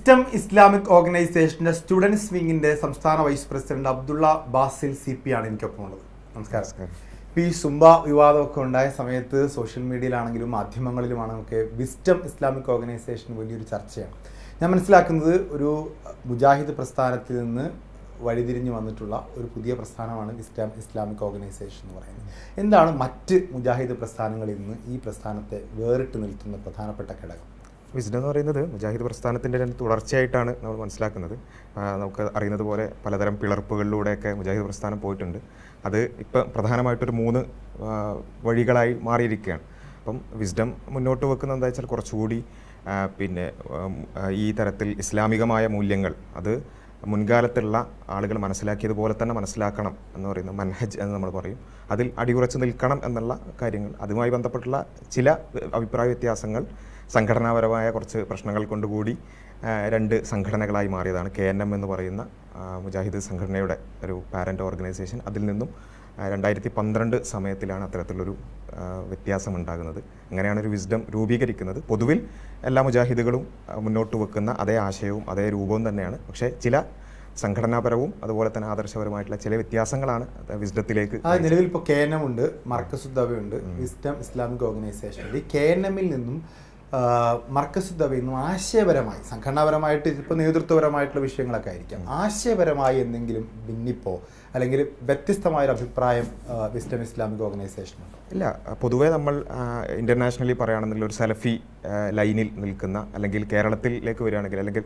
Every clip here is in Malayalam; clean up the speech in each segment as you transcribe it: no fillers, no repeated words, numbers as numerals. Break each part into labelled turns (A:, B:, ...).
A: വിസ്റ്റം ഇസ്ലാമിക് ഓർഗനൈസേഷൻ്റെ സ്റ്റുഡൻസ് വിങ്ങിൻ്റെ സംസ്ഥാന vice president Abdulla Basil CP ആണ് എനിക്കൊപ്പം ഉള്ളത്. നമസ്കാരം. ഇപ്പോൾ ഈ സുംബ വിവാദമൊക്കെ ഉണ്ടായ സമയത്ത് സോഷ്യൽ മീഡിയയിലാണെങ്കിലും മാധ്യമങ്ങളിലുമാണെന്നൊക്കെ വിസ്റ്റം ഇസ്ലാമിക് ഓർഗനൈസേഷൻ വലിയൊരു ചർച്ചയാണ്. ഞാൻ മനസ്സിലാക്കുന്നത് ഒരു മുജാഹിദ് പ്രസ്ഥാനത്തിൽ നിന്ന് വഴിതിരിഞ്ഞു വന്നിട്ടുള്ള ഒരു പുതിയ പ്രസ്ഥാനമാണ് വിസ്റ്റം ഇസ്ലാമിക് ഓർഗനൈസേഷൻ എന്ന് പറയുന്നത്. എന്താണ് മറ്റ് മുജാഹിദ് പ്രസ്ഥാനങ്ങളിൽ നിന്ന് ഈ പ്രസ്ഥാനത്തെ വേറിട്ട് നിൽക്കുന്ന പ്രധാനപ്പെട്ട ഘടകം?
B: വിസ്ഡം എന്ന് പറയുന്നത് മുജാഹിദ് പ്രസ്ഥാനത്തിൻ്റെ തുടർച്ചയായിട്ടാണ് നമ്മൾ മനസ്സിലാക്കുന്നത്. നമുക്ക് അറിയുന്നത് പോലെ പലതരം പിളർപ്പുകളിലൂടെയൊക്കെ മുജാഹിദ് പ്രസ്ഥാനം പോയിട്ടുണ്ട്. അത് ഇപ്പം പ്രധാനമായിട്ടൊരു 3 വഴികളായി മാറിയിരിക്കുകയാണ്. അപ്പം വിസ്ഡം മുന്നോട്ട് വെക്കുന്നത് എന്താ വെച്ചാൽ കുറച്ചുകൂടി ഈ തരത്തിൽ ഇസ്ലാമികമായ മൂല്യങ്ങൾ അത് മുൻകാലത്തുള്ള ആളുകൾ മനസ്സിലാക്കിയതുപോലെ തന്നെ മനസ്സിലാക്കണം എന്ന് പറയുന്ന മൻഹജ് എന്ന് നമ്മൾ പറയും. അതിൽ അടിയുറച്ച് നിൽക്കണം എന്നുള്ള കാര്യങ്ങൾ, അതുമായി ബന്ധപ്പെട്ടുള്ള ചില അഭിപ്രായ വ്യത്യാസങ്ങൾ സംഘടനാപരമായ കുറച്ച് പ്രശ്നങ്ങൾ കൊണ്ടുകൂടി 2 സംഘടനകളായി മാറിയതാണ്. KNM എന്ന് പറയുന്ന മുജാഹിദ് സംഘടനയുടെ ഒരു പാരൻ്റ് ഓർഗനൈസേഷൻ. അതിൽ നിന്നും 2012 സമയത്തിലാണ് അത്തരത്തിലൊരു വ്യത്യാസം ഉണ്ടാകുന്നത്. അങ്ങനെയാണ് ഒരു വിസ്ഡം രൂപീകരിക്കുന്നത്. പൊതുവിൽ എല്ലാ മുജാഹിദുകളും മുന്നോട്ട് വെക്കുന്ന അതേ ആശയവും അതേ രൂപവും തന്നെയാണ്. പക്ഷേ ചില സംഘടനാപരവും അതുപോലെ തന്നെ ആദർശപരമായിട്ടുള്ള ചില വ്യത്യാസങ്ങളാണ് വിസ്ഡത്തിലേക്ക്.
A: നിലവിൽ ഇപ്പോൾ KNM ഉണ്ട്, മർക്കസുദ്ദവയുണ്ട്, വിസ്ഡം ഇസ്ലാമിക് ഓർഗനൈസേഷൻ. ഈ KNM-ൽ നിന്നും മർക്കസുദ്ദവയിൽ നിന്നും ആശയപരമായി, സംഘടനാപരമായിട്ട് ഇപ്പോൾ നേതൃത്വപരമായിട്ടുള്ള വിഷയങ്ങളൊക്കെ ആയിരിക്കാം, ആശയപരമായി എന്തെങ്കിലും ഭിന്നിപ്പോ അല്ലെങ്കിൽ വ്യത്യസ്തമായൊരു അഭിപ്രായം വിസ്റ്റം ഇസ്ലാമിക് ഓർഗനൈസേഷനുണ്ട്?
B: ഇല്ല, പൊതുവേ നമ്മൾ ഇൻ്റർനാഷണലി പറയുകയാണെന്നുള്ള ഒരു സലഫി ലൈനിൽ നിൽക്കുന്ന, അല്ലെങ്കിൽ കേരളത്തിലേക്ക് വരികയാണെങ്കിൽ, അല്ലെങ്കിൽ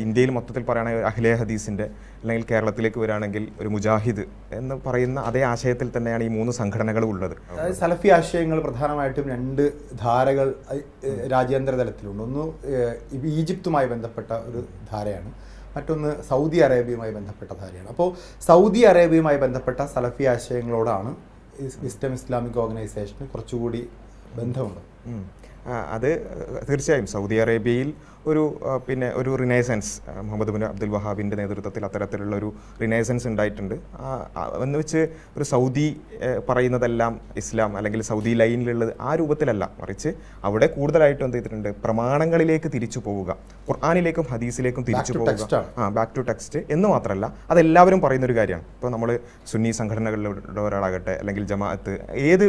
B: ഇന്ത്യയിൽ മൊത്തത്തിൽ പറയുകയാണെങ്കിൽ അഹ്ലെ ഹദീസിൻ്റെ, അല്ലെങ്കിൽ കേരളത്തിലേക്ക് വരികയാണെങ്കിൽ ഒരു മുജാഹിദ് എന്ന് പറയുന്ന അതേ ആശയത്തിൽ തന്നെയാണ് ഈ 3 സംഘടനകളും ഉള്ളത്.
A: അതായത് സലഫി ആശയങ്ങൾ പ്രധാനമായിട്ടും 2 ധാരകൾ രാജ്യാന്തര തലത്തിലുണ്ട്. ഒന്ന് ഈജിപ്തുമായി ബന്ധപ്പെട്ട ഒരു ധാരയാണ്, മറ്റൊന്ന് സൗദി അറേബ്യയുമായി ബന്ധപ്പെട്ട ധാരയാണ്. അപ്പോൾ സൗദി അറേബ്യയുമായി ബന്ധപ്പെട്ട സലഫി ആശയങ്ങളോടാണ് വിസ്റ്റം ഇസ്ലാമിക് ഓർഗനൈസേഷന് കുറച്ചുകൂടി ബന്ധമുണ്ട്.
B: അത് തീർച്ചയായും സൗദി അറേബ്യയിൽ ഒരു റിനേസൻസ്, മുഹമ്മദ് ബിൻ അബ്ദുൽ വഹാബിൻ്റെ നേതൃത്വത്തിൽ അത്തരത്തിലുള്ള ഒരു റിനേസൻസ് ഉണ്ടായിട്ടുണ്ട്. എന്ന് വെച്ച് ഒരു സൗദി പറയുന്നതെല്ലാം ഇസ്ലാം അല്ലെങ്കിൽ സൗദി ലൈനിലുള്ളത് ആ രൂപത്തിലല്ല, മറിച്ച് അവിടെ കൂടുതലായിട്ടും എന്ത് ചെയ്തിട്ടുണ്ട്, പ്രമാണങ്ങളിലേക്ക് തിരിച്ചു പോവുക, ഖുർആനിലേക്കും ഹദീസിലേക്കും തിരിച്ചു പോവുക, ബാക്ക് ടു ടെക്സ്റ്റ് എന്ന് മാത്രമല്ല അതെല്ലാവരും പറയുന്നൊരു കാര്യമാണ്. ഇപ്പോൾ നമ്മൾ സുന്നി സംഘടനകളിലുള്ളവരാകട്ടെ അല്ലെങ്കിൽ ജമാഅത്ത് ഏത്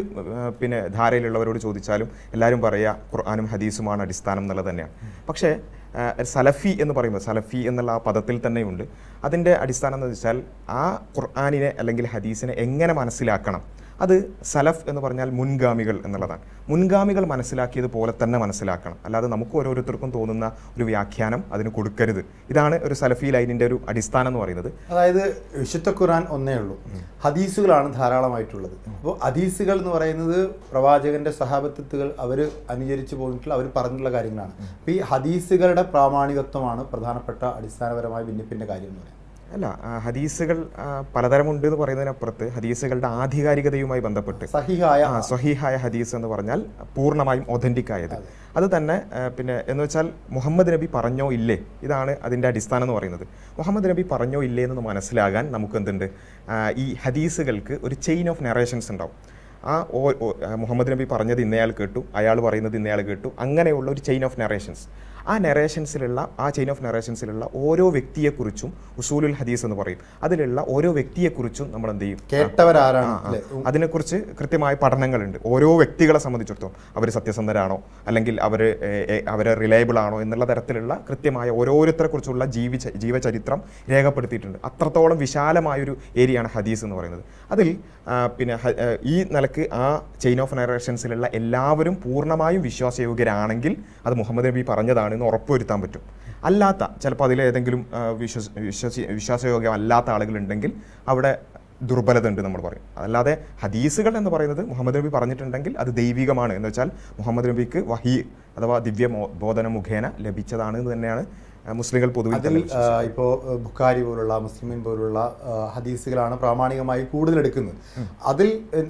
B: ധാരയിലുള്ളവരോട് ചോദിച്ചാലും എല്ലാവരും പറയുക ഖുർആനും ഹദീസുമാണ് അടിസ്ഥാനം എന്നുള്ളത് തന്നെയാണ്. പക്ഷേ സലഫി എന്ന് പറയുമ്പോൾ സലഫി എന്നുള്ള ആ പദത്തിൽ തന്നെയുണ്ട്. അതിൻ്റെ അടിസ്ഥാനം എന്ന് വെച്ചാൽ ആ ഖുർആനിനെ അല്ലെങ്കിൽ ഹദീസിനെ എങ്ങനെ മനസ്സിലാക്കണം, അത് സലഫ് എന്ന് പറഞ്ഞാൽ മുൻഗാമികൾ എന്നുള്ളതാണ്. മുൻഗാമികൾ മനസ്സിലാക്കിയതുപോലെ തന്നെ മനസ്സിലാക്കണം, അല്ലാതെ നമുക്ക് ഓരോരുത്തർക്കും തോന്നുന്ന ഒരു വ്യാഖ്യാനം അതിന് കൊടുക്കരുത്. ഇതാണ് ഒരു സലഫി ലൈനിൻ്റെ ഒരു അടിസ്ഥാനം എന്ന് പറയുന്നത്.
A: അതായത് വിശുദ്ധ ഖുർആൻ ഒന്നേ ഉള്ളൂ, ഹദീസുകളാണ് ധാരാളമായിട്ടുള്ളത്. അപ്പോൾ ഹദീസുകൾ എന്ന് പറയുന്നത് പ്രവാചകന്റെ സഹാബത്തുകൾ അവർ അനുചരിച്ചു പോയിട്ടുള്ള, അവർ പറഞ്ഞിട്ടുള്ള കാര്യങ്ങളാണ്. അപ്പോൾ ഈ ഹദീസുകളുടെ പ്രാമാണികത്വമാണ് പ്രധാനപ്പെട്ട അടിസ്ഥാനപരമായ ഭിന്നിപ്പിൻ്റെ കാര്യം എന്ന് പറയുന്നത്.
B: അല്ല, ഹദീസുകൾ പലതരമുണ്ട് എന്ന് പറയുന്നതിനപ്പുറത്ത് ഹദീസുകളുടെ ആധികാരികതയുമായി ബന്ധപ്പെട്ട് സ്വഹീഹായ ഹദീസ് എന്ന് പറഞ്ഞാൽ പൂർണ്ണമായും ഒതൻറ്റിക് ആയത്, അത് തന്നെ എന്ന് വെച്ചാൽ മുഹമ്മദ് നബി പറഞ്ഞോ ഇല്ലേ, ഇതാണ് അതിൻ്റെ അടിസ്ഥാനം എന്ന് പറയുന്നത്. മുഹമ്മദ് നബി പറഞ്ഞോ ഇല്ലേ എന്ന് മനസ്സിലാകാൻ നമുക്ക് എന്തുണ്ട്, ഈ ഹദീസുകൾക്ക് ഒരു ചെയിൻ ഓഫ് നറേഷൻസ് ഉണ്ടാവും. മുഹമ്മദ് നബി പറഞ്ഞത് ഇന്നയാൾ കേട്ടു, അയാൾ പറയുന്നത് ഇന്നയാൾ കേട്ടു, അങ്ങനെയുള്ള ഒരു ചെയിൻ ഓഫ് നറേഷൻസ്. ആ ചെയിൻ ഓഫ് നറേഷൻസിലുള്ള ഓരോ വ്യക്തിയെക്കുറിച്ചും ഉസൂലുൽ ഹദീസ് എന്ന് പറയും. അതിലുള്ള ഓരോ വ്യക്തിയെക്കുറിച്ചും നമ്മൾ എന്ത് ചെയ്യും,
A: കേട്ടവരാരാണ്,
B: അതിനെക്കുറിച്ച് കൃത്യമായ പഠനങ്ങളുണ്ട്. ഓരോ വ്യക്തികളെ സംബന്ധിച്ചിടത്തോളം അവർ സത്യസന്ധരാണോ അല്ലെങ്കിൽ അവർ റിലയബിൾ ആണോ എന്നുള്ള തരത്തിലുള്ള കൃത്യമായ ഓരോരുത്തരെക്കുറിച്ചുള്ള ജീവചരിത്രം രേഖപ്പെടുത്തിയിട്ടുണ്ട്. അത്രത്തോളം വിശാലമായൊരു ഏരിയയാണ് ഹദീസ് എന്ന് പറയുന്നത്. അതിൽ ഈ നിലക്ക് ആ ചെയിൻ ഓഫ് നറേഷൻസിലുള്ള എല്ലാവരും പൂർണ്ണമായും വിശ്വാസയോഗ്യരാണെങ്കിൽ അത് മുഹമ്മദ് നബി പറഞ്ഞതാണ് എന്ന് ഉറപ്പുവരുത്താൻ പറ്റും. അല്ലാത്ത ചിലപ്പോൾ അതിലേതെങ്കിലും വിശ്വാസയോഗ്യം അല്ലാത്ത ആളുകളുണ്ടെങ്കിൽ അവിടെ ദുർബലത ഉണ്ട് നമ്മൾ പറയും. അല്ലാതെ ഹദീസുകൾ എന്ന് പറയുന്നത് മുഹമ്മദ് നബി പറഞ്ഞിട്ടുണ്ടെങ്കിൽ അത് ദൈവികമാണ് എന്ന് വെച്ചാൽ മുഹമ്മദ് നബിക്ക് വഹി അഥവാ ദിവ്യ ബോധന മുഖേന ലഭിച്ചതാണ് എന്ന് തന്നെയാണ് മുസ്ലിങ്ങൾ പൊതുവെ.
A: ഇപ്പോൾ ബുഖാരി പോലുള്ള മുസ്ലിം പോലുള്ള ഹദീസുകളാണ് പ്രാമാണികമായി കൂടുതൽ എടുക്കുന്നത്.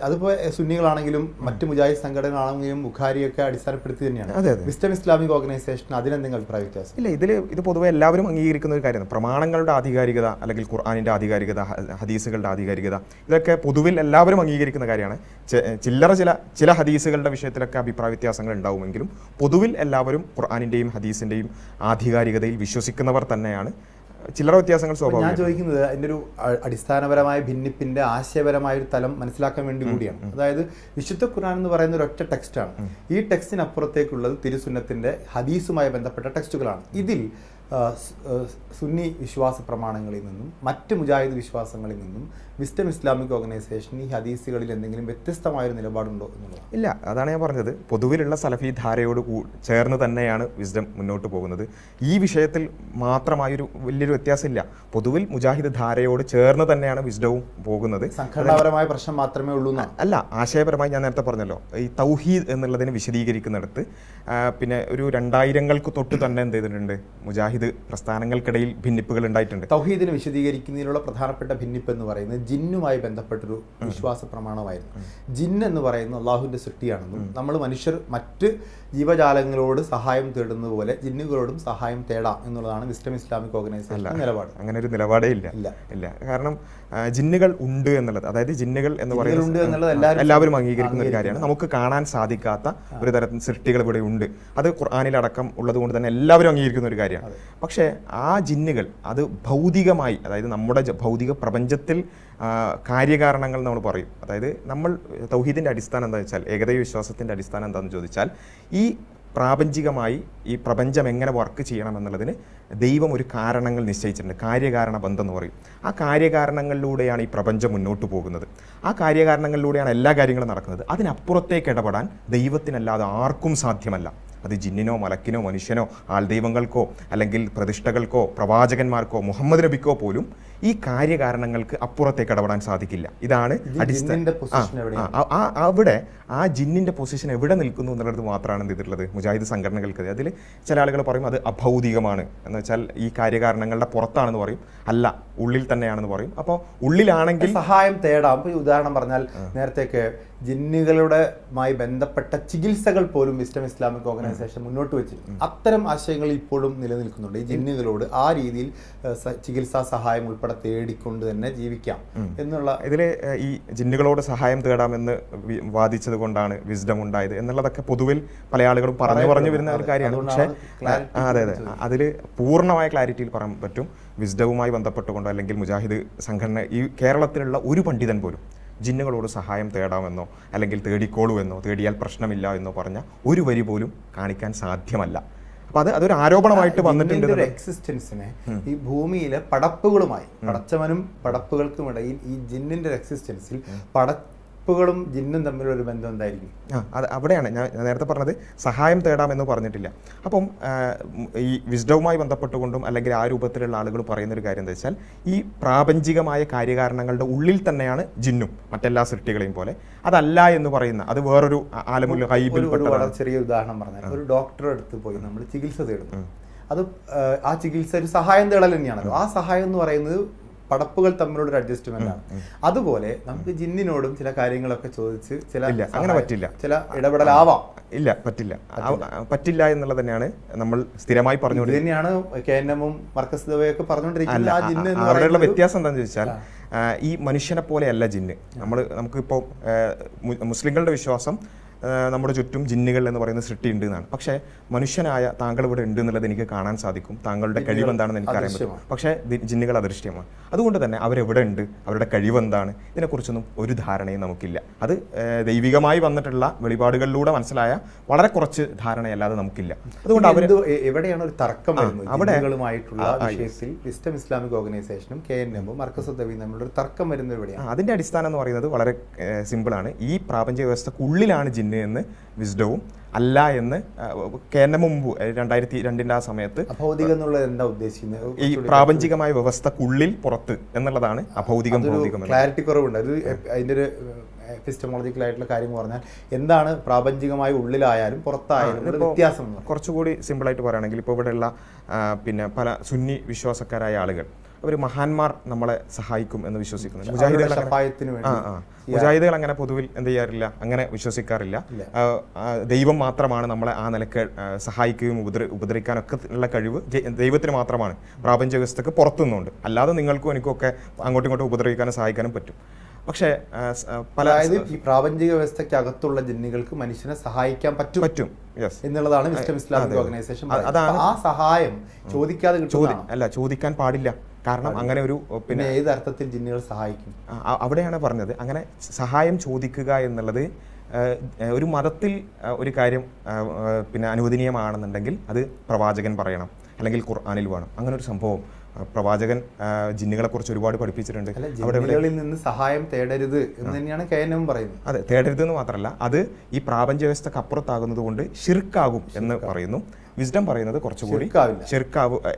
A: അതിപ്പോൾ സുന്നികളാണെങ്കിലും മറ്റ് മുജാഹിദ് സംഘടനകളാണെങ്കിലും ബുഖാരിയൊക്കെ അടിസ്ഥാനപ്പെടുത്തി തന്നെയാണ്. വിസ്റ്റം ഇസ്ലാമിക് ഓർഗനൈസേഷൻ അതിനെന്തെങ്കിലും അഭിപ്രായ വ്യത്യാസം?
B: ഇല്ല, ഇത് പൊതുവെ എല്ലാവരും അംഗീകരിക്കുന്ന ഒരു കാര്യമാണ്. പ്രമാണങ്ങളുടെ ആധികാരികത അല്ലെങ്കിൽ ഖുർആനിൻ്റെ ആധികാരികത, ഹദീസുകളുടെ ആധികാരികത, ഇതൊക്കെ പൊതുവിൽ എല്ലാവരും അംഗീകരിക്കുന്ന കാര്യമാണ്. ചില ഹദീസുകളുടെ വിഷയത്തിലൊക്കെ അഭിപ്രായ വ്യത്യാസങ്ങൾ ഉണ്ടാവുമെങ്കിലും പൊതുവിൽ എല്ലാവരും ഖുർആനിൻ്റെയും ഹദീസിൻ്റെയും ആധികാരികതയിൽ വിശ്വസിക്കുന്നവർ തന്നെയാണ്. ചില്ലറ വ്യത്യാസങ്ങൾ
A: ഞാൻ
B: സ്വാഭാവികം.
A: ചോദിക്കുന്നത് അതിൻ്റെ ഒരു അടിസ്ഥാനപരമായ ഭിന്നിപ്പിന്റെ ആശയപരമായ ഒരു തലം മനസ്സിലാക്കാൻ വേണ്ടി കൂടിയാണ്. അതായത് വിശുദ്ധ ഖുർആൻ എന്ന് പറയുന്ന ഒരു ഒറ്റ ടെക്സ്റ്റാണ്. ഈ ടെക്സ്റ്റിനപ്പുറത്തേക്കുള്ളത് തിരുസുന്നത്തിന്റെ ഹദീസുമായി ബന്ധപ്പെട്ട ടെക്സ്റ്റുകളാണ്. ഇതിൽ സുന്നി വിശ്വാസ പ്രമാണങ്ങളിൽ നിന്നും മറ്റ് മുജാഹിദ് വിശ്വാസങ്ങളിൽ നിന്നും വിസ്ഡം ഇസ്ലാമിക് ഓർഗനൈസേഷൻ ഈ ഹദീസുകളിൽ എന്തെങ്കിലും വ്യത്യസ്തമായൊരു നിലപാടുണ്ടോ എന്നുള്ളതാണ്.
B: ഇല്ല, അതാണ് ഞാൻ പറഞ്ഞത്. പൊതുവിലുള്ള സലഫി ധാരയോട് ചേർന്ന് തന്നെയാണ് വിസ്ഡം മുന്നോട്ട് പോകുന്നത്. ഈ വിഷയത്തിൽ മാത്രമായൊരു വലിയൊരു വ്യത്യാസമില്ല. പൊതുവിൽ മുജാഹിദ് ധാരയോട് ചേർന്ന് തന്നെയാണ് വിസ്ഡവും പോകുന്നത്.
A: സംഘടനാപരമായ പ്രശ്നം മാത്രമേ ഉള്ളൂ
B: അല്ല, ആശയപരമായി ഞാൻ നേരത്തെ പറഞ്ഞല്ലോ, ഈ തൗഹീദ് എന്നുള്ളതിനെ വിശദീകരിക്കുന്നിടത്ത് പിന്നെ ഒരു 2000-ങ്ങൾക്ക് തൊട്ട് തന്നെ എന്ത് ചെയ്തിട്ടുണ്ട്, മുജാഹിദ് പ്രസ്ഥാനങ്ങൾക്കിടയിൽ ഭിന്നിപ്പുകൾ ഉണ്ടായിട്ടുണ്ട്.
A: തൗഹീദിനെ വിശദീകരിക്കുന്നതിനുള്ള പ്രധാനപ്പെട്ട ഭിന്നിപ്പ് എന്ന് പറയുന്നത് ജിന്നുമായി ബന്ധപ്പെട്ടൊരു വിശ്വാസ പ്രമാണമായിരുന്നു. ജിന്ന് എന്ന് പറയുന്നത് അള്ളാഹുവിന്റെ സൃഷ്ടിയാണെന്നും നമ്മൾ മനുഷ്യർ മറ്റ് ജീവജാലങ്ങളോട് സഹായം തേടുന്നത് പോലെ ജിന്നുകളോടും സഹായം തേടാം എന്നുള്ളതാണ് വിസ്ഡം ഇസ്ലാമിക് ഓർഗനൈസേഷൻ നിലപാട്.
B: അങ്ങനെ ഒരു നിലപാടേ ഇല്ല. കാരണം ജിന്നുകൾ ഉണ്ട് എന്നുള്ളത്, അതായത് ജിന്നുകൾ എന്ന് പറയുന്നത് എല്ലാവരും അംഗീകരിക്കുന്ന ഒരു കാര്യമാണ്. നമുക്ക് കാണാൻ സാധിക്കാത്ത ഒരു തരത്തിൽ സൃഷ്ടികൾ ഇവിടെ ഉണ്ട്. അത് ഖുർആനിലടക്കം ഉള്ളത് കൊണ്ട് തന്നെ എല്ലാവരും അംഗീകരിക്കുന്ന ഒരു കാര്യമാണ്. പക്ഷേ ആ ജിന്നുകൾ അത് ഭൗതികമായി, അതായത് നമ്മുടെ ഭൗതിക പ്രപഞ്ചത്തിൽ കാര്യകാരണങ്ങൾ നമ്മൾ പറയും. അതായത് നമ്മൾ തൗഹീദിൻ്റെ അടിസ്ഥാനം എന്താണെന്ന് വെച്ചാൽ, ഏകദൈവ വിശ്വാസത്തിൻ്റെ അടിസ്ഥാനം എന്താണെന്ന് ചോദിച്ചാൽ, ഈ പ്രാപഞ്ചികമായി ഈ പ്രപഞ്ചം എങ്ങനെ വർക്ക് ചെയ്യണം എന്നുള്ളതിന് ദൈവം ഒരു കാരണങ്ങൾ നിശ്ചയിച്ചിട്ടുണ്ട്. കാര്യകാരണ ബന്ധം എന്ന് പറയും. ആ കാര്യകാരണങ്ങളിലൂടെയാണ് ഈ പ്രപഞ്ചം മുന്നോട്ട് പോകുന്നത്. ആ കാര്യകാരണങ്ങളിലൂടെയാണ് എല്ലാ കാര്യങ്ങളും നടക്കുന്നത്. അതിനപ്പുറത്തേക്ക് ഇടപെടാൻ ദൈവത്തിനല്ലാതെ ആർക്കും സാധ്യമല്ല. അത് ജിന്നിനോ മലക്കിനോ മനുഷ്യനോ ആൾദൈവങ്ങൾക്കോ അല്ലെങ്കിൽ പ്രതിഷ്ഠകൾക്കോ പ്രവാചകന്മാർക്കോ മുഹമ്മദ് നബിക്കോ പോലും ഈ കാര്യകാരണങ്ങൾക്ക് അപ്പുറത്തേക്ക് ഇടപെടാൻ സാധിക്കില്ല. ഇതാണ് അവിടെ ആ ജിന്നിന്റെ പൊസിഷൻ എവിടെ നിൽക്കുന്നു എന്നുള്ളത് മാത്രമാണ് എന്ത് ചെയ്തിട്ടുള്ളത് മുജാഹിദ് സംഘടനകൾക്ക്. അതിൽ ചില ആളുകൾ പറയും അത് അഭൗതികമാണ് എന്ന് വെച്ചാൽ ഈ കാര്യകാരണങ്ങളുടെ പുറത്താണെന്ന് പറയും. അല്ല, ഉള്ളിൽ തന്നെയാണെന്ന് പറയും. അപ്പോൾ ഉള്ളിലാണെങ്കിൽ
A: സഹായം തേടാം. ഇപ്പോൾ ഉദാഹരണം പറഞ്ഞാൽ നേരത്തേക്ക് ജിന്നുകളുടെമായി ബന്ധപ്പെട്ട ചികിത്സകൾ പോലും വിസ്ഡം ഇസ്ലാമിക് ഓർഗനൈസേഷൻ മുന്നോട്ട് വെച്ചിരുന്നു. അത്തരം ആശയങ്ങൾ ഇപ്പോഴും നിലനിൽക്കുന്നുണ്ട്. ഈ ജിന്നുകളോട് ആ രീതിയിൽ ചികിത്സാ സഹായം ഉൾപ്പെടെ തേടിക്കൊണ്ട് തന്നെ ജീവിക്കാം എന്നുള്ള
B: ഇതിൽ ഈ ജിന്നുകളോട് സഹായം തേടാമെന്ന് വാദിച്ചത് കൊണ്ടാണ് വിസ്ഡം ഉണ്ടായത് എന്നുള്ളതൊക്കെ പൊതുവിൽ പല ആളുകളും പറഞ്ഞു വരുന്ന ഒരു കാര്യമാണ്. പക്ഷേ അതെ, അതിൽ പൂർണ്ണമായ ക്ലാരിറ്റിയിൽ പറയാൻ പറ്റും. വിസ്ഡവുമായി ബന്ധപ്പെട്ടുകൊണ്ടോ അല്ലെങ്കിൽ മുജാഹിദ് സംഘടന ഈ കേരളത്തിലുള്ള ഒരു പണ്ഡിതൻ പോലും ജിന്നുകളോട് സഹായം തേടാമെന്നോ അല്ലെങ്കിൽ തേടിക്കോളൂ എന്നോ തേടിയാൽ പ്രശ്നമില്ല എന്നോ പറഞ്ഞ ഒരു വരി പോലും കാണിക്കാൻ സാധ്യമല്ല. അപ്പൊ അതൊരു ആരോപണമായിട്ട് വന്നിട്ടുണ്ട്.
A: എക്സിസ്റ്റൻസിനെ ഈ ഭൂമിയിലെ പടപ്പുകളുമായി, പടച്ചവനും പടപ്പുകൾക്കും ഇടയിൽ ഈ ജിന്നിന്റെ എക്സിസ്റ്റൻസിൽ പടപ്പുകളും ജിന്നും തമ്മിലൊരു ബന്ധം എന്തായിരിക്കും?
B: അത് അവിടെയാണ് ഞാൻ നേരത്തെ പറഞ്ഞത്, സഹായം തേടാമെന്ന് പറഞ്ഞിട്ടില്ല. അപ്പം ഈ വിസ്ഡവുമായി ബന്ധപ്പെട്ടുകൊണ്ടും അല്ലെങ്കിൽ ആ രൂപത്തിലുള്ള ആളുകൾ പറയുന്നൊരു കാര്യം എന്താ വെച്ചാൽ, ഈ പ്രാപഞ്ചികമായ കാര്യകാരണങ്ങളുടെ ഉള്ളിൽ തന്നെയാണ് ജിന്നും മറ്റെല്ലാ സൃഷ്ടികളെയും പോലെ. അതല്ല എന്ന് പറയുന്ന അത് വേറൊരു ആലമുൽ ഗൈബിൽപ്പെട്ട
A: വളരെ ചെറിയ ഉദാഹരണം പറഞ്ഞാൽ, ഒരു ഡോക്ടറെ അടുത്ത് പോയി നമ്മൾ ചികിത്സ തേടുന്നു. അത് ആ ചികിത്സ ഒരു സഹായം തേടൽ തന്നെയാണല്ലോ. ആ സഹായം എന്ന് പറയുന്നത് പടപ്പുകൾ തമ്മിലുള്ള ഒരു അഡ്ജസ്റ്റ്മെന്റ് ആണ്. അതുപോലെ നമുക്ക് ജിന്നിനോടും ചില കാര്യങ്ങളൊക്കെ ചോദിച്ച്
B: അങ്ങനെ പറ്റില്ല,
A: ചില ഇടപെടലാവാം.
B: ഇല്ല, പറ്റില്ല എന്നുള്ളത് തന്നെയാണ് നമ്മൾ സ്ഥിരമായി പറഞ്ഞുകൊണ്ട്
A: തന്നെയാണ് KNM-ഉം മർക്കസ് ദവയൊക്കെ പറഞ്ഞുകൊണ്ടിരിക്കുന്നത്.
B: അവിടെയുള്ള വ്യത്യാസം എന്താണെന്ന് ചോദിച്ചാൽ, ഈ മനുഷ്യനെ പോലെയല്ല ജിന്ന്. നമുക്കിപ്പോൾ മുസ്ലിങ്ങളുടെ വിശ്വാസം നമ്മുടെ ചുറ്റും ജിന്നുകൾ എന്ന് പറയുന്ന സൃഷ്ടി ഉണ്ട് എന്നാണ്. പക്ഷേ മനുഷ്യനായ താങ്കൾ ഇവിടെ ഉണ്ട് എന്നുള്ളത് എനിക്ക് കാണാൻ സാധിക്കും. താങ്കളുടെ കഴിവെന്താണെന്ന് എനിക്ക് അറിയാൻ പറ്റും. പക്ഷേ ജിന്നുകൾ അദൃശ്യമാണ്. അതുകൊണ്ട് തന്നെ അവരെവിടെ ഉണ്ട്, അവരുടെ കഴിവെന്താണ്, ഇതിനെക്കുറിച്ചൊന്നും ഒരു ധാരണയും നമുക്കില്ല. അത് ദൈവികമായി വന്നിട്ടുള്ള വെളിപാടുകളിലൂടെ മനസ്സിലായ വളരെ കുറച്ച് ധാരണയല്ലാതെ നമുക്കില്ല. അതുകൊണ്ട്
A: എവിടെയാണ് ഒരു തർക്കം വരുന്നതുമായിട്ടുള്ള വിഷയത്തിൽ വിസ്ഡം ഇസ്ലാമിക് ഓർഗനൈസേഷനും KNM-ഉം മർക്കസ് ദവയും തമ്മിലുള്ള ഒരു തർക്കം വരുന്നത് എവിടെയാണ്?
B: അതിന്റെ അടിസ്ഥാനം എന്ന് പറയുന്നത് വളരെ സിമ്പിളാണ്. ഈ പ്രാപഞ്ചിക വ്യവസ്ഥക്കുള്ളിലാണ് ജിന്ന് എന്ന് വിസ്ഡവും അല്ല എന്ന് KNM മുമ്പ് 2002 ആ സമയത്ത്
A: എന്താ ഉദ്ദേശിക്കുന്നത്?
B: ഈ പ്രാപഞ്ചികമായ വ്യവസ്ഥക്കുള്ളിൽ പുറത്ത് എന്നുള്ളതാണ് അഭൗതികം.
A: ക്ലാരിറ്റി കുറവുണ്ട്. അത് അതിന്റെ ഒരു എപ്പിസ്റ്റമോളജിക്കൽ ആയിട്ടുള്ള കാര്യം പറഞ്ഞാൽ എന്താണ് പ്രാപഞ്ചികമായ ഉള്ളിലായാലും പുറത്തായാലും വ്യത്യാസം?
B: കുറച്ചുകൂടി സിമ്പിളായിട്ട് പറയുകയാണെങ്കിൽ, ഇപ്പോൾ ഇവിടെയുള്ള പിന്നെ പല സുന്നി വിശ്വാസക്കാരായ ആളുകൾ അവർ മഹാന്മാർ നമ്മളെ സഹായിക്കും എന്ന് വിശ്വസിക്കുന്നു. മുജാഹിദുകൾ അങ്ങനെ പൊതുവിൽ എന്ത് ചെയ്യാറില്ല, അങ്ങനെ വിശ്വസിക്കാറില്ല. ദൈവം മാത്രമാണ് നമ്മളെ ആ നിലക്ക് സഹായിക്കുകയും ഉപദ്രവിക്കാനൊക്കെ ഉള്ള കഴിവ് ദൈവത്തിന് മാത്രമാണ്. പ്രാപഞ്ച വ്യവസ്ഥക്ക് പുറത്തുനിന്നുണ്ട്. അല്ലാതെ നിങ്ങൾക്കും എനിക്കും ഒക്കെ അങ്ങോട്ടും ഇങ്ങോട്ടും ഉപദ്രവിക്കാനും സഹായിക്കാനും പറ്റും. പക്ഷേ പല
A: അതായത് ഈ പ്രാപഞ്ചിക വ്യവസ്ഥയ്ക്ക് അകത്തുള്ള ജിന്നുകൾക്ക് മനുഷ്യനെ സഹായിക്കാൻ പറ്റും എന്നുള്ളതാണ് വിസ്ഡം ഇസ്ലാമിക് ഓർഗനൈസേഷൻ. ആ സഹായം ചോദിക്കാതെ
B: അല്ല, ചോദിക്കാൻ പാടില്ല. കാരണം അങ്ങനെ ഒരു
A: പിന്നെ ഏത് അർത്ഥത്തിൽ ജിന്നുകൾ സഹായിക്കും
B: അവിടെയാണ് പറഞ്ഞത്. അങ്ങനെ സഹായം ചോദിക്കുക എന്നുള്ളത് ഒരു മതത്തിൽ ഒരു കാര്യം പിന്നെ അനുവദനീയമാണെന്നുണ്ടെങ്കിൽ അത് പ്രവാചകൻ പറയണം, അല്ലെങ്കിൽ ഖുർആനിൽ വേണം. അങ്ങനെ ഒരു സംഭവം പ്രവാചകൻ ജിന്നുകളെ കുറിച്ച് ഒരുപാട് പഠിപ്പിച്ചിട്ടുണ്ട്.
A: ജിന്നുകളിൽ നിന്ന് സഹായം തേടരുത് എന്ന് തന്നെയാണ് KNM പറയുന്നത്.
B: അതെ, തേടരുത് എന്ന് മാത്രമല്ല, അത് ഈ പ്രാപഞ്ച വ്യവസ്ഥക്ക് അപ്പുറത്താകുന്നത് കൊണ്ട് ഷിർക്കാകും എന്ന് പറയുന്നു. വിസ്ഡം പറയുന്നത് കുറച്ചുകൂടി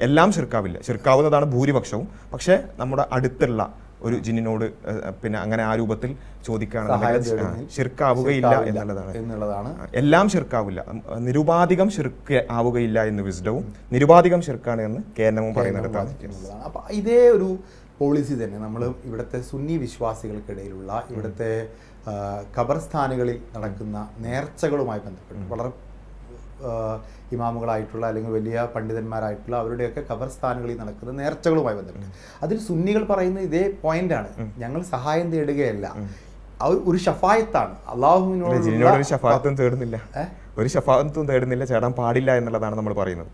B: എല്ലാം ഷിർക്കാവില്ല, ഷിർക്കാവുന്നതാണ് ഭൂരിപക്ഷവും. പക്ഷേ നമ്മുടെ അടുത്തുള്ള ഒരു ജിന്നിനോട് പിന്നെ അങ്ങനെ ആ രൂപത്തിൽ ചോദിക്കുകയാണെങ്കിൽ ഷിർക്കാവുകയില്ല എന്നുള്ളതാണ്. എല്ലാം ഷിർക്കാവില്ല, നിരുപാധികം ഷിർക്ക് ആവുകയില്ല എന്ന് വിസ്ഡവും, നിരുപാധികം ഷിർക്കാണ് എന്ന് KNM പറയുന്നത്.
A: അപ്പൊ ഇതേ ഒരു പോളിസി തന്നെ നമ്മൾ ഇവിടുത്തെ സുന്നി വിശ്വാസികൾക്കിടയിലുള്ള ഇവിടുത്തെ ഖബർസ്ഥാനുകളിൽ നടക്കുന്ന നേർച്ചകളുമായി ബന്ധപ്പെട്ട് വളരെ ഇമാമുകളായിട്ടുള്ള അല്ലെങ്കിൽ വലിയ പണ്ഡിതന്മാരായിട്ടുള്ള അവരുടെയൊക്കെ ഖബർസ്ഥാനുകളിൽ നടക്കുന്ന നേർച്ചകളുമായി ബന്ധപ്പെട്ട് അതിൽ സുന്നികൾ പറയുന്ന ഇതേ പോയിന്റാണ്, ഞങ്ങൾ സഹായം തേടുകയല്ല, ഒരു ഷഫായത്താണ്.
B: അള്ളാഹുവിനോട് ഷഫായത്തും തേടുന്നില്ല, ഒരു ഷഫായത്തും തേടുന്നില്ല, ചേടാൻ പാടില്ല എന്നുള്ളതാണ് നമ്മൾ പറയുന്നത്.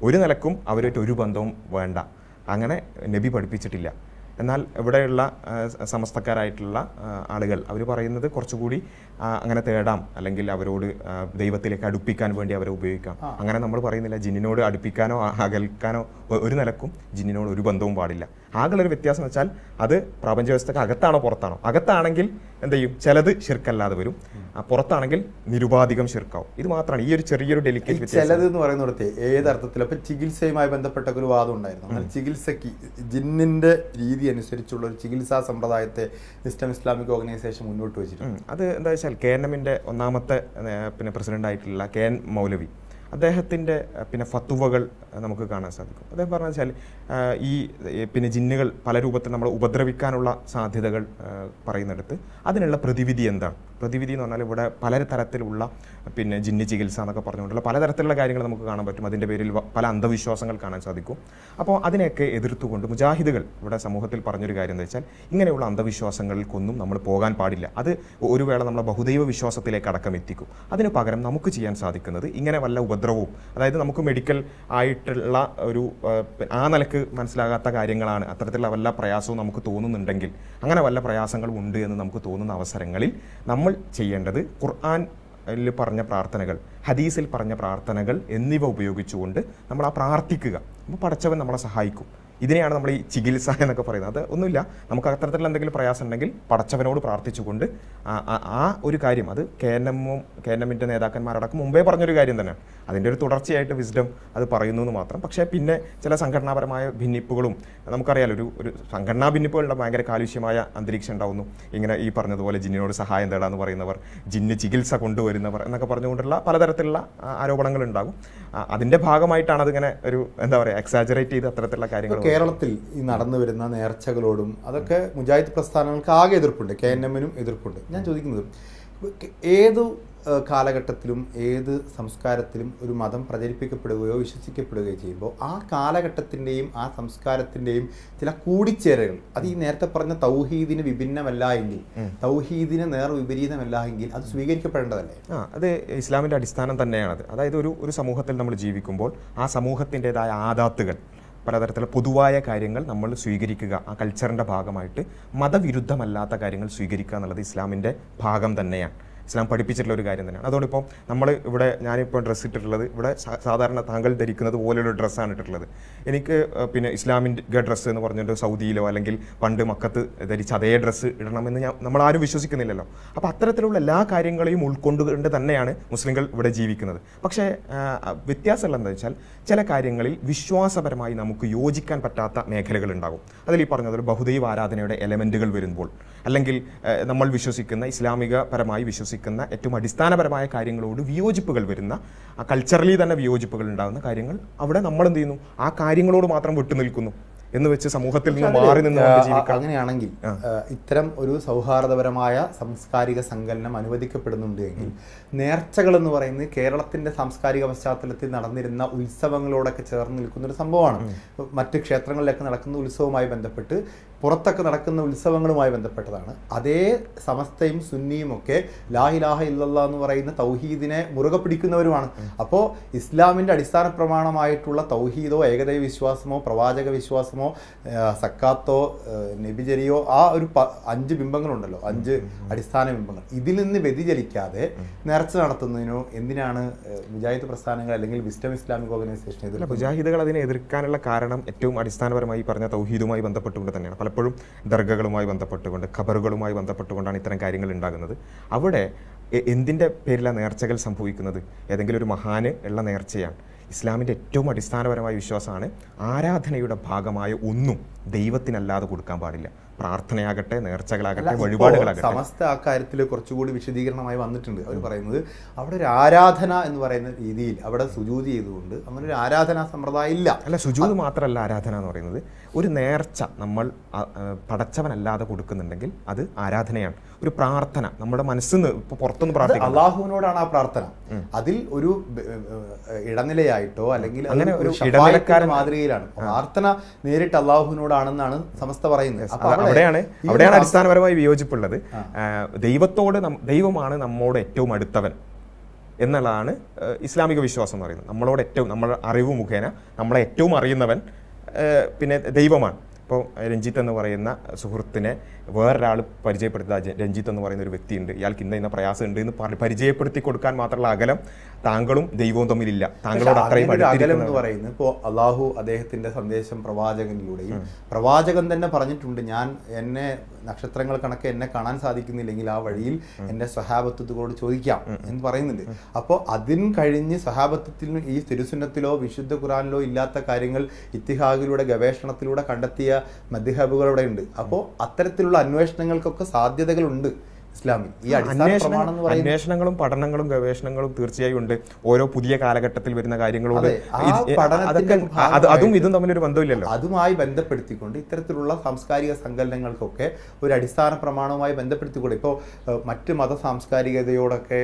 B: ഒരു നിലക്കും അവരായിട്ട് ഒരു ബന്ധവും വേണ്ട, അങ്ങനെ നബി പഠിപ്പിച്ചിട്ടില്ല. എന്നാൽ ഇവിടെയുള്ള സമസ്തക്കാരായിട്ടുള്ള ആളുകൾ അവർ പറയുന്നത് കുറച്ചുകൂടി അങ്ങനെ തേടാം, അല്ലെങ്കിൽ അവരോട് ദൈവത്തിലേക്ക് അടുപ്പിക്കാൻ വേണ്ടി അവരെ ഉപയോഗിക്കാം. അങ്ങനെ നമ്മൾ പറയുന്നില്ല. ജിന്നിനോട് അടുപ്പിക്കാനോ അകൽക്കാനോ ഒരു നിലക്കും ജിന്നിനോട് ഒരു ബന്ധവും പാടില്ല. ആകെയുള്ളൊരു വ്യത്യാസം വെച്ചാൽ അത് പ്രപഞ്ച വ്യവസ്ഥക്ക് അകത്താണോ പുറത്താണോ. അകത്താണെങ്കിൽ എന്ത് ചെയ്യും, ചിലത് ഷിർക്കല്ലാതെ വരും, പുറത്താണെങ്കിൽ നിരുപാധികം ഷിർക്കാവും. ഇത് മാത്രമാണ് ഈ ഒരു ചെറിയൊരു ഡെലിക്കേറ്റ് വ്യത്യാസം.
A: ചിലത് എന്ന് പറയുന്നിടത്ത് ഏതർത്ഥത്തിൽ ഇപ്പം ചികിത്സയുമായി ബന്ധപ്പെട്ട ഒരു വാദം ഉണ്ടായിരുന്നു. എന്നാൽ ചികിത്സയ്ക്ക് ജിന്നിന്റെ രീതി അനുസരിച്ചുള്ള ഒരു ചികിത്സാ സമ്പ്രദായത്തെ വിസ്ഡം ഇസ്ലാമിക് ഓർഗനൈസേഷൻ മുന്നോട്ട് വെച്ചിട്ടുണ്ട്.
B: അത് എന്താ വെച്ചാൽ KNMന്റെ ഒന്നാമത്തെ പിന്നെ പ്രസിഡന്റ് ആയിട്ടുള്ള KN മൗലവി, അദ്ദേഹത്തിൻ്റെ പിന്നെ ഫത്തുവകൾ നമുക്ക് കാണാൻ സാധിക്കും. അദ്ദേഹം പറഞ്ഞു വെച്ചാൽ ഈ പിന്നെ ജിന്നുകൾ പല രൂപത്തിൽ നമ്മൾ ഉപദ്രവിക്കാനുള്ള സാധ്യതകൾ പറയുന്നിടത്ത് അതിനുള്ള പ്രതിവിധി എന്താണ്? പ്രതിവിധി എന്ന് പറഞ്ഞാൽ ഇവിടെ പല തരത്തിലുള്ള പിന്നെ ജിന്ന് ചികിത്സ എന്നൊക്കെ പറഞ്ഞുകൊണ്ടുള്ള പലതരത്തിലുള്ള കാര്യങ്ങൾ നമുക്ക് കാണാൻ പറ്റും. അതിൻ്റെ പേരിൽ പല അന്ധവിശ്വാസങ്ങൾ കാണാൻ സാധിക്കും. അപ്പോൾ അതിനെയൊക്കെ എതിർത്തുകൊണ്ട് മുജാഹിദുകൾ ഇവിടെ സമൂഹത്തിൽ പറഞ്ഞൊരു കാര്യം എന്താ വെച്ചാൽ ഇങ്ങനെയുള്ള അന്ധവിശ്വാസങ്ങൾക്കൊന്നും നമ്മൾ പോകാൻ പാടില്ല. അത് ഒരു വേള നമ്മളെ ബഹുദൈവ വിശ്വാസത്തിലേക്ക് അടക്കം എത്തിക്കും. അതിന് പകരം നമുക്ക് ചെയ്യാൻ സാധിക്കുന്നത് ഇങ്ങനെ വല്ല ഉപദ്രവവും, അതായത് നമുക്ക് മെഡിക്കൽ ആയിട്ടുള്ള ഒരു ആ നിലക്ക് മനസ്സിലാകാത്ത കാര്യങ്ങളാണ്, അത്തരത്തിലുള്ള വല്ല പ്രയാസവും നമുക്ക് തോന്നുന്നുണ്ടെങ്കിൽ, അങ്ങനെ വല്ല പ്രയാസങ്ങളും ഉണ്ട് എന്ന് നമുക്ക് തോന്നുന്ന അവസരങ്ങളിൽ നമ്മൾ ചെയ്യേണ്ടത് ഖുർആനിൽ പറഞ്ഞ പ്രാർത്ഥനകൾ, ഹദീസിൽ പറഞ്ഞ പ്രാർത്ഥനകൾ എന്നിവ ഉപയോഗിച്ചുകൊണ്ട് നമ്മൾ ആ പ്രാർത്ഥിക്കുക. അപ്പോൾ പടച്ചവൻ നമ്മളെ സഹായിക്കും. ഇതിനെയാണ് നമ്മൾ ഈ ചികിത്സ എന്നൊക്കെ പറയുന്നത്. അത് ഒന്നുമില്ല, നമുക്ക് അത്തരത്തിലുള്ള എന്തെങ്കിലും പ്രയാസം ഉണ്ടെങ്കിൽ പടച്ചവനോട് പ്രാർത്ഥിച്ചുകൊണ്ട് ആ ഒരു കാര്യം, അത് KNMന്റെ നേതാക്കന്മാരടക്കം മുമ്പേ പറഞ്ഞൊരു കാര്യം തന്നെയാണ്. അതിൻ്റെ ഒരു തുടർച്ചയായിട്ട് വിസ്ഡം അത് പറയുന്നു എന്ന് മാത്രം. പക്ഷേ പിന്നെ ചില സംഘടനാപരമായ ഭിന്നിപ്പുകളും നമുക്കറിയാലോ, ഒരു സംഘടനാ ഭിന്നിപ്പുകളുടെ ഭയങ്കര കാലുഷ്യമായ അന്തരീക്ഷം ഉണ്ടാവുന്നു. ഇങ്ങനെ ഈ പറഞ്ഞതുപോലെ ജിന്നിനോട് സഹായം തേടാന്ന് പറയുന്നവർ, ജിന്ന് ചികിത്സ കൊണ്ടുവരുന്നവർ എന്നൊക്കെ പറഞ്ഞുകൊണ്ടുള്ള പലതരത്തിലുള്ള ആരോപണങ്ങൾ ഉണ്ടാകും. അതിൻ്റെ ഭാഗമായിട്ടാണ് അതിങ്ങനെ ഒരു എന്താ പറയുക എക്സാജറേറ്റ് ചെയ്ത് അത്തരത്തിലുള്ള കാര്യങ്ങൾ.
A: കേരളത്തിൽ ഈ നടന്നു വരുന്ന നേർച്ചകളോടും അതൊക്കെ മുജാഹിദ് പ്രസ്ഥാനങ്ങൾക്ക് ആകെ എതിർപ്പുണ്ട്, KNMനും എതിർപ്പുണ്ട്. ഞാൻ ചോദിക്കുന്നത്, ഏതു കാലഘട്ടത്തിലും ഏത് സംസ്കാരത്തിലും ഒരു മതം പ്രചരിപ്പിക്കപ്പെടുകയോ വിശ്വസിക്കപ്പെടുകയോ ചെയ്യുമ്പോൾ ആ കാലഘട്ടത്തിൻ്റെയും ആ സംസ്കാരത്തിൻ്റെയും ചില കൂടിച്ചേരലുകൾ, അത് ഈ നേരത്തെ പറഞ്ഞ തൗഹീദിന് വിഭിന്നമല്ല എങ്കിൽ, തൗഹീദിന് നേർ വിപരീതമല്ല എങ്കിൽ അത് സ്വീകരിക്കപ്പെടേണ്ടതല്ലേ?
B: അത് ഇസ്ലാമിൻ്റെ അടിസ്ഥാനം തന്നെയാണത്. അതായത് ഒരു സമൂഹത്തിൽ നമ്മൾ ജീവിക്കുമ്പോൾ ആ സമൂഹത്തിൻ്റെതായ ആദാത്തുകൾ, പലതരത്തിലുള്ള പൊതുവായ കാര്യങ്ങൾ നമ്മൾ സ്വീകരിക്കുക, ആ കൾച്ചറിൻ്റെ ഭാഗമായിട്ട് മതവിരുദ്ധമല്ലാത്ത കാര്യങ്ങൾ സ്വീകരിക്കുക എന്നുള്ളത് ഇസ്ലാമിൻ്റെ ഭാഗം തന്നെയാണ്. ഇസ്ലാം പഠിപ്പിച്ചിട്ടുള്ള ഒരു കാര്യം തന്നെയാണ്. അതുകൊണ്ടിപ്പോൾ നമ്മൾ ഇവിടെ ഞാനിപ്പോൾ ഡ്രസ്സ് ഇട്ടിട്ടുള്ളത് ഇവിടെ സാധാരണ താങ്കൾ ധരിക്കുന്നത് പോലെയുള്ള ഡ്രസ്സാണ് ഇട്ടിട്ടുള്ളത്. എനിക്ക് പിന്നെ ഇസ്ലാമിൻ്റെ ഡ്രസ്സ് എന്ന് പറഞ്ഞിട്ട് സൗദിയിലോ അല്ലെങ്കിൽ പണ്ട് മക്കത്ത് ധരിച്ച അതേ ഡ്രസ്സ് ഇടണമെന്ന് നമ്മളാരും വിശ്വസിക്കുന്നില്ലല്ലോ. അപ്പോൾ അത്തരത്തിലുള്ള എല്ലാ കാര്യങ്ങളെയും ഉൾക്കൊണ്ടുകൊണ്ട് തന്നെയാണ് മുസ്ലിങ്ങൾ ഇവിടെ ജീവിക്കുന്നത്. പക്ഷേ വ്യത്യാസമുള്ള എന്താ വെച്ചാൽ ചില കാര്യങ്ങളിൽ വിശ്വാസപരമായി നമുക്ക് യോജിക്കാൻ പറ്റാത്ത മേഖലകൾ ഉണ്ടാകും. അതിൽ ഈ പറഞ്ഞതൊരു ബഹുദൈവ ആരാധനയുടെ എലമെൻറ്റുകൾ വരുമ്പോൾ, അല്ലെങ്കിൽ നമ്മൾ വിശ്വസിക്കുന്ന ഇസ്ലാമികപരമായി വിശ്വസിക്കുന്ന ഏറ്റവും അടിസ്ഥാനപരമായ കാര്യങ്ങളോട് വിയോജിപ്പുകൾ വരുന്ന, കൾച്ചറലി തന്നെ വിയോജിപ്പുകൾ ഉണ്ടാകുന്ന കാര്യങ്ങൾ, അവിടെ നമ്മൾ എന്ത് ചെയ്യുന്നു, ആ കാര്യങ്ങളോട് മാത്രം വിട്ടുനിൽക്കുന്നു. എന്ന് വെച്ച് സമൂഹത്തിൽ നിന്ന് മാറി നിന്നുകൊണ്ട് ജീവിക്കാം.
A: അങ്ങനെയാണെങ്കിൽ ഇത്തരം ഒരു സൗഹാർദ്ദപരമായ സാംസ്കാരിക സങ്കലനം അനുവദിക്കപ്പെടുന്നുണ്ട് എങ്കിൽ നേർച്ചകൾ എന്ന് പറയുന്നത് കേരളത്തിന്റെ സാംസ്കാരിക പശ്ചാത്തലത്തിൽ നടന്നിരുന്ന ഉത്സവങ്ങളോടൊക്കെ ചേർന്ന് നിൽക്കുന്ന ഒരു സംഭവമാണ്. മറ്റ് ക്ഷേത്രങ്ങളിലൊക്കെ നടക്കുന്ന ഉത്സവവുമായി ബന്ധപ്പെട്ട് പുറത്തൊക്കെ നടക്കുന്ന ഉത്സവങ്ങളുമായി ബന്ധപ്പെട്ടതാണ്. അതേ സമസ്തയും സുന്നിയും ഒക്കെ ലാ ഇലാഹ ഇല്ലല്ലാഹ് എന്ന് പറയുന്ന തൗഹീദിനെ മുറുകെ പിടിക്കുന്നവരുമാണ്. അപ്പോൾ ഇസ്ലാമിൻ്റെ അടിസ്ഥാന പ്രമാണമായിട്ടുള്ള തൗഹീദോ ഏകദൈവ വിശ്വാസമോ പ്രവാചക വിശ്വാസമോ സക്കാത്തോ നബിചര്യയോ ആ ഒരു 5 ബിംബങ്ങളുണ്ടല്ലോ, 5 അടിസ്ഥാന ബിംബങ്ങൾ, ഇതിൽ നിന്ന് വ്യതിചലിക്കാതെ നേർച്ച നടത്തുന്നതിനോ എന്തിനാണ് മുജാഹിദ് പ്രസ്ഥാനങ്ങൾ അല്ലെങ്കിൽ വിസ്ഡം ഇസ്ലാമിക് ഓർഗനൈസേഷൻ എതിർക്കുന്നത്?
B: മുജാഹിദുകൾ അതിനെ എതിർക്കാനുള്ള കാരണം ഏറ്റവും അടിസ്ഥാനപരമായി പറഞ്ഞ തൗഹീദുമായി ബന്ധപ്പെട്ടുകൊണ്ട് തന്നെയാണ്. പലപ്പോഴും ദർഗകളുമായി ബന്ധപ്പെട്ടുകൊണ്ട് ഖബറുകളുമായി ബന്ധപ്പെട്ടുകൊണ്ടാണ് ഇത്തരം കാര്യങ്ങൾ ഉണ്ടാകുന്നത്. അവിടെ എന്തിൻ്റെ പേരിലാണ് നേർച്ചകൾ സംഭവിക്കുന്നത്? ഏതെങ്കിലും ഒരു മഹാന് ഉള്ള നേർച്ചയാണ്. ഇസ്ലാമിൻ്റെ ഏറ്റവും അടിസ്ഥാനപരമായ വിശ്വാസമാണ് ആരാധനയുടെ ഭാഗമായ ഒന്നും ദൈവത്തിനല്ലാതെ കൊടുക്കാൻ പാടില്ല. പ്രാർത്ഥനയാകട്ടെ, നേർച്ചകളാകട്ടെ, വഴിപാടുകളാകട്ടെ.
A: സമസ്ത ആ കാര്യത്തിൽ കുറച്ചുകൂടി വിശദീകരണമായി വന്നിട്ടുണ്ട്. അവർ പറയുന്നത് അവിടെ ഒരു ആരാധന എന്ന് പറയുന്ന രീതിയിൽ അവിടെ സുജൂദ് ചെയ്തുകൊണ്ട് അങ്ങനെ ഒരു ആരാധനാ സമ്പ്രദായം ഇല്ല.
B: അല്ല, സുജൂദ് മാത്രമല്ല ആരാധന എന്ന് പറയുന്നത്. ഒരു നേർച്ച നമ്മൾ പടച്ചവനല്ലാതെ കൊടുക്കുന്നുണ്ടെങ്കിൽ അത് ആരാധനയാണ്. ഒരു പ്രാർത്ഥന നമ്മുടെ മനസ്സിൽ നിന്ന് ഇപ്പോൾ പുറത്തുനിന്ന് പ്രാർത്ഥിക്കുന്നത്
A: അള്ളാഹുവിനോടാണ് ആ പ്രാർത്ഥന. അതിൽ ഒരു ഇടനിലയായിട്ടോ അല്ലെങ്കിൽ
B: അങ്ങനെ ഒരു
A: ഇടനിലക്കാരൻ മാതൃകയിലാണ് പ്രാർത്ഥന നേരിട്ട് അള്ളാഹുവിനോടാണെന്നാണ് സമസ്ത പറയുന്നത്.
B: അവിടെയാണ് അടിസ്ഥാനപരമായി വിയോജിപ്പുള്ളത്. ദൈവമാണ് നമ്മോട് ഏറ്റവും അടുത്തവൻ എന്നുള്ളതാണ് ഇസ്ലാമിക വിശ്വാസം എന്ന് പറയുന്നത്. നമ്മളോട് ഏറ്റവും, നമ്മുടെ അറിവ് മുഖേന നമ്മളെ ഏറ്റവും അറിയുന്നവൻ പിന്നെ ദൈവമാണ്. ഇപ്പോൾ രഞ്ജിത്ത് എന്ന് പറയുന്ന സുഹൃത്തിനെ വേറൊരാൾ പരിചയപ്പെടുത്തുക, രഞ്ജിത്ത് എന്ന് പറയുന്ന ഒരു വ്യക്തിയുണ്ട്, ഇയാൾക്ക് ഇന്ന പ്രയാസം ഉണ്ട് എന്ന് പരിചയപ്പെടുത്തി കൊടുക്കാൻ മാത്രമുള്ള അകലം താങ്കളും ദൈവവും തമ്മിലില്ല. താങ്കളോട് അത്രയും
A: അകലം എന്ന് പറയുന്നത് ഇപ്പോൾ അള്ളാഹു അദ്ദേഹത്തിന്റെ സന്ദേശം പ്രവാചകനിലൂടെയും പ്രവാചകൻ തന്നെ പറഞ്ഞിട്ടുണ്ട്, എന്നെ നക്ഷത്രങ്ങൾ കണക്ക് എന്നെ കാണാൻ സാധിക്കുന്നില്ലെങ്കിൽ ആ വഴിയിൽ എൻ്റെ സ്വഹാബത്വത്തോട് ചോദിക്കാം എന്ന് പറയുന്നുണ്ട്. അപ്പോൾ അതിന് കഴിഞ്ഞ് സ്വഹാബത്വത്തിൽ ഈ തിരുസുന്നത്തിലോ വിശുദ്ധ ഖുറാനിലോ ഇല്ലാത്ത കാര്യങ്ങൾ ഇത്തിഹാദിലൂടെ ഗവേഷണത്തിലൂടെ കണ്ടെത്തിയ മദ്ഹബുകളുടെ ഉണ്ട്. അപ്പോൾ അത്തരത്തിലുള്ള അന്വേഷണങ്ങൾക്കൊക്കെ സാധ്യതകളുണ്ട് ഇസ്ലാമിൽ. ഈ
B: അന്വേഷണങ്ങളും പഠനങ്ങളും ഗവേഷണങ്ങളും തീർച്ചയായും ഉണ്ട്. ഓരോ പുതിയ കാലഘട്ടത്തിൽ വരുന്ന കാര്യങ്ങളോട് അതും ഇതും തമ്മിലൊരു ബന്ധമില്ലല്ലോ.
A: അതുമായി ബന്ധപ്പെടുത്തിക്കൊണ്ട് ഇത്തരത്തിലുള്ള സാംസ്കാരിക സങ്കലനങ്ങൾക്കൊക്കെ ഒരു അടിസ്ഥാന പ്രമാണവുമായി ബന്ധപ്പെടുത്തിക്കൊണ്ട് ഇപ്പോൾ മറ്റ് മത സാംസ്കാരികതയോടൊക്കെ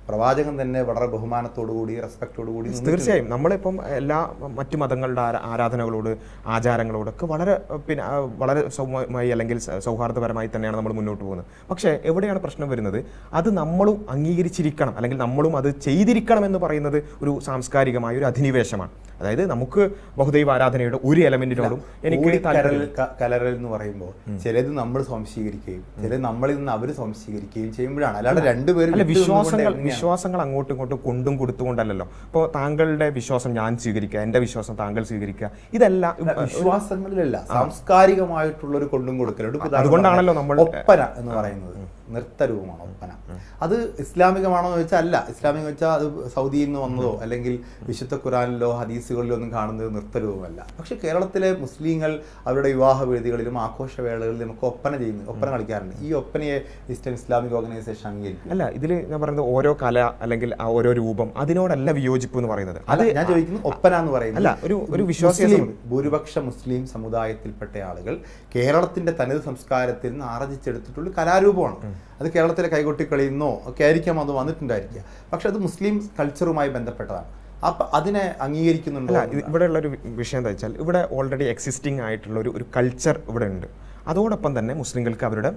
A: പ്രവാചകൻ തന്നെ വളരെ ബഹുമാനത്തോടുകൂടി റെസ്പെക്റ്റോടുകൂടി.
B: തീർച്ചയായും നമ്മളിപ്പം എല്ലാ മറ്റു മതങ്ങളുടെ ആരാധനകളോട് ആചാരങ്ങളോടൊക്കെ വളരെ സൗമ്യമായി അല്ലെങ്കിൽ സൗഹാർദ്ദപരമായി തന്നെയാണ് നമ്മൾ മുന്നോട്ട് പോകുന്നത്. പക്ഷേ എവിടെയാണ് പ്രശ്നം വരുന്നത്? അത് നമ്മളും അംഗീകരിച്ചിരിക്കണം അല്ലെങ്കിൽ നമ്മളും അത് ചെയ്തിരിക്കണം എന്ന് പറയുന്നത് ഒരു സാംസ്കാരികമായ ഒരു അധിനിവേശമാണ്. അതായത് നമുക്ക് ബഹുദൈവ ആരാധനയുടെ ഒരു എലമെന്റിനോടും എനിക്ക്
A: കലരൽ എന്ന് പറയുമ്പോൾ ചിലത് നമ്മൾ സ്വാംശീകരിക്കുകയും ചിലത് നമ്മളിൽ നിന്ന് അവർ സ്വാംശീകരിക്കുകയും ചെയ്യുമ്പോഴാണ്. അല്ലാതെ രണ്ടുപേരും
B: വിശ്വാസങ്ങൾ അങ്ങോട്ടും ഇങ്ങോട്ടും കൊണ്ടും കൊടുത്തുകൊണ്ടല്ലോ. ഇപ്പോൾ താങ്കളുടെ വിശ്വാസം ഞാൻ സ്വീകരിക്കുക, എൻ്റെ വിശ്വാസം താങ്കൾ സ്വീകരിക്കുക, ഇതെല്ലാം
A: വിശ്വാസങ്ങളിലല്ല, സാംസ്കാരികമായിട്ടുള്ള ഒരു കൊണ്ടും കൊടുക്കലുണ്ട്.
B: അതുകൊണ്ടാണല്ലോ നമ്മൾ
A: ഒപ്പന എന്ന് പറയുന്നത് നൃത്തരൂപമാണ്. ഒപ്പന അത് ഇസ്ലാമികമാണോ എന്ന് വെച്ചാൽ അല്ല. ഇസ്ലാമികം വെച്ചാൽ അത് സൗദിയിൽ നിന്ന് വന്നതോ അല്ലെങ്കിൽ വിശുദ്ധ ഖുറാനിലോ ഹദീസുകളിലോ ഒന്നും കാണുന്നത് നൃത്തരൂപമല്ല. പക്ഷെ കേരളത്തിലെ മുസ്ലിങ്ങൾ അവരുടെ വിവാഹ വേദികളിലും ആഘോഷവേളകളിലും ഒക്കെ ഒപ്പന കളിക്കാറുണ്ട്. ഈ ഒപ്പനയെ ഇസ്ലാമിക് ഓർഗനൈസേഷൻ അംഗീകരിക്കും
B: അല്ല. ഇതിൽ ഞാൻ പറയുന്നത് ഓരോ കല അല്ലെങ്കിൽ ഓരോ രൂപം അതിനോടല്ല വിയോജിപ്പ് എന്ന് പറയുന്നത്.
A: അത് ഞാൻ ചോദിക്കുന്നു, ഒപ്പന എന്ന് പറയുന്നത്
B: ഒരു വിശ്വാസി
A: ഭൂരിപക്ഷ മുസ്ലിം സമുദായത്തിൽപ്പെട്ട ആളുകൾ കേരളത്തിന്റെ തനത് സംസ്കാരത്തിൽ നിന്ന് ആർജിച്ചെടുത്തിട്ടുള്ള കലാരൂപമാണ്. അത് കേരളത്തിലെ കൈകൊട്ടിക്കളിയെന്നോ ഒക്കെ ആയിരിക്കാം അത് വന്നിട്ടുണ്ടായിരിക്കുക. പക്ഷെ അത് മുസ്ലിം കൾച്ചറുമായി ബന്ധപ്പെട്ടതാണ്. അപ്പം അതിനെ അംഗീകരിക്കുന്നുണ്ടോ?
B: ഇവിടെയുള്ള ഒരു വിഷയം എന്താ വെച്ചാൽ ഇവിടെ ഓൾറെഡി എക്സിസ്റ്റിംഗ് ആയിട്ടുള്ള ഒരു കൾച്ചർ ഇവിടെ ഉണ്ട്. അതോടൊപ്പം തന്നെ മുസ്ലിങ്ങൾക്ക് അവരുടെ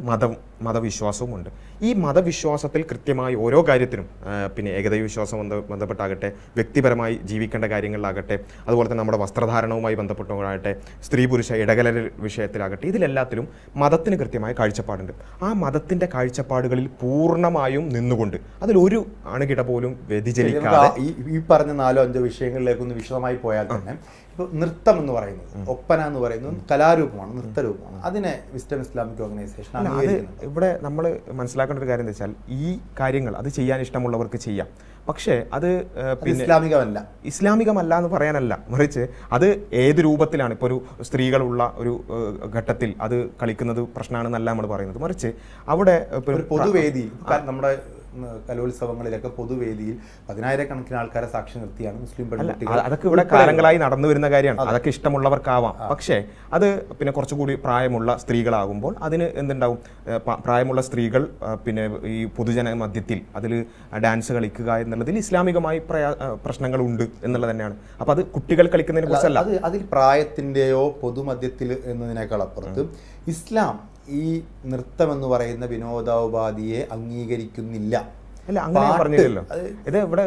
B: മതവിശ്വാസവും ഉണ്ട്. ഈ മതവിശ്വാസത്തിൽ കൃത്യമായി ഓരോ കാര്യത്തിനും പിന്നെ ഏകദൈവ വിശ്വാസം ബന്ധപ്പെട്ടാകട്ടെ, വ്യക്തിപരമായി ജീവിക്കേണ്ട കാര്യങ്ങളിലാകട്ടെ, അതുപോലെ തന്നെ നമ്മുടെ വസ്ത്രധാരണവുമായി ബന്ധപ്പെട്ടവരാകട്ടെ, സ്ത്രീ പുരുഷ ഇടകലര വിഷയത്തിലാകട്ടെ, ഇതിലെല്ലാത്തിലും മതത്തിന് കൃത്യമായ കാഴ്ചപ്പാടുണ്ട്. ആ മതത്തിൻ്റെ കാഴ്ചപ്പാടുകളിൽ പൂർണ്ണമായും നിന്നുകൊണ്ട് അതിലൊരു അണുകിട പോലും വ്യതിചലിക്കാതെ
A: ഈ പറഞ്ഞ 4-5 വിഷയങ്ങളിലേക്കൊന്ന് വിശദമായി പോയാൽ തന്നെ ഇപ്പോൾ നൃത്തം എന്ന് പറയുന്നത്, ഒപ്പന എന്ന് പറയുന്നത് കലാരൂപമാണ്, നൃത്തരൂപമാണ്. അതിനെ വിസ്ഡം ഇസ്ലാമിക് ഓർഗനൈസേഷൻ
B: ഇവിടെ നമ്മൾ മനസ്സിലാക്കേണ്ട ഒരു കാര്യം എന്താ വെച്ചാൽ ഈ കാര്യങ്ങൾ അത് ചെയ്യാൻ ഇഷ്ടമുള്ളവർക്ക് ചെയ്യാം. പക്ഷേ അത് പിന്നെ ഇസ്ലാമികമല്ല എന്ന് പറയാനല്ല, മറിച്ച് അത് ഏത് രൂപത്തിലാണ് ഇപ്പോൾ ഒരു സ്ത്രീകളുള്ള ഒരു ഘട്ടത്തിൽ അത് കളിക്കുന്നത് പ്രശ്നമാണെന്നല്ല നമ്മൾ പറയുന്നത്. മറിച്ച് അവിടെ
A: പൊതുവേദി നമ്മുടെ കലോത്സവങ്ങളിലൊക്കെ പൊതുവേദിയിൽ 10,000-കണക്കിന് ആൾക്കാരെ സാക്ഷി നിർത്തിയാണ് മുസ്ലിം പെൺകുട്ടികൾ.
B: അതൊക്കെ ഇവിടെ കാലങ്ങളായി നടന്നു വരുന്ന കാര്യമാണ്. അതൊക്കെ ഇഷ്ടമുള്ളവർക്കാവാം. പക്ഷേ അത് പിന്നെ കുറച്ചുകൂടി പ്രായമുള്ള സ്ത്രീകളാകുമ്പോൾ അതിന് എന്തുണ്ടാവും, പ്രായമുള്ള സ്ത്രീകൾ പിന്നെ ഈ പൊതുജന മധ്യത്തിൽ അതിൽ ഡാൻസ് കളിക്കുക എന്നുള്ളതിൽ ഇസ്ലാമികമായി പ്രശ്നങ്ങളുണ്ട് എന്നുള്ളത് തന്നെയാണ്. അപ്പോൾ അത് കുട്ടികൾ കളിക്കുന്നതിനെ കുറിച്ചല്ല.
A: അതിൽ പ്രായത്തിൻ്റെയോ പൊതുമധ്യത്തിൽ എന്നതിനേക്കാൾ അപ്പുറത്ത് ഇസ്ലാം ഈ നൃത്തം എന്ന് പറയുന്ന വിനോദോപാധിയെ അംഗീകരിക്കുന്നില്ല.
B: അല്ല, അങ്ങനെ പറഞ്ഞില്ലല്ലോ. ഇത് ഇവിടെ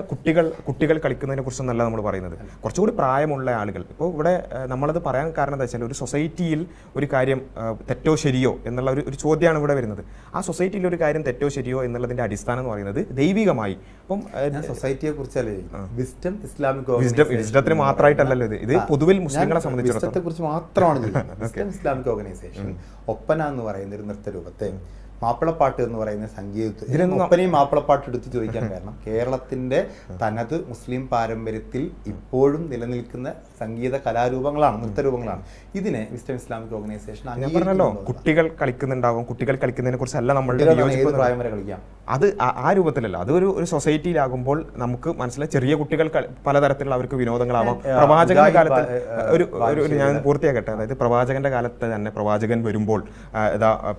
B: കുട്ടികൾ കളിക്കുന്നതിനെ കുറിച്ചൊന്നല്ല നമ്മൾ പറയുന്നത്. കുറച്ചുകൂടി പ്രായമുള്ള ആളുകൾ. ഇപ്പോൾ ഇവിടെ നമ്മളത് പറയാൻ കാരണം എന്താ വെച്ചാൽ, ഒരു സൊസൈറ്റിയിൽ ഒരു കാര്യം തെറ്റോ ശരിയോ എന്നുള്ള ഒരു ചോദ്യമാണ് ഇവിടെ വരുന്നത്. ആ സൊസൈറ്റിയിൽ ഒരു കാര്യം തെറ്റോ ശരിയോ എന്നുള്ളതിന്റെ അടിസ്ഥാനം എന്ന് പറയുന്നത് ദൈവികമായി. അപ്പം
A: സൊസൈറ്റിയെ കുറിച്ചല്ലേ വിസ്ഡം ഇസ്ലാമിക്
B: വിസ്ഡത്തിന് മാത്രമായിട്ടല്ലല്ലോ ഇത് പൊതുവിൽ മുസ്ലിങ്ങളെ സംബന്ധിച്ചിടത്തോളം
A: കുറിച്ച് മാത്രമാണ്. വിസ്ഡം ഇസ്ലാമിക് ഓർഗനൈസേഷൻ ഒപ്പന എന്ന് പറയുന്ന ഒരു നൃത്തരൂപത്തെ, മാപ്പിളപ്പാട്ട് എന്ന് പറയുന്ന സംഗീതത്തിൽ ഒപ്പനയും മാപ്പിളപ്പാട്ട് എടുത്ത് ചോദിക്കാൻ കാരണം കേരളത്തിന്റെ തനത് മുസ്ലിം പാരമ്പര്യത്തിൽ ഇപ്പോഴും നിലനിൽക്കുന്ന സംഗീത കലാരൂപങ്ങളാണ്, നൃത്തരൂപങ്ങളാണ്. ഇതിനെ വിസ്ഡം ഇസ്ലാമിക് ഓർഗനൈസേഷൻ
B: പറഞ്ഞല്ലോ, കുട്ടികൾ കളിക്കുന്നുണ്ടാകും. കുട്ടികൾ കളിക്കുന്നതിനെ കുറിച്ചല്ല നമ്മളുടെ
A: പ്രായം വരെ കളിക്കാം.
B: അത് ആ രൂപത്തിലല്ല. അത് ഒരു സൊസൈറ്റിയിലാകുമ്പോൾ നമുക്ക് മനസ്സിലായി ചെറിയ കുട്ടികൾ പലതരത്തിലുള്ള അവർക്ക് വിനോദങ്ങളാവാം. പ്രവാചകന്റെ കാലത്ത് ഞാൻ പൂർത്തിയാക്കട്ടെ. അതായത് പ്രവാചകന്റെ കാലത്ത് തന്നെ പ്രവാചകൻ വരുമ്പോൾ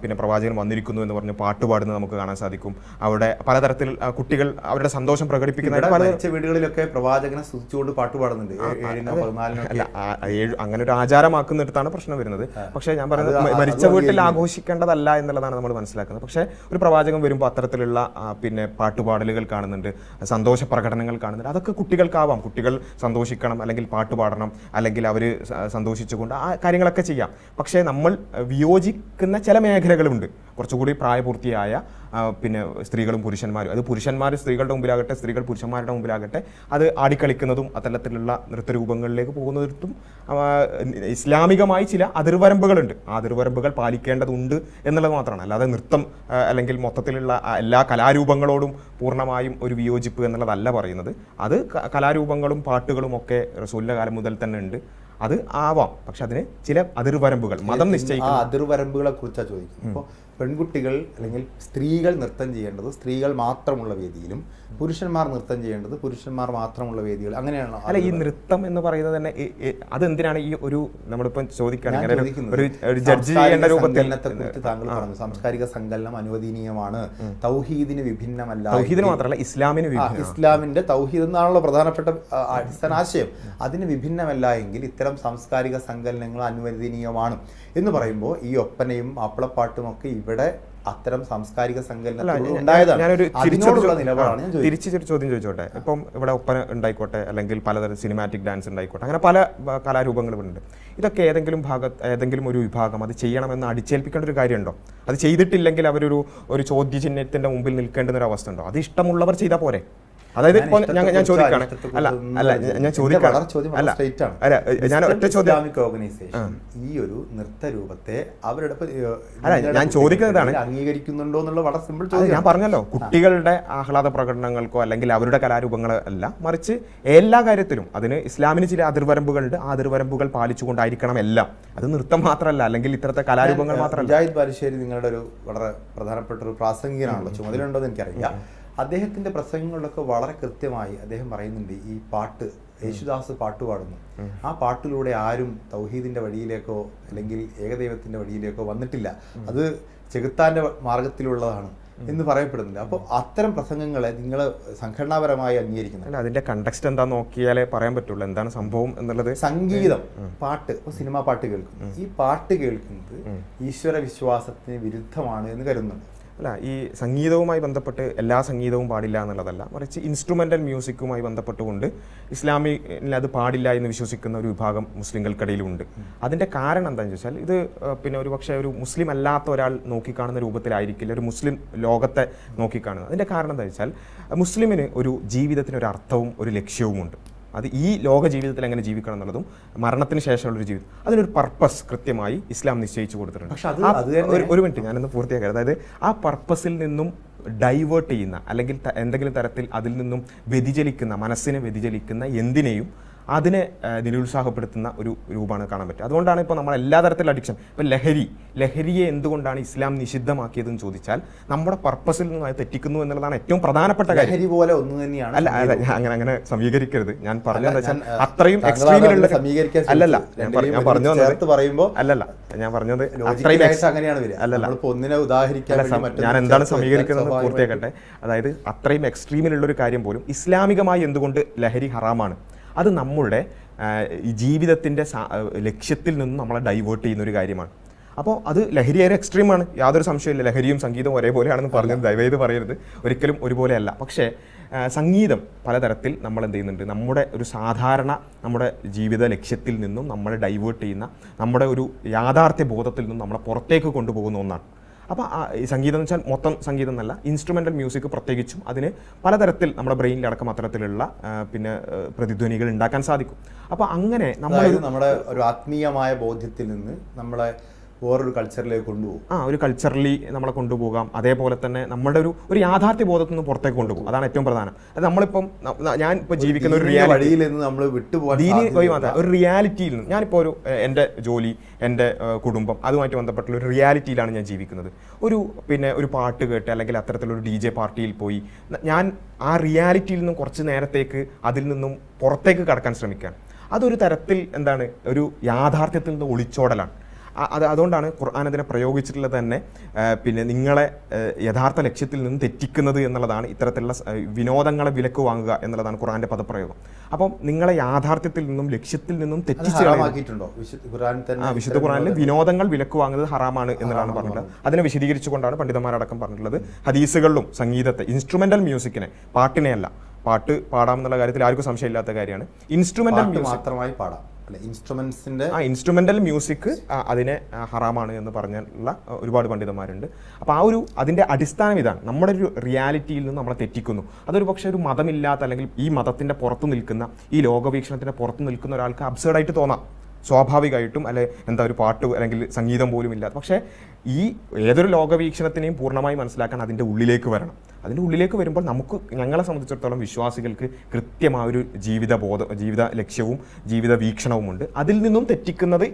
B: പിന്നെ പ്രവാചകൻ വന്നിരിക്കുന്നു എന്ന് പറഞ്ഞ് പാട്ട് പാടുന്നത് നമുക്ക് കാണാൻ സാധിക്കും. അവിടെ പലതരത്തിൽ കുട്ടികൾ അവരുടെ സന്തോഷം പ്രകടിപ്പിക്കുന്ന
A: വീടുകളിലൊക്കെ പ്രവാചകനെ സ്തുതിച്ചുകൊണ്ട് പാട്ട് പാടുന്നുണ്ട്.
B: അല്ല, അങ്ങനെ ഒരു ആചാരമാക്കുന്നിടത്താണ് പ്രശ്നം വരുന്നത്. പക്ഷേ ഞാൻ പറയുന്നത് മരിച്ച വീട്ടിൽ ആഘോഷിക്കേണ്ടതല്ല എന്നുള്ളതാണ് നമ്മൾ മനസ്സിലാക്കുന്നത്. പക്ഷേ ഒരു പ്രവാചകൻ വരുമ്പോൾ അത്തരത്തിലുള്ള പിന്നെ പാട്ടുപാടലുകൾ കാണുന്നുണ്ട്, സന്തോഷ പ്രകടനങ്ങൾ കാണുന്നുണ്ട്. അതൊക്കെ കുട്ടികൾക്കാവാം. കുട്ടികൾ സന്തോഷിക്കണം, അല്ലെങ്കിൽ പാട്ട് പാടണം, അല്ലെങ്കിൽ അവർ സന്തോഷിച്ചുകൊണ്ട് ആ കാര്യങ്ങളൊക്കെ ചെയ്യാം. പക്ഷേ നമ്മൾ വിയോജിക്കുന്ന ചില മേഖലകളുണ്ട്. കുറച്ചുകൂടി പ്രായപൂർത്തിയായ പിന്നെ സ്ത്രീകളും പുരുഷന്മാരും, അത് പുരുഷന്മാർ സ്ത്രീകളുടെ മുമ്പിലാകട്ടെ, സ്ത്രീകൾ പുരുഷന്മാരുടെ മുമ്പിലാകട്ടെ, അത് ആടിക്കളിക്കുന്നതും അത്തരത്തിലുള്ള നൃത്തരൂപങ്ങളിലേക്ക് പോകുന്നതും ഇസ്ലാമികമായി ചില അതിർവരമ്പുകളുണ്ട്. ആ അതിർവരമ്പുകൾ പാലിക്കേണ്ടതുണ്ട് എന്നുള്ളത് മാത്രമാണ്. അല്ലാതെ നൃത്തം അല്ലെങ്കിൽ മൊത്തത്തിലുള്ള എല്ലാ കലാരൂപങ്ങളോടും പൂർണ്ണമായും ഒരു വിയോജിപ്പ് എന്നുള്ളതല്ല പറയുന്നത്. അത് കലാരൂപങ്ങളും പാട്ടുകളും ഒക്കെ റസൂലിന്റെ കാലം മുതൽ തന്നെ ഉണ്ട്. അത് ആവാം. പക്ഷെ അതിന് ചില അതിർവരമ്പുകൾ മതം നിശ്ചയിക്കുന്ന
A: അതിർവരമ്പുകളെ കുറിച്ചാണ് ചോദിക്കുന്നത്. ഇപ്പോൾ പെൺകുട്ടികൾ അല്ലെങ്കിൽ സ്ത്രീകൾ നൃത്തം ചെയ്യേണ്ടത് സ്ത്രീകൾ മാത്രമുള്ള വേദിയിലും പുരുഷന്മാർ നൃത്തം ചെയ്യേണ്ടത് പുരുഷന്മാർ മാത്രമുള്ള വേദികൾ, അങ്ങനെയാണോ?
B: അല്ല, ഈ നൃത്തം എന്ന് പറയുന്നത് തന്നെ അതെന്തിനാണ് ഈ ഒരു നമ്മളിപ്പം ചോദിക്കുകയാണെങ്കിൽ ഒരു ജഡ്ജ് ചെയ്യേണ്ട രൂപത്തിൽ
A: താങ്കൾ പറഞ്ഞു സാംസ്കാരിക സങ്കലനം അനുവദനീയമാണ്, തൗഹീദിന് വിഭിന്നമല്ല.
B: തൗഹീദിന് മാത്രമല്ല,
A: ഇസ്ലാമിന്റെ തൗഹീദ് എന്നാണല്ലോ പ്രധാനപ്പെട്ട അടിസ്ഥാന ആശയം. അതിന് വിഭിന്നമല്ല എങ്കിൽ ഇത്തരം സാംസ്കാരിക സങ്കലനങ്ങൾ അനുവദനീയമാണ് എന്ന് പറയുമ്പോൾ ഈ ഒപ്പനയും മാപ്പിളപ്പാട്ടും ഒക്കെ ഇവിടെ അത്തരം സാംസ്കാരിക
B: തിരിച്ചൊരു ചോദ്യം ചോദിച്ചോട്ടെ. ഇപ്പം ഇവിടെ ഒപ്പന ഉണ്ടായിക്കോട്ടെ, അല്ലെങ്കിൽ പലതരം സിനിമാറ്റിക് ഡാൻസ് ഉണ്ടായിക്കോട്ടെ, അങ്ങനെ പല കലാരൂപങ്ങളുണ്ട്. ഇതൊക്കെ ഏതെങ്കിലും ഒരു വിഭാഗം അത് ചെയ്യണമെന്ന് അടിച്ചേൽപ്പിക്കേണ്ട ഒരു കാര്യമുണ്ടോ? അത് ചെയ്തിട്ടില്ലെങ്കിൽ അവരൊരു ചോദ്യചിഹ്നത്തിന്റെ മുമ്പിൽ നിൽക്കേണ്ടുന്ന ഒരു അവസ്ഥ ഉണ്ടോ? അത് ഇഷ്ടമുള്ളവർ ചെയ്താൽ പോരെ? അതായത് ഇപ്പോൾ ഞാൻ ചോദിക്കാണ്, ഞാൻ ഒറ്റ ചോദ്യം,
A: ഈ ഒരു നൃത്തരൂപത്തെ അവരുടെ
B: ഞാൻ ചോദിക്കുന്നതാണ്
A: അംഗീകരിക്കുന്നുണ്ടോ എന്നുള്ള വളരെ സിമ്പിൾ ചോദ്യം.
B: ഞാൻ പറഞ്ഞല്ലോ, കുട്ടികളുടെ ആഹ്ലാദ പ്രകടനങ്ങൾക്കോ അല്ലെങ്കിൽ അവരുടെ കലാരൂപങ്ങളോ അല്ല, മറിച്ച് എല്ലാ കാര്യത്തിലും അതിന് ഇസ്ലാമിന് ചില അതിർവരമ്പുകളുണ്ട്. ആ അതിർവരമ്പുകൾ പാലിച്ചുകൊണ്ടായിരിക്കണം എല്ലാം. അത് നൃത്തം മാത്രമല്ല, അല്ലെങ്കിൽ ഇത്തരത്തെ കലാരൂപങ്ങൾ മാത്രമല്ല.
A: മുജാഹിദ് ബാലുശ്ശേരി നിങ്ങളുടെ ഒരു വളരെ പ്രധാനപ്പെട്ട ഒരു പ്രാസംഗികനാണല്ലോ, ചുമതലയുണ്ടോ എന്ന് എനിക്കറിയില്ല. അദ്ദേഹത്തിന്റെ പ്രസംഗങ്ങളിലൊക്കെ വളരെ കൃത്യമായി അദ്ദേഹം പറയുന്നുണ്ട്, ഈ പാട്ട് യേശുദാസ് പാട്ട് പാടുന്നു, ആ പാട്ടിലൂടെ ആരും തൗഹീദിന്റെ വഴിയിലേക്കോ അല്ലെങ്കിൽ ഏകദൈവത്തിന്റെ വഴിയിലേക്കോ വന്നിട്ടില്ല, അത് ചെകുത്താന്റെ മാർഗത്തിലുള്ളതാണ് എന്ന് പറയപ്പെടുന്നുണ്ട്. അപ്പോൾ അത്തരം പ്രസംഗങ്ങളെ നിങ്ങൾ സംഘടനാപരമായി അംഗീകരിക്കുന്നില്ല.
B: അതിന്റെ കണ്ടക്സ്റ്റ് എന്താ നോക്കിയാലേ പറയാൻ പറ്റുള്ളൂ എന്താണ് സംഭവം എന്നുള്ളത്.
A: സംഗീതം, പാട്ട്, ഇപ്പോൾ സിനിമാ പാട്ട് കേൾക്കുന്നു, ഈ പാട്ട് കേൾക്കുന്നത് ഈശ്വര വിശ്വാസത്തിന് വിരുദ്ധമാണ് എന്ന് കരുതുന്നുണ്ട്.
B: അല്ല, ഈ സംഗീതവുമായി ബന്ധപ്പെട്ട് എല്ലാ സംഗീതവും പാടില്ല എന്നുള്ളതല്ല, മറിച്ച് ഇൻസ്ട്രുമെൻ്റൽ മ്യൂസിക്കുമായി ബന്ധപ്പെട്ടുകൊണ്ട് ഇസ്ലാമിൽ അത് പാടില്ല എന്ന് വിശ്വസിക്കുന്ന ഒരു വിഭാഗം മുസ്ലിങ്ങൾക്കിടയിലുണ്ട്. അതിൻ്റെ കാരണം എന്താണെന്ന് ചോദിച്ചാൽ, ഇത് പിന്നെ ഒരു പക്ഷേ ഒരു മുസ്ലിം അല്ലാത്ത ഒരാൾ നോക്കിക്കാണുന്ന രൂപത്തിലായിരിക്കില്ല ഒരു മുസ്ലിം ലോകത്തെ നോക്കിക്കാണുന്നത്. അതിൻ്റെ കാരണം എന്താണെന്ന് വെച്ചാൽ, മുസ്ലിമിന് ഒരു ജീവിതത്തിന് ഒരു അർത്ഥവും ഒരു ലക്ഷ്യവുമുണ്ട്. അത് ഈ ലോക ജീവിതത്തിൽ എങ്ങനെ ജീവിക്കണം എന്നുള്ളതും മരണത്തിന് ശേഷമുള്ളൊരു ജീവിതം, അതിനൊരു പർപ്പസ് കൃത്യമായി ഇസ്ലാം നിശ്ചയിച്ചു കൊടുത്തിട്ടുണ്ട്. ഒരു മിനിറ്റ് ഞാനൊന്ന് പൂർത്തിയാക്കാം. അതായത് ആ പർപ്പസിൽ നിന്നും ഡൈവേർട്ട് ചെയ്യുന്ന അല്ലെങ്കിൽ എന്തെങ്കിലും തരത്തിൽ അതിൽ നിന്നും വ്യതിചലിക്കുന്ന, മനസ്സിനെ വ്യതിചലിക്കുന്ന എന്തിനേയും അതിനെ നിരുത്സാഹപ്പെടുത്തുന്ന ഒരു രൂപമാണ് കാണാൻ പറ്റുക. അതുകൊണ്ടാണ് ഇപ്പോൾ നമ്മൾ എല്ലാ തരത്തിലുള്ള അഡിക്ഷൻ, ഇപ്പോൾ ലഹരിയെ എന്തുകൊണ്ടാണ് ഇസ്ലാം നിഷിദ്ധമാക്കിയതെന്ന് ചോദിച്ചാൽ നമ്മുടെ പർപ്പസിൽ നിന്ന് അത് തെറ്റിക്കുന്നു എന്നുള്ളതാണ് ഏറ്റവും പ്രധാനപ്പെട്ട കാര്യം.
A: ലഹരി പോലെ ഒന്ന് തന്നെയാണ്.
B: അല്ല അങ്ങനെ സമീകരിക്കരുത്. ഞാൻ പറഞ്ഞതെന്ന് വെച്ചാൽ അത്രയും എക്സ്ട്രീമിലുള്ള അല്ലല്ല ഞാൻ പറഞ്ഞു ഞാൻ പറഞ്ഞത് അത്രയും അല്ലല്ല ഞാൻ എന്താണ് സമീകരിക്കുന്നത് പൂർത്തിയാക്കട്ടെ. അതായത് അത്രയും എക്സ്ട്രീമിലുള്ള ഒരു കാര്യം പോലും ഇസ്ലാമികമായി എന്തുകൊണ്ട് ലഹരി ഹറാമാണ്, അത് നമ്മുടെ ജീവിതത്തിൻ്റെ ലക്ഷ്യത്തിൽ നിന്നും നമ്മളെ ഡൈവേർട്ട് ചെയ്യുന്ന ഒരു കാര്യമാണ്. അപ്പോൾ അത് ലഹരി ഒരു എക്സ്ട്രീമാണ്, യാതൊരു സംശയമില്ല. ലഹരിയും സംഗീതവും ഒരേപോലെയാണെന്ന് പറഞ്ഞത് ദയവേത് പറയരുത്, ഒരിക്കലും ഒരുപോലെയല്ല. പക്ഷേ സംഗീതം പലതരത്തിൽ നമ്മൾ എന്ത് ചെയ്യുന്നുണ്ട്, നമ്മുടെ ഒരു സാധാരണ നമ്മുടെ ജീവിത ലക്ഷ്യത്തിൽ നിന്നും നമ്മളെ ഡൈവേർട്ട് ചെയ്യുന്ന, നമ്മുടെ ഒരു യാഥാർത്ഥ്യ ബോധത്തിൽ നിന്നും നമ്മളെ പുറത്തേക്ക് കൊണ്ടുപോകുന്ന ഒന്നാണ്. അപ്പോൾ ഈ സംഗീതം എന്ന് വെച്ചാൽ മൊത്തം സംഗീതം എന്നല്ല, ഇൻസ്ട്രുമെൻ്റൽ മ്യൂസിക് പ്രത്യേകിച്ചും അതിന് പലതരത്തിൽ നമ്മുടെ ബ്രെയിനിലടക്കം അത്തരത്തിലുള്ള പിന്നെ പ്രതിധ്വനികൾ ഉണ്ടാക്കാൻ സാധിക്കും. അപ്പോൾ അങ്ങനെ
A: നമ്മുടെ ഒരു ആത്മീയമായ ബോധ്യത്തിൽ നിന്ന് നമ്മളെ വേറൊരു കൾച്ചറിലേക്ക് കൊണ്ടുപോകും.
B: ഒരു കൾച്ചറലി നമ്മളെ കൊണ്ടുപോകാം. അതേപോലെ തന്നെ നമ്മുടെ ഒരു യാഥാർത്ഥ്യ ബോധത്തിൽ നിന്ന് പുറത്തേക്ക് കൊണ്ടുപോകും. അതാണ് ഏറ്റവും പ്രധാനം. അത് നമ്മളിപ്പം ഞാൻ ഇപ്പോൾ ജീവിക്കുന്ന ഒരു
A: വഴിയിൽ നിന്ന് നമ്മൾ വിട്ടുപോകാൻ
B: ഒരു റിയാലിറ്റിയിൽ നിന്ന്, ഞാനിപ്പോൾ എൻ്റെ ജോലി, എൻ്റെ കുടുംബം, അതുമായിട്ട് ബന്ധപ്പെട്ടുള്ള ഒരു റിയാലിറ്റിയിലാണ് ഞാൻ ജീവിക്കുന്നത്. ഒരു പാട്ട് കേട്ട് അല്ലെങ്കിൽ അത്തരത്തിലൊരു DJ പാർട്ടിയിൽ പോയി ഞാൻ ആ റിയാലിറ്റിയിൽ നിന്നും കുറച്ച് നേരത്തേക്ക് അതിൽ നിന്നും പുറത്തേക്ക് കടക്കാൻ ശ്രമിക്കുകയാണ്. അതൊരു തരത്തിൽ എന്താണ്, ഒരു യാഥാർത്ഥ്യത്തിൽ നിന്ന് ഒളിച്ചോടലാണ്. അതുകൊണ്ടാണ് ഖുർആൻ അതിനെ പ്രയോഗിച്ചിട്ടുള്ളത് തന്നെ പിന്നെ നിങ്ങളെ യഥാർത്ഥ ലക്ഷ്യത്തിൽ നിന്ന് തെറ്റിക്കുന്നത് എന്നുള്ളതാണ്. ഇത്തരത്തിലുള്ള വിനോദങ്ങളെ വിലക്ക് വാങ്ങുക എന്നുള്ളതാണ് ഖുർആന്റെ പദപ്രയോഗം. അപ്പം നിങ്ങളെ യാഥാർത്ഥ്യത്തിൽ നിന്നും ലക്ഷ്യത്തിൽ നിന്നും തെറ്റിച്ച് വിശുദ്ധ ഖുർആനിൽ വിനോദങ്ങൾ വിലക്ക് വാങ്ങുന്നത് ഹറാമാണ് എന്നുള്ളതാണ് പറഞ്ഞിട്ടുള്ളത്. അതിനെ വിശദീകരിച്ചുകൊണ്ടാണ് പണ്ഡിതന്മാരടക്കം പറഞ്ഞിട്ടുള്ളത്. ഹദീസുകളിലും സംഗീതത്തെ, ഇൻസ്ട്രുമെന്റൽ മ്യൂസിക്കിനെ, പാട്ടിനെയല്ല, പാട്ട് പാടാമെന്നുള്ള കാര്യത്തിൽ ആർക്കും സംശയമില്ലാത്ത കാര്യമാണ്. ഇൻസ്ട്രുമെന്റൽ മ്യൂസിക്
A: മാത്രമായി പാടാം,
B: ഇൻസ്ട്രുമെന്റൽ മ്യൂസിക് അതിനെ ഹറാമാണ് എന്ന് പറഞ്ഞുള്ള ഒരുപാട് പണ്ഡിതന്മാരുണ്ട്. അപ്പോൾ അതിന്റെ അടിസ്ഥാനം ഇതാണ്, നമ്മുടെ ഒരു റിയാലിറ്റിയിൽ നിന്ന് നമ്മളെ തെറ്റിക്കുന്നു. അതൊരു പക്ഷേ ഒരു മതമില്ലാത്ത അല്ലെങ്കിൽ ഈ മതത്തിന്റെ പുറത്ത് നിൽക്കുന്ന, ഈ ലോകവീക്ഷണത്തിന്റെ പുറത്ത് നിൽക്കുന്ന ഒരാൾക്ക് അബ്സേർഡായിട്ട് തോന്നാം സ്വാഭാവികമായിട്ടും, അല്ലെ ഒരു പാട്ട് അല്ലെങ്കിൽ സംഗീതം പോലും ഇല്ലാത്ത. പക്ഷേ ഈ ഏതൊരു ലോകവീക്ഷണത്തിനെയും പൂർണ്ണമായി മനസ്സിലാക്കാൻ അതിൻ്റെ ഉള്ളിലേക്ക് വരണം. അതിൻ്റെ ഉള്ളിലേക്ക് വരുമ്പോൾ ഞങ്ങളെ സംബന്ധിച്ചിടത്തോളം വിശ്വാസികൾക്ക് കൃത്യമായൊരു ജീവിത ലക്ഷ്യവും ജീവിത വീക്ഷണവുമുണ്ട്. അതിൽ നിന്നും തെറ്റിക്കുന്നത്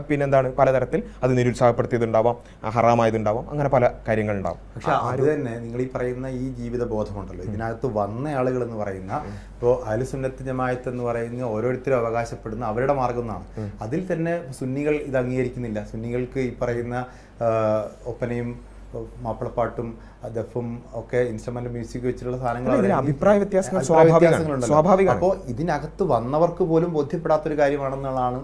B: പിന്നെന്താണ്, പലതരത്തിൽ അത് നിരുത്സാഹപ്പെടുത്തിയതുണ്ടാവാം, ഹറാമായതുണ്ടാവാം, അങ്ങനെ പല കാര്യങ്ങളുണ്ടാവും.
A: പക്ഷെ അത് തന്നെ നിങ്ങൾ ഈ പറയുന്ന ഈ ജീവിത ബോധമുണ്ടല്ലോ, ഇതിനകത്ത് വന്ന ആളുകൾ എന്ന് പറയുന്ന, ഇപ്പോൾ അഹ്ലു സുന്നത്ത് ജമാഅത്ത് എന്ന് പറയുന്ന ഓരോരുത്തരും അവകാശപ്പെടുന്ന അവരുടെ മാർഗം എന്നാണ്. അതിൽ തന്നെ സുന്നികൾ ഇത് അംഗീകരിക്കുന്നില്ല. സുന്നികൾക്ക് ഈ പറയുന്ന ഒപ്പനയും മാപ്പിളപ്പാട്ടും ദഫും ഒക്കെ ഇൻസ്ട്രുമെന്റ് മ്യൂസിക് വെച്ചിട്ടുള്ള സാധനങ്ങൾ
B: അഭിപ്രായ വ്യത്യാസങ്ങളുണ്ട്.
A: അപ്പോൾ ഇതിനകത്ത് വന്നവർക്ക് പോലും ബോധ്യപ്പെടാത്തൊരു കാര്യമാണെന്നുള്ളതാണ്.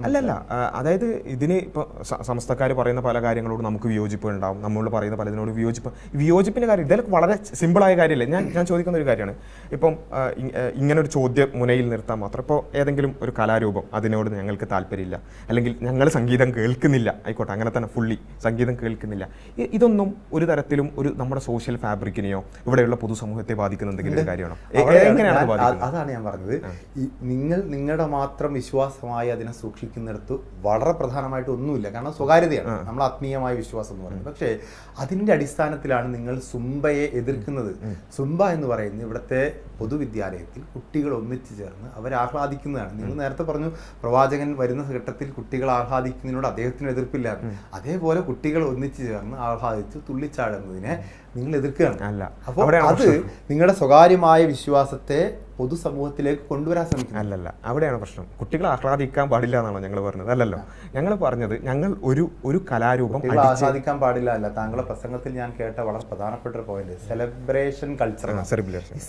B: അല്ലല്ല, അതായത് ഇതിന് ഇപ്പോൾ സമസ്തക്കാർ പറയുന്ന പല കാര്യങ്ങളോട് നമുക്ക് വിയോജിപ്പ് ഉണ്ടാവും, നമ്മളോട് പറയുന്ന പലതിനോട് വിയോജിപ്പിൻ്റെ കാര്യം ഇതിലൊക്കെ വളരെ സിമ്പിളായ കാര്യമല്ലേ. ഞാൻ ചോദിക്കുന്ന ഒരു കാര്യമാണ്, ഇപ്പം ഇങ്ങനൊരു ചോദ്യം മുനയിൽ നിർത്താൻ മാത്രം. ഇപ്പോൾ ഏതെങ്കിലും ഒരു കലാരൂപം അതിനോട് ഞങ്ങൾക്ക് താല്പര്യമില്ല, അല്ലെങ്കിൽ ഞങ്ങൾ സംഗീതം കേൾക്കുന്നില്ല, ആയിക്കോട്ടെ, അങ്ങനെ തന്നെ ഫുള്ളി സംഗീതം കേൾക്കുന്നില്ല, ഇതൊന്നും ഒരു തരത്തിലും നമ്മുടെ സോഷ്യൽ ഫാബ്രിക്കിനെയോ ഇവിടെയുള്ള പൊതുസമൂഹത്തെ ബാധിക്കുന്ന എന്തെങ്കിലും കാര്യമാണോ? എങ്ങനെയാണ് ബാധിക്കുന്നത്?
A: അതാണ് ഞാൻ പറഞ്ഞത്. നിങ്ങളുടെ മാത്രം വിശ്വാസമായി അതിനെ സൂക്ഷിക്കുന്നിടത്ത് വളരെ പ്രധാനമായിട്ട് ഒന്നുമില്ല. കാരണം സ്വകാര്യതയാണ് നമ്മൾ ആത്മീയമായ വിശ്വാസം എന്ന് പറയുന്നത്. പക്ഷേ അതിൻ്റെ അടിസ്ഥാനത്തിലാണ് നിങ്ങൾ സുംബയെ എതിർക്കുന്നത്. സുംബ എന്ന് പറയുന്നത് ഇവിടുത്തെ പൊതുവിദ്യാലയത്തിൽ കുട്ടികൾ ഒന്നിച്ചു ചേർന്ന് അവരാഹ്ലാദിക്കുന്നതാണ്. നിങ്ങൾ നേരത്തെ പറഞ്ഞു പ്രവാചകൻ വരുന്ന ഘട്ടത്തിൽ കുട്ടികൾ ആഹ്ലാദിക്കുന്നതിനോട് അദ്ദേഹത്തിന് എതിർപ്പില്ല. അതേപോലെ കുട്ടികൾ ഒന്നിച്ചു ചേർന്ന് ആഹ്ലാദിച്ച് തുള്ളിച്ചാടുന്നതിനെ നിങ്ങൾ എതിർക്കുകയാണ്. അപ്പോൾ അത് നിങ്ങളുടെ സ്വകാര്യമായ വിശ്വാസത്തെ പൊതുസമൂഹത്തിലേക്ക് കൊണ്ടുവരാൻ ശ്രമിക്കുന്നു.
B: അല്ലല്ല, അവിടെയാണ് പ്രശ്നം. കുട്ടികൾ ആഹ്ലാദിക്കാൻ പാടില്ല എന്നാണോ ഞങ്ങൾ പറഞ്ഞത്? അല്ലല്ലോ, ഞങ്ങൾ പറഞ്ഞത് ഞങ്ങൾ ഒരു കലാരൂപം
A: ആഹ്ലാദിക്കാൻ പാടില്ല അല്ല. താങ്കളുടെ പ്രസംഗത്തിൽ ഞാൻ കേട്ട വളരെ പ്രധാനപ്പെട്ട ഒരു പോയിന്റ് സെലിബ്രേഷൻ കൾച്ചർ.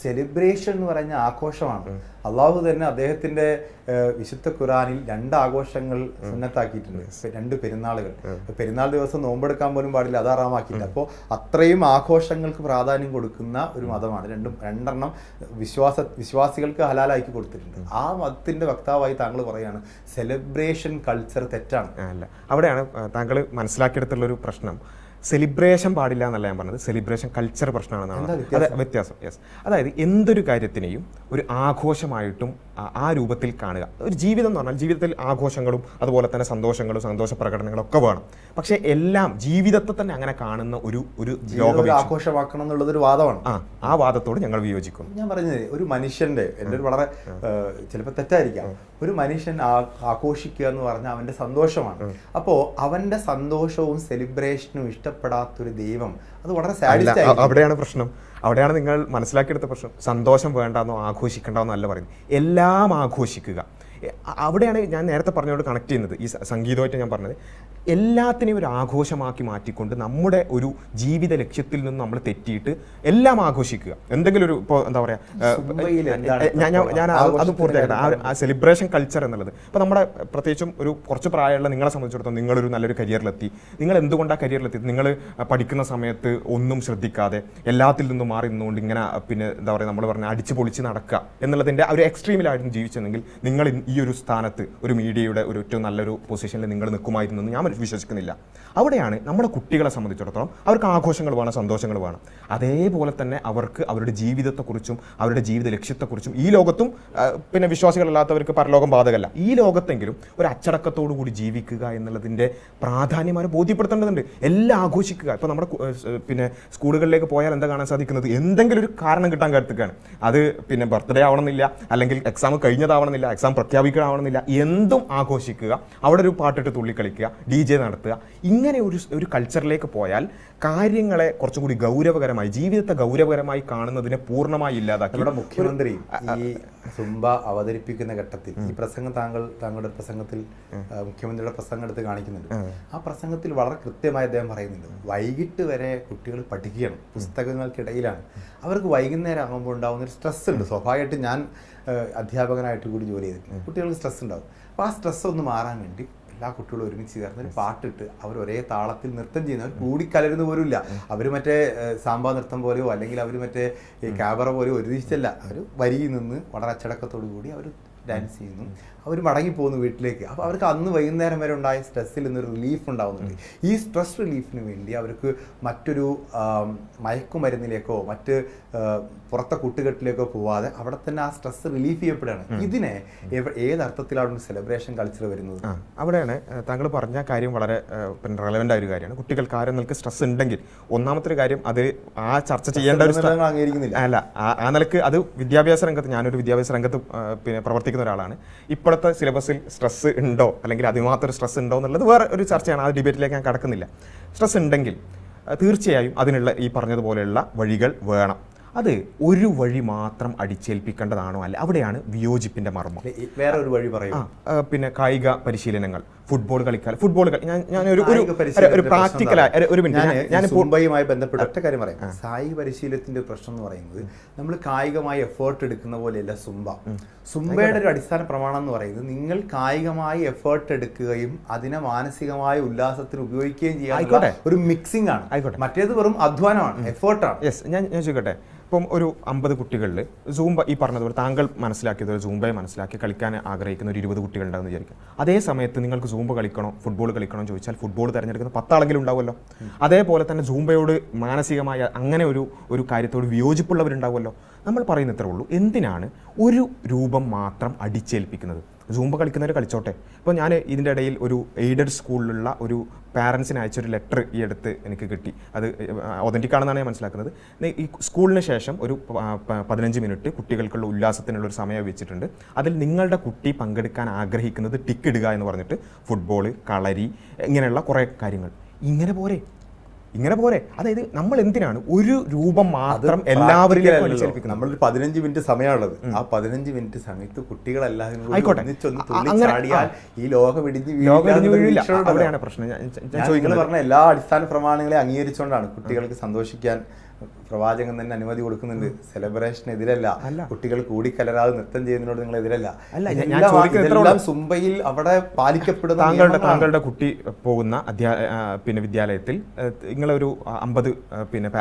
A: സെലിബ്രേഷൻ എന്ന് പറഞ്ഞ ആഘോഷമാണ്. അള്ളാഹു തന്നെ അദ്ദേഹത്തിന്റെ വിശുദ്ധ ഖുറാനിൽ 2 ആഘോഷങ്ങൾ സുന്നത്താക്കിയിട്ടുണ്ട്. 2 പെരുന്നാളുകൾ. പെരുന്നാൾ ദിവസം നോമ്പെടുക്കാൻ പോലും പാടില്ല, അത് ഹറാമാക്കിയിട്ടുണ്ട്. അപ്പോൾ അത്രയും ആഘോഷങ്ങൾക്ക് പ്രാധാന്യം കൊടുക്കുന്ന ഒരു മതമാണ്. 2 വിശ്വാസികൾക്ക് ഹലാലാക്കി കൊടുത്തിട്ടുണ്ട്. ആ മതത്തിന്റെ വക്താവായി താങ്കൾ പറയാണ് സെലിബ്രേഷൻ കൾച്ചർ തെറ്റാണ്.
B: അല്ല, അവിടെയാണ് താങ്കൾ മനസ്സിലാക്കിയെടുത്തുള്ളൊരു പ്രശ്നം. സെലിബ്രേഷൻ പാടില്ല എന്നല്ല ഞാൻ പറഞ്ഞത്, സെലിബ്രേഷൻ കൾച്ചർ പ്രശ്നമാണെന്നാണ്. അതെ, വ്യത്യാസം. യെസ്, അതായത് എന്തൊരു കാര്യത്തിനെയും ഒരു ആഘോഷമായിട്ടും ആ രൂപത്തിൽ കാണുക. ഒരു ജീവിതം എന്ന് പറഞ്ഞാൽ ജീവിതത്തിൽ ആഘോഷങ്ങളും അതുപോലെ തന്നെ സന്തോഷങ്ങളും സന്തോഷ പ്രകടനങ്ങളും ഒക്കെ വേണം. പക്ഷേ എല്ലാം ജീവിതത്തെ തന്നെ അങ്ങനെ കാണുന്ന ഒരു ലോകം
A: ആഘോഷമാക്കണം എന്നുള്ളത് ഒരു വാദമാണ്.
B: ആ വാദത്തോട് ഞങ്ങൾ വിയോജിക്കുന്നു.
A: ഞാൻ പറഞ്ഞത് ഒരു മനുഷ്യന്റെ എൻ്റെ ഒരു വളരെ ചിലപ്പോൾ തെറ്റായിരിക്കാം, ഒരു മനുഷ്യൻ ആഘോഷിക്കുക എന്ന് പറഞ്ഞാൽ അവന്റെ സന്തോഷമാണ്. അപ്പോൾ അവന്റെ സന്തോഷവും സെലിബ്രേഷനും ഇഷ്ടപ്പെടാത്തൊരു ദൈവം അത് വളരെ സാഡിസ്റ്റ് ആയി.
B: അവിടെയാണ് പ്രശ്നം. അവിടെയാണ് നിങ്ങൾ മനസ്സിലാക്കിയെടുത്ത പ്രശ്നം. സന്തോഷം വേണ്ടെന്നോ ആഘോഷിക്കേണ്ടെന്നോ അല്ല പറയുന്നത്, എല്ലാം ആഘോഷിക്കുക. അവിടെയാണ് ഞാൻ നേരത്തെ പറഞ്ഞോട് കണക്ട് ചെയ്യുന്നത്. ഈ സംഗീതമായിട്ട് ഞാൻ പറഞ്ഞത് എല്ലാത്തിനെയും ഒരു ആഘോഷമാക്കി മാറ്റിക്കൊണ്ട് നമ്മുടെ ഒരു ജീവിത ലക്ഷ്യത്തിൽ നിന്ന് നമ്മൾ തെറ്റിയിട്ട് എല്ലാം ആഘോഷിക്കുക. എന്തെങ്കിലും ഒരു ഇപ്പോൾ എന്താ പറയുക, ഞാൻ അത് പൂർത്തിയാക്കട്ടെ. ആ സെലിബ്രേഷൻ കൾച്ചർ എന്നുള്ളത് ഇപ്പോൾ നമ്മുടെ പ്രത്യേകിച്ചും ഒരു കുറച്ച് പ്രായമുള്ള നിങ്ങളെ സംബന്ധിച്ചിടത്തോളം നിങ്ങളൊരു നല്ലൊരു കരിയറിലെത്തി. നിങ്ങൾ എന്തുകൊണ്ടാണ് കരിയറിലെത്തി? നിങ്ങൾ പഠിക്കുന്ന സമയത്ത് ഒന്നും ശ്രദ്ധിക്കാതെ എല്ലാത്തിൽ നിന്നും മാറി നിന്നുകൊണ്ട് ഇങ്ങനെ പിന്നെ എന്താ പറയുക നമ്മൾ പറഞ്ഞ അടിച്ചു പൊളിച്ച് നടക്കുക എന്നുള്ളതിൻ്റെ ഒരു എക്സ്ട്രീമിലായിരുന്നു ജീവിച്ചെങ്കിൽ നിങ്ങൾ ഈ ഒരു സ്ഥാനത്ത് ഒരു മീഡിയയുടെ ഒരു ഏറ്റവും നല്ലൊരു പൊസിഷനിൽ നിങ്ങൾ നിൽക്കുമായിരുന്നു എന്ന് ഞാൻ വിശ്വസിക്കുന്നില്ല. അവിടെയാണ് നമ്മുടെ കുട്ടികളെ സംബന്ധിച്ചിടത്തോളം അവർക്ക് ആഘോഷങ്ങൾ വേണം, സന്തോഷങ്ങൾ വേണം. അതേപോലെ തന്നെ അവർക്ക് അവരുടെ ജീവിതത്തെക്കുറിച്ചും അവരുടെ ജീവിത ലക്ഷ്യത്തെക്കുറിച്ചും ഈ ലോകത്തും പിന്നെ വിശ്വാസികളല്ലാത്തവർക്ക് പരലോകം ബാധകമല്ല, ഈ ലോകത്തെങ്കിലും ഒരു അച്ചടക്കത്തോടു കൂടി ജീവിക്കുക എന്നുള്ളതിൻ്റെ പ്രാധാന്യം അവരെ ബോധ്യപ്പെടുത്തേണ്ടതുണ്ട്. എല്ലാം ആഘോഷിക്കുക. ഇപ്പോൾ നമ്മുടെ പിന്നെ സ്കൂളുകളിലേക്ക് പോയാൽ എന്താ കാണാൻ സാധിക്കുന്നത്? എന്തെങ്കിലും ഒരു കാരണം കിട്ടാൻ കരുത്തുകയാണ്. അത് പിന്നെ ബർത്ത്ഡേ ആവണമെന്നില്ല, അല്ലെങ്കിൽ എക്സാം കഴിഞ്ഞതാവണമെന്നില്ല, എക്സാം പ്രഖ്യാപിക്കണമെന്നില്ല, എന്തും ആഘോഷിക്കുക. അവിടെ ഒരു പാട്ടിട്ട് തുള്ളിക്കളിക്കുക, DJ നടത്തുക. ഇങ്ങനെ ഒരു കൾച്ചറിലേക്ക് പോയാൽ കാര്യങ്ങളെ കുറച്ചും കൂടി ഗൗരവകരമായി, ജീവിതത്തെ ഗൗരവകരമായി കാണുന്നതിനെ പൂർണ്ണമായി ഇല്ലാതാക്കി.
A: നമ്മുടെ മുഖ്യമന്ത്രി ഈ സുംബ അവതരിപ്പിക്കുന്ന ഘട്ടത്തിൽ ഈ പ്രസംഗം താങ്കളുടെ പ്രസംഗത്തിൽ മുഖ്യമന്ത്രിയുടെ പ്രസംഗം എടുത്ത് കാണിക്കുന്നുണ്ട്. ആ പ്രസംഗത്തിൽ വളരെ കൃത്യമായി അദ്ദേഹം പറയുന്നുണ്ട്, വൈകിട്ട് വരെ കുട്ടികൾ പഠിക്കുകയാണ്, പുസ്തകങ്ങൾക്കിടയിലാണ്. അവർക്ക് വൈകുന്നേരം ആകുമ്പോൾ ഉണ്ടാകുന്ന ഒരു സ്ട്രെസ് ഉണ്ട്. സ്വാഭാവികമായിട്ട് ഞാൻ അധ്യാപകനായിട്ട് കൂടി ജോലി ചെയ്തിട്ടുണ്ട്, കുട്ടികൾക്ക് സ്ട്രെസ് ഉണ്ടാകും. അപ്പോൾ ആ സ്ട്രെസ് ഒന്ന് മാറാൻ വേണ്ടി എല്ലാ കുട്ടികളും ഒരുമിച്ച് ചേർന്ന് ഒരു പാട്ടിട്ട് അവർ ഒരേ താളത്തിൽ നൃത്തം ചെയ്യുന്നവർ കൂടിക്കലരുന്ന പോലും ഇല്ല. അവർ മറ്റേ സാമ്പാ നൃത്തം പോലെയോ അല്ലെങ്കിൽ അവർ മറ്റേ ക്യാബറ പോലെയോ ഒരുമിച്ചല്ല, അവർ വരിയിൽ നിന്ന് വളരെ അച്ചടക്കത്തോടു കൂടി അവർ ഡാൻസ് ചെയ്യുന്നു, അവർ മടങ്ങിപ്പോകുന്നു വീട്ടിലേക്ക്. അപ്പോൾ അവർക്ക് അന്ന് വൈകുന്നേരം വരെ ഉണ്ടായ സ്ട്രെസ്സിൽ നിന്നൊരു റിലീഫ് ഉണ്ടാകുന്നുണ്ട്. ഈ സ്ട്രെസ് റിലീഫിന് വേണ്ടി അവർക്ക് മറ്റൊരു മയക്കുമരുന്നിലേക്കോ മറ്റ് പുറത്തെ കൂട്ടുകെട്ടിലേക്കോ പോവാതെ അവിടെ തന്നെ ആ സ്ട്രെസ് റിലീഫ് ചെയ്യപ്പെടുകയാണ്. ഇതിനെ ഏതർത്ഥത്തിലാണ് സെലിബ്രേഷൻ കൾച്ചർ വരുന്നത്?
B: അവിടെയാണ് താങ്കൾ പറഞ്ഞ കാര്യം വളരെ റെലവൻ്റ് ആയ ഒരു കാര്യമാണ്. കുട്ടികൾക്ക് ആരെങ്കിലും സ്ട്രെസ് ഉണ്ടെങ്കിൽ ഒന്നാമത്തെ ഒരു കാര്യം അത് ആ ചർച്ച ചെയ്യേണ്ട ഒരു
A: അംഗീകരിക്കുന്നില്ല
B: അല്ല. ആ നിലക്ക് അത് വിദ്യാഭ്യാസ രംഗത്ത്, ഞാനൊരു വിദ്യാഭ്യാസ രംഗത്ത് പിന്നെ പ്രവർത്തിക്കുന്ന ഒരാളാണ്. ഇപ്പോഴത്തെ സിലബസിൽ സ്ട്രെസ് ഉണ്ടോ അല്ലെങ്കിൽ അതിമാത്രം സ്ട്രെസ് ഉണ്ടോ എന്നുള്ളത് വേറെ ഒരു ചർച്ചയാണ്. ആ ഡിബേറ്റിലേക്ക് ഞാൻ കടക്കുന്നില്ല. സ്ട്രെസ് ഉണ്ടെങ്കിൽ തീർച്ചയായും അതിനുള്ള ഈ പറഞ്ഞതുപോലെയുള്ള വഴികൾ വേണം. അത് ഒരു വഴി മാത്രം അടിച്ചേൽപ്പിക്കേണ്ടതാണോ? അല്ല, അവിടെയാണ് വിയോജിപ്പിന്റെ മർമ്മം.
A: വേറെ ഒരു വഴി പറയും.
B: പിന്നെ കായിക പരിശീലനങ്ങൾ, ഫുട്ബോൾ കളിക്കാൻ, ഒരു പ്രാക്ടിക്കലായ ഒരു മിനിറ്റ് ഞാൻ
A: മുംബൈയുമായി ബന്ധപ്പെട്ട ഒറ്റ കാര്യം പറയാം. കായിക പരിശീലനത്തിന്റെ പ്രശ്നം എന്ന് പറയുന്നത് നമ്മൾ കായികമായി എഫേർട്ട് എടുക്കുന്ന പോലെയല്ല സുംബ. സുംബയുടെ ഒരു അടിസ്ഥാന പ്രമാണം എന്ന് പറയുന്നത് നിങ്ങൾ കായികമായി എഫേർട്ട് എടുക്കുകയും അതിനെ മാനസികമായ ഉല്ലാസത്തിന് ഉപയോഗിക്കുകയും ചെയ്യാനുള്ള ഒരു മിക്സിംഗ് ആണ്. മറ്റേത് വെറും അധ്വാനമാണ്, എഫേർട്ടാണ്.
B: യെസ്, ഞാൻ ചോദിക്കട്ടെ, ഇപ്പം ഒരു 50 കുട്ടികളിൽ സൂംബ ഈ പറഞ്ഞതുപോലെ താങ്കൾ മനസ്സിലാക്കിയതുപോലെ സൂംബയെ മനസ്സിലാക്കി കളിക്കാൻ ആഗ്രഹിക്കുന്ന ഒരു 20 കുട്ടികളുണ്ടാകുമെന്ന് വിചാരിക്കും. അതേ സമയത്ത് നിങ്ങൾക്ക് സൂംബ കളിക്കണോ ഫുട്ബോൾ കളിക്കണോ എന്ന് ചോദിച്ചാൽ ഫുട്ബോൾ തിരഞ്ഞെടുക്കുന്ന 10 ആളെങ്കിലും ഉണ്ടാവുമല്ലോ. അതേപോലെ തന്നെ സൂംബയോട് മാനസികമായ അങ്ങനെ ഒരു കാര്യത്തോട് വിയോജിപ്പുള്ളവരുണ്ടാവുമല്ലോ. നമ്മൾ പറയുന്ന ഇത്രേ ഉള്ളൂ, എന്തിനാണ് ഒരു രൂപം മാത്രം അടിച്ചേൽപ്പിക്കുന്നത്? സൂംബ കളിക്കുന്നവർ കളിച്ചോട്ടെ. ഇപ്പോൾ ഞാൻ ഇതിൻ്റെ ഇടയിൽ ഒരു എയ്ഡഡ് സ്കൂളിലുള്ള ഒരു പാരൻസിന് അയച്ചൊരു ലെറ്റർ ഈ അടുത്ത് എനിക്ക് കിട്ടി. അത് ഒതൻറ്റിക് ആണെന്നാണ് ഞാൻ മനസ്സിലാക്കുന്നത്. ഈ സ്കൂളിന് ശേഷം ഒരു 15 മിനിറ്റ് കുട്ടികൾക്കുള്ള ഉല്ലാസത്തിനുള്ള ഒരു സമയം വെച്ചിട്ടുണ്ട്. അതിൽ നിങ്ങളുടെ കുട്ടി പങ്കെടുക്കാൻ ആഗ്രഹിക്കുന്നത് ടിക്ക് ഇടുക എന്ന് പറഞ്ഞിട്ട് ഫുട്ബോൾ, കളരി, ഇങ്ങനെയുള്ള കുറേ കാര്യങ്ങൾ. ഇങ്ങനെ പോരെ. അതായത് നമ്മൾ എന്തിനാണ് ഒരു രൂപം മാത്രം എല്ലാവരിലും വലിച്ചേൽപ്പിക്കുന്നത്?
A: നമ്മളൊരു 15 മിനിറ്റ് സമയമുള്ളത്. ആ 15 മിനിറ്റ് സമയത്ത് കുട്ടികളെല്ലാവരും ഈ ലോകം
B: വീഴില്ല. അവിടെയാണ് പ്രശ്നം.
A: പറഞ്ഞ എല്ലാ അടിസ്ഥാന പ്രമാണങ്ങളെ അംഗീകരിച്ചുകൊണ്ടാണ് കുട്ടികൾക്ക് സന്തോഷിക്കാൻ പ്രവാചകൻ തന്നെ അനുമതി കൊടുക്കുന്നുണ്ട്. സെലിബ്രേഷൻ എതിരല്ല, കുട്ടികൾ കൂടിക്കലരാതെ നൃത്തം ചെയ്യുന്നതിനോട് നിങ്ങൾ എതിരല്ല. ഇതെല്ലാം സുംബയിൽ അവിടെ പാലിക്കപ്പെടുന്ന
B: താങ്കളുടെ കുട്ടി പോകുന്ന പിന്നെ വിദ്യാലയത്തിൽ നിങ്ങളൊരു 50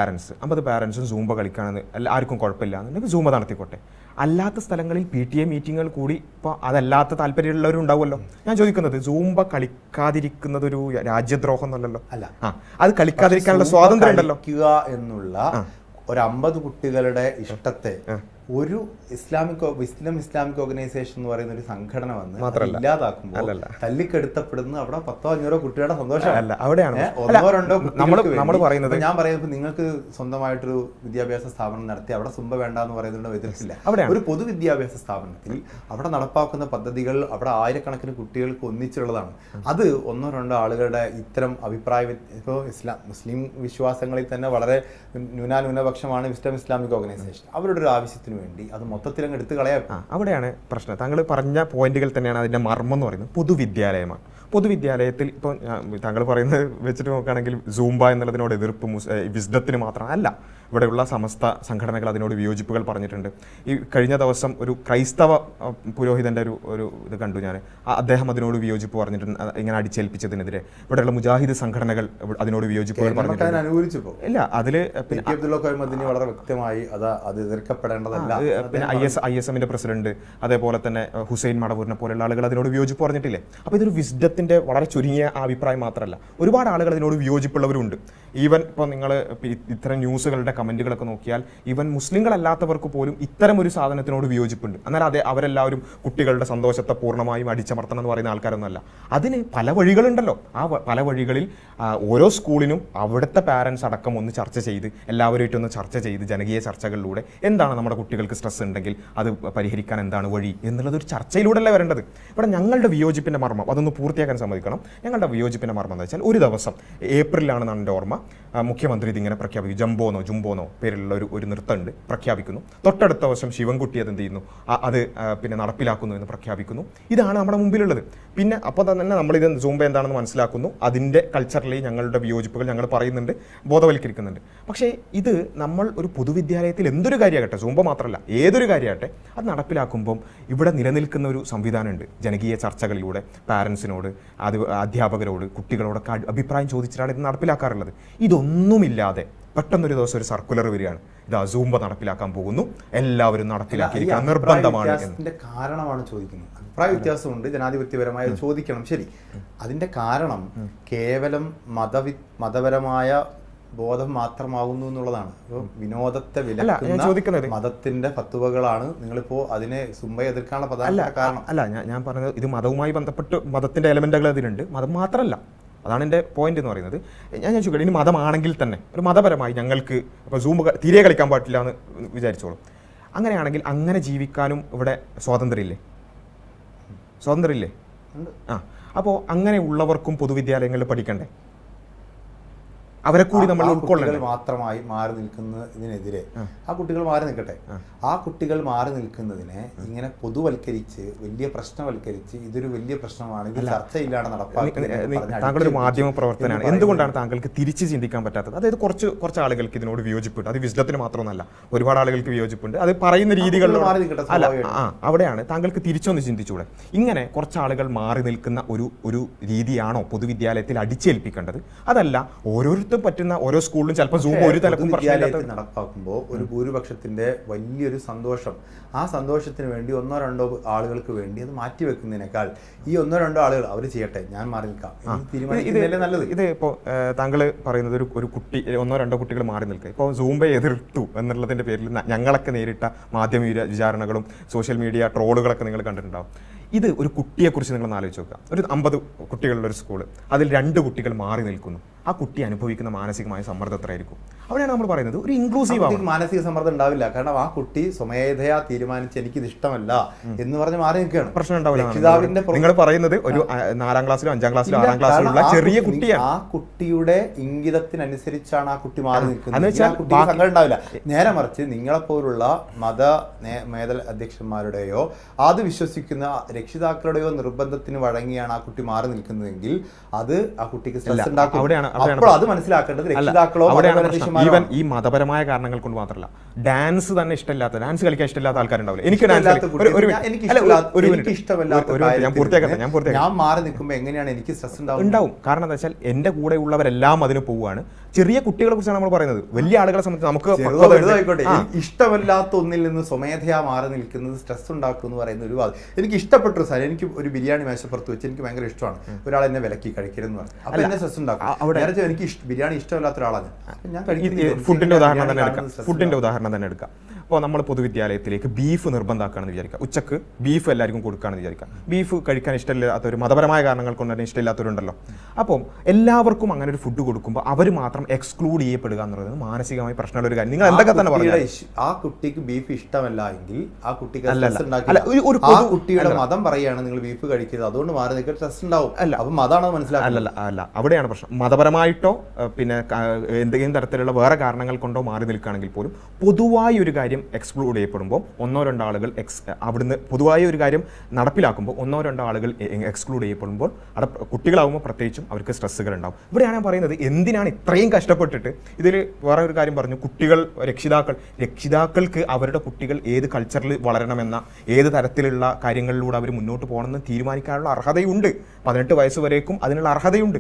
B: പാരൻസും സൂംബ കളിക്കാണെന്ന് ആർക്കും കുഴപ്പമില്ല എന്നുണ്ടെങ്കിൽ സൂംബ നടത്തിക്കോട്ടെ. അല്ലാത്ത സ്ഥലങ്ങളിൽ PTA മീറ്റിങ്ങുകൾ കൂടി ഇപ്പോൾ അതല്ലാത്ത താല്പര്യമുള്ളവരും ഉണ്ടാവുമല്ലോ. ഞാൻ ചോദിക്കുന്നത് സൂംബ കളിക്കാതിരിക്കുന്നത് ഒരു രാജ്യദ്രോഹം എന്നല്ലല്ലോ.
A: അല്ല,
B: അത് കളിക്കാതിരിക്കാനുള്ള സ്വാതന്ത്ര്യം ഉണ്ടല്ലോ
A: എന്നുള്ള ഒരു 50 കുട്ടികളുടെ ഇഷ്ടത്തെ ഒരു ഇസ്ലാമിക് ഓർഗനൈസേഷൻ എന്ന് പറയുന്ന ഒരു സംഘടന വന്ന് ഇല്ലാതാക്കുമ്പോൾ തല്ലിക്കെടുത്തപ്പെടുന്ന അവിടെ 100-500 കുട്ടികളുടെ സന്തോഷമല്ല.
B: അവിടെയാണ്
A: 1-2
B: നമ്മൾ പറയുന്നത്.
A: ഞാൻ പറയുന്നത് നിങ്ങൾക്ക് സ്വന്തമായിട്ടൊരു വിദ്യാഭ്യാസ സ്ഥാപനം നടത്തി അവിടെ സുംബ വേണ്ട എന്ന് പറയുന്നതിന്റെ എതിർപ്പില്ല. ഒരു പൊതുവിദ്യാഭ്യാസ സ്ഥാപനത്തിൽ അവിടെ നടപ്പാക്കുന്ന പദ്ധതികൾ അവിടെ ആയിരക്കണക്കിന് കുട്ടികൾക്ക് ഒന്നിച്ചുള്ളതാണ്. അത് 1-2 ആളുകളുടെ ഇത്തരം അഭിപ്രായം, ഇപ്പോൾ മുസ്ലിം വിശ്വാസങ്ങളിൽ തന്നെ വളരെ ന്യൂനപക്ഷമാണ് ഇസ്ലാമിക് ഓർഗനൈസേഷൻ. അവരുടെ ഒരു ആവശ്യത്തിന് വേണ്ടി അത് മൊത്തത്തിലങ്ങ് എടുത്തു കളയാം.
B: അവിടെയാണ് പ്രശ്നം. താങ്കൾ പറഞ്ഞ പോയിന്റുകൾ തന്നെയാണ് അതിന്റെ മർമ്മം എന്ന് പറയുന്നത്. പൊതുവിദ്യാലയമാണ്. പൊതുവിദ്യാലയത്തിൽ ഇപ്പോൾ താങ്കൾ പറയുന്നത് വെച്ചിട്ട് നോക്കുകയാണെങ്കിൽ സൂംബ എന്നുള്ളതിനോട് എതിർപ്പ് വിസ്ഡത്തിന് മാത്രം അല്ല. ഇവിടെയുള്ള സമസ്ത സംഘടനകൾ അതിനോട് വിയോജിപ്പുകൾ പറഞ്ഞിട്ടുണ്ട്. ഈ കഴിഞ്ഞ ദിവസം ഒരു ക്രൈസ്തവ പുരോഹിതൻ്റെ ഒരു ഇത് കണ്ടു ഞാൻ. അദ്ദേഹം അതിനോട് വിയോജിപ്പ് പറഞ്ഞിട്ടുണ്ട്, ഇങ്ങനെ അടിച്ചേൽപ്പിച്ചതിനെതിരെ. ഇവിടെയുള്ള മുജാഹിദ് സംഘടനകൾ അതിനോട് വിയോജിപ്പുകൾ പറഞ്ഞിട്ടുണ്ട്. ഇല്ല, അതിൽ
A: വളരെ വ്യക്തമായി അത് എതിർക്കപ്പെടേണ്ടതല്ല.
B: പിന്നെ ISMന്റെ പ്രസിഡന്റ്, അതേപോലെ തന്നെ ഹുസൈൻ മടവൂരിനെ പോലെയുള്ള ആളുകൾ അതിനോട് വിയോജിപ്പ് പറഞ്ഞിട്ടില്ലേ. അപ്പോൾ ഇതൊരു വിസ്ഡത്തിന്റെ വളരെ ചുരുങ്ങിയ അഭിപ്രായം മാത്രമല്ല, ഒരുപാട് ആളുകൾ അതിനോട് വിയോജിപ്പുള്ളവരുണ്ട്. ഈവൻ ഇപ്പോൾ നിങ്ങൾ ഇത്തരം ന്യൂസുകളുടെ കമന്റുകളൊക്കെ നോക്കിയാൽ ഈവൻ മുസ്ലിങ്ങളല്ലാത്തവർക്ക് പോലും ഇത്തരം ഒരു സാധനത്തിനോട് വിയോജിപ്പുണ്ട്. എന്നാൽ അവരെല്ലാവരും കുട്ടികളുടെ സന്തോഷത്തെ പൂർണ്ണമായും അടിച്ചമർത്തണം എന്ന് പറയുന്ന ആൾക്കാരൊന്നുമല്ല. അതിന് പല വഴികളുണ്ടല്ലോ. ആ പല വഴികളിൽ ഓരോ സ്കൂളിനും അവിടുത്തെ പാരൻസ് അടക്കം ഒന്ന് ചർച്ച ചെയ്ത് എല്ലാവരുമായിട്ട് ഒന്ന് ചർച്ച ചെയ്ത് ജനകീയ ചർച്ചകളിലൂടെ എന്താണ് നമ്മുടെ കുട്ടികൾക്ക് സ്ട്രെസ് ഉണ്ടെങ്കിൽ അത് പരിഹരിക്കാൻ എന്താണ് വഴി എന്നുള്ളത് ഒരു ചർച്ചയിലൂടെയല്ലേ വരേണ്ടത്. ഇവിടെ ഞങ്ങളുടെ വിയോജിപ്പിൻ്റെ മർമ്മം അതൊന്ന് പൂർത്തിയാക്കാൻ സമ്മതിക്കണം. ഞങ്ങളുടെ വിയോജിപ്പിൻ്റെ മർമ്മം എന്ന് വെച്ചാൽ, ഒരു ദിവസം ഏപ്രിലാണെന്നാണ് എൻ്റെ ഓർമ്മ, മുഖ്യമന്ത്രി ഇതിങ്ങനെ പ്രഖ്യാപിക്കും. ജംബോനോ പേരിലുള്ള ഒരു നൃത്തമുണ്ട്, പ്രഖ്യാപിക്കുന്നു. തൊട്ടടുത്ത ദിവസം ശിവൻകുട്ടി അത് എന്ത് ചെയ്യുന്നു, അത് പിന്നെ നടപ്പിലാക്കുന്നു എന്ന് പ്രഖ്യാപിക്കുന്നു. ഇതാണ് നമ്മുടെ മുമ്പിലുള്ളത്. പിന്നെ അപ്പോൾ തന്നെ നമ്മളിത് സൂംബ എന്താണെന്ന് മനസ്സിലാക്കുന്നു. അതിൻ്റെ കൾച്ചറലി ഞങ്ങളുടെ വിയോജിപ്പുകൾ ഞങ്ങൾ പറയുന്നുണ്ട്, ബോധവൽക്കരിക്കുന്നുണ്ട്. പക്ഷേ ഇത് നമ്മൾ ഒരു പൊതുവിദ്യാലയത്തിൽ എന്തൊരു കാര്യമാകട്ടെ, സൂംബ മാത്രമല്ല ഏതൊരു കാര്യമാകട്ടെ, അത് നടപ്പിലാക്കുമ്പം ഇവിടെ നിലനിൽക്കുന്ന ഒരു സംവിധാനമുണ്ട്. ജനകീയ ചർച്ചകളിലൂടെ പാരൻസിനോട്, അധ്യാപകരോട്, കുട്ടികളോടൊക്കെ അഭിപ്രായം ചോദിച്ചിട്ടാണ് ഇത് നടപ്പിലാക്കാറുള്ളത്. ഇതൊന്നുമില്ലാതെ പെട്ടെന്നൊരു ദിവസം ഒരു സർക്കുലർ വരികയാണ്, ഇതാ സൂംബ നടപ്പിലാക്കാൻ പോകുന്നു, എല്ലാവരും നടപ്പിലാക്കിയിരിക്കാൻ നിർബന്ധമാണ്.
A: കാരണമാണ് ചോദിക്കുന്നത്. അഭിപ്രായ വ്യത്യാസമുണ്ട്, ജനാധിപത്യപരമായി ചോദിക്കണം, ശരി. അതിന്റെ കാരണം കേവലം മതപരമായ ബോധം മാത്രമാകുന്നു എന്നുള്ളതാണ്. വിനോദത്തെ വിലക്കുന്ന മതത്തിന്റെ ഫത്വകളാണ് നിങ്ങളിപ്പോ അതിനെ സുംബയെ എതിർക്കാനുള്ള പ്രധാന കാരണം.
B: അല്ല, ഞാൻ പറഞ്ഞത് ഇത് മതവുമായി ബന്ധപ്പെട്ട് മതത്തിന്റെ എലമെന്റുകൾ അതിലുണ്ട്, മതം മാത്രമല്ല. അതാണ് എൻ്റെ പോയിന്റ് എന്ന് പറയുന്നത്. ഞാൻ ചോദിക്കട്ടെ, ഇനി മതമാണെങ്കിൽ തന്നെ ഒരു മതപരമായി ഞങ്ങൾക്ക് ഇപ്പോൾ സൂംബ തീരെ കളിക്കാൻ പാടില്ല എന്ന് വിചാരിച്ചോളൂ. അങ്ങനെയാണെങ്കിൽ അങ്ങനെ ജീവിക്കാനും ഇവിടെ സ്വാതന്ത്ര്യമില്ലേ? അപ്പോൾ അങ്ങനെ ഉള്ളവർക്കും പൊതുവിദ്യാലയങ്ങളിൽ പഠിക്കണ്ടേ? അവരെ കൂടി നമ്മൾ ഉൾക്കൊള്ളണം.
A: മാത്രമായി മാറി നിൽക്കുന്നതിനെതിരെ ആ കുട്ടികൾ മാറി നിൽക്കട്ടെ. ആ കുട്ടികൾ മാറി നിൽക്കുന്നതിനെ ഇങ്ങനെ പൊതുവൽക്കരിച്ച് വലിയ പ്രശ്നവൽക്കരിച്ച് ഇതൊരു വലിയ പ്രശ്നമാണ്, ഇത് ചർച്ചയില്ലാതെ നടപ്പാക്കുന്നത്.
B: താങ്കളൊരു മാധ്യമ പ്രവർത്തനമാണ്, എന്തുകൊണ്ടാണ് താങ്കൾക്ക് തിരിച്ച് ചിന്തിക്കാൻ പറ്റാത്തത്? അതായത് കുറച്ച് ആളുകൾക്ക് ഇതിനോട് വിയോജിപ്പുണ്ട്. അത് വിസ്ഡത്തിന് മാത്രമല്ല, ഒരുപാട് ആളുകൾക്ക് വിയോജിപ്പുണ്ട്. അത് പറയുന്ന രീതികളിൽ അല്ല, അവിടെയാണ് താങ്കൾക്ക് തിരിച്ചൊന്ന് ചിന്തിച്ചൂടെ? ഇങ്ങനെ കുറച്ച് ആളുകൾ മാറി നിൽക്കുന്ന ഒരു രീതിയാണോ പൊതുവിദ്യാലയത്തിൽ അടിച്ചേൽപ്പിക്കേണ്ടത്? അതല്ല, ഓരോരുത്തരും പറ്റുന്ന ഓരോ സ്കൂളിലും ചിലപ്പോൾ സൂം ഒരു തലക്കും
A: നടപ്പാക്കുമ്പോൾ ഒരു ഭൂരിപക്ഷത്തിന്റെ വലിയൊരു സന്തോഷം, ആ സന്തോഷത്തിന് വേണ്ടി 1-2 ആളുകൾക്ക് വേണ്ടി അത് മാറ്റിവെക്കുന്നതിനേക്കാൾ ഈ 1-2 ആളുകൾ അവർ ചെയ്യട്ടെ, ഞാൻ മാറി നിൽക്കാം തീരുമാനിക്കുന്നതല്ലേ നല്ലത്.
B: ഇത് ഇപ്പോൾ താങ്കൾ പറയുന്നത് ഒരു കുട്ടി 1-2 കുട്ടികൾ മാറി നിൽക്കുക. ഇപ്പോൾ സൂംബയെ എതിർത്തു എന്നുള്ളതിന്റെ പേരിൽ ഞങ്ങളൊക്കെ നേരിട്ട മാധ്യമ വിചാരണകളും സോഷ്യൽ മീഡിയ ട്രോളുകളൊക്കെ നിങ്ങൾ കണ്ടിട്ടുണ്ടാവും. ഇത് ഒരു കുട്ടിയെക്കുറിച്ച് നിങ്ങളൊന്ന് ആലോചിച്ച് നോക്കുക. ഒരു 50 കുട്ടികളുടെ ഒരു സ്കൂള്, അതിൽ 2 കുട്ടികൾ മാറി നിൽക്കുന്നു. ആ കുട്ടി അനുഭവിക്കുന്ന മാനസികമായ സമ്മർദ്ദം എത്രയായിരിക്കും? അവിടെയാണ് നമ്മൾ പറയുന്നത് ഒരു ഇൻക്ലൂസീവ്
A: മാനസിക സമ്മർദ്ദം ഉണ്ടാവില്ല. കാരണം ആ കുട്ടി സ്വമേധയാ തീരുമാനിച്ച് എനിക്കിത് ഇഷ്ടമല്ല എന്ന് പറഞ്ഞ് മാറി നിൽക്കുകയാണ്.
B: പ്രശ്നം ഉണ്ടാവില്ല. നിങ്ങൾ പറയുന്നത് ഒരു 4ാം ക്ലാസ്സിലോ 5ാം ക്ലാസ്സിലോ 6ാം ക്ലാസ്സിലുള്ള ചെറിയ കുട്ടിയാണ്.
A: ആ കുട്ടിയുടെ ഇംഗിതത്തിനനുസരിച്ചാണ് ആ കുട്ടി മാറി നിൽക്കുന്നത്. സങ്കടം ഉണ്ടാവില്ല. നേരെ മറിച്ച് നിങ്ങളെപ്പോലുള്ള മേധൽ അധ്യക്ഷന്മാരുടെയോ അത് വിശ്വസിക്കുന്ന രക്ഷിതാക്കളുടെയോ നിർബന്ധത്തിന് വഴങ്ങിയാണ് ആ കുട്ടി മാറി നിൽക്കുന്നതെങ്കിൽ അത് ആ കുട്ടിക്ക് സ്ട്രെസ് ഉണ്ടാക്കും. അപ്പോൾ അത് മനസ്സിലാക്കേണ്ടത് രക്ഷിതാക്കളോ
B: ഈവൻ ഈ മതപരമായ കാരണങ്ങൾ കൊണ്ട് മാത്രമല്ല, ഡാൻസ് തന്നെ ഇഷ്ടമില്ലാത്ത, ഡാൻസ് കളിക്കാൻ ഇഷ്ടമില്ലാത്ത ആൾക്കാരുണ്ടാവില്ല. എനിക്ക്
A: ഞാൻ മാറി നിൽക്കുമ്പോൾ എങ്ങനെയാണ് എനിക്ക് സ്ട്രെസ്
B: ഉണ്ടാവും. കാരണം എന്താ വെച്ചാൽ എന്റെ കൂടെ ഉള്ളവരെല്ലാം അതിന് പോവുകയാണ്. ചെറിയ കുട്ടികളെ കുറിച്ചാണ് നമ്മൾ പറയുന്നത്. വലിയ ആളുകളെ സംബന്ധിച്ച് നമുക്ക്
A: ഇഷ്ടമല്ലാത്ത ഒന്നിൽ നിന്ന് സ്വമേധയാ മാറി നിൽക്കുന്നത് സ്ട്രെസ് ഉണ്ടാക്കും എന്ന് പറയുന്ന ഒരു വാദം എനിക്ക് ഇഷ്ടപ്പെട്ടു. സാർ, എനിക്ക് ഒരു ബിരിയാണി മേശപ്പുറത്ത് വെച്ച് എനിക്ക് ഭയങ്കര ഇഷ്ടമാണ്, ഒരാൾ എന്നെ വിലക്കി കഴിക്കരുതെന്ന് പറഞ്ഞു. അപ്പൊ എന്നെ സ്ട്രെസ് ഉണ്ടാക്കും. എനിക്ക് ബിരിയാണി ഇഷ്ടമല്ലാത്ത ഒരാളാണ് ഞാൻ.
B: ഫുഡിന്റെ ഉദാഹരണം തന്നെ എടുക്കാം. അപ്പോൾ നമ്മൾ പൊതുവിദ്യാലയത്തിലേക്ക് ബീഫ് നിർബന്ധമാക്കുകയാണെന്ന് വിചാരിക്കുക. ഉച്ചക്ക് ബീഫ് എല്ലാവർക്കും കൊടുക്കുകയാണെന്ന് വിചാരിക്കുക. ബീഫ് കഴിക്കാൻ ഇഷ്ടമില്ലാത്തവർ, മതപരമായ കാരണങ്ങൾ കൊണ്ട് തന്നെ ഇഷ്ടമില്ലാത്തവരുണ്ടല്ലോ. അപ്പം എല്ലാവർക്കും അങ്ങനെ ഒരു ഫുഡ് കൊടുക്കുമ്പോൾ അവർ മാത്രം എക്സ്ക്ലൂഡ് ചെയ്യപ്പെടുക എന്നുള്ളത് മാനസികമായി പ്രശ്നമുള്ള ഒരു കാര്യം. നിങ്ങൾ എന്തൊക്കെ തന്നെ പറഞ്ഞു,
A: ആ കുട്ടിക്ക് ബീഫ് ഇഷ്ടമല്ല എങ്കിൽ ആ കുട്ടിക്ക് കുട്ടിയുടെ മതം പറയുകയാണ് നിങ്ങൾ ബീഫ് കഴിക്കരുത്, അതുകൊണ്ട് മാറി നിൽക്കുക, സ്ട്രെസ് ഉണ്ടാവും. അപ്പൊ മതമാണോ മനസ്സിലാക്കുക?
B: അല്ല, അവിടെയാണ് പ്രശ്നം. മതപരമായിട്ടോ പിന്നെ എന്തെങ്കിലും തരത്തിലുള്ള വേറെ കാരണങ്ങൾ കൊണ്ടോ മാറി നിൽക്കുകയാണെങ്കിൽ പോലും പൊതുവായി ഒരു കാര്യം എക്സ്ക്ലൂഡ് ചെയ്യപ്പെടുമ്പോൾ ഒന്നോ രണ്ടോ ആളുകൾ അവിടുന്ന് പൊതുവായ ഒരു കാര്യം നടപ്പിലാക്കുമ്പോൾ ഒന്നോ രണ്ടോ ആളുകൾ എക്സ്ക്ലൂഡ് ചെയ്യപ്പെടുമ്പോൾ അവിടെ കുട്ടികളാകുമ്പോൾ പ്രത്യേകിച്ചും അവർക്ക് സ്ട്രെസ്സുകൾ ഉണ്ടാവും. ഇവിടെയാണ് ഞാൻ പറയുന്നത്, എന്തിനാണ് ഇത്രയും കഷ്ടപ്പെട്ടിട്ട്. ഇതിൽ വേറെ ഒരു കാര്യം പറഞ്ഞു, കുട്ടികൾ രക്ഷിതാക്കൾക്ക് അവരുടെ കുട്ടികൾ ഏത് കൾച്ചറിൽ വളരണമെന്ന, ഏത് തരത്തിലുള്ള കാര്യങ്ങളിലൂടെ അവർ മുന്നോട്ട് പോകണമെന്ന് തീരുമാനിക്കാനുള്ള അർഹതയുണ്ട്. 18 വയസ്സ് വരേക്കും അതിനുള്ള അർഹതയുണ്ട്.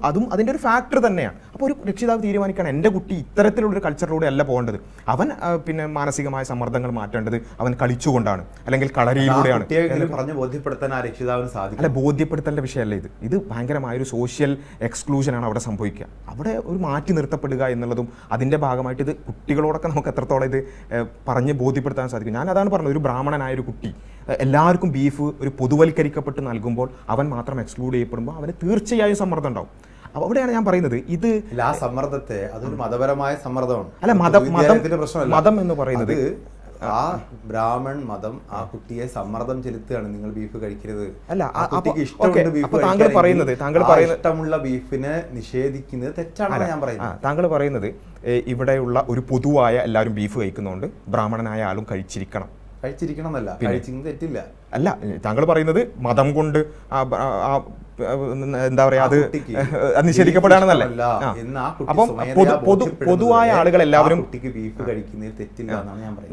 B: അതും അതിൻ്റെ ഒരു ഫാക്ടർ തന്നെയാണ്. അപ്പോൾ ഒരു രക്ഷിതാവ് തീരുമാനിക്കുകയാണ് എൻ്റെ കുട്ടി ഇത്തരത്തിലുള്ളൊരു കൾച്ചറിലൂടെ അല്ല പോകേണ്ടത്, അവൻ പിന്നെ മാനസികമായ സമ്മർദ്ദങ്ങൾ മാറ്റേണ്ടത് അവൻ കളിച്ചുകൊണ്ടാണ് അല്ലെങ്കിൽ കളരിയിലൂടെയാണ്. അല്ല, ബോധ്യപ്പെടുത്തേണ്ട വിഷയമല്ല ഇത് ഭയങ്കരമായൊരു സോഷ്യൽ എക്സ്ക്ലൂഷനാണ് അവിടെ സംഭവിക്കുക. അവിടെ ഒരു മാറ്റി നിർത്തപ്പെടുക എന്നുള്ളതും അതിൻ്റെ ഭാഗമായിട്ട് ഇത് കുട്ടികളോടൊക്കെ നമുക്ക് എത്രത്തോളം ഇത് പറഞ്ഞ് ബോധ്യപ്പെടുത്താൻ സാധിക്കും. ഞാൻ അതാണ് പറഞ്ഞത്, ഒരു ബ്രാഹ്മണനായ ഒരു കുട്ടി എല്ലാവർക്കും ബീഫ് ഒരു പൊതുവൽക്കരിക്കപ്പെട്ട് നൽകുമ്പോൾ അവൻ മാത്രം എക്സ്ക്ലൂഡ് ചെയ്യപ്പെടുമ്പോൾ അവന് തീർച്ചയായും സമ്മർദ്ദം ഉണ്ടാവും. അപ്പോൾ അവിടെയാണ് ഞാൻ പറയുന്നത്, ഇത്
A: ആ സമ്മർദ്ദത്തെ അതൊരു മതപരമായ സമ്മർദ്ദമാണ്.
B: അല്ല, മതം എന്ന് പറയുന്നത്
A: ആ ബ്രാഹ്മൺ മതം ആ കുട്ടിയെ സമ്മർദ്ദം ചെലുത്തുകയാണ്, നിങ്ങൾ ബീഫ് കഴിക്കരുത്.
B: അല്ല,
A: താങ്കൾ ഇഷ്ടമുള്ള ബീഫിനെ നിഷേധിക്കുന്നത് തെറ്റാണ് ഞാൻ പറയുന്നത്.
B: താങ്കൾ പറയുന്നത് ഇവിടെയുള്ള ഒരു പൊതുവായ എല്ലാവരും ബീഫ് കഴിക്കുന്നതുകൊണ്ട് ബ്രാഹ്മണനായ ആളും കഴിച്ചിരിക്കണം
A: എന്നല്ല, കഴിച്ചിരുന്നത് തെറ്റില്ല.
B: അല്ല, താങ്കൾ പറയുന്നത് മതം കൊണ്ട് എന്താ പറയാ അത് നിഷേധിക്കപ്പെടാണെന്നല്ലേ. അപ്പം പൊതുവായ ആളുകൾ എല്ലാവരും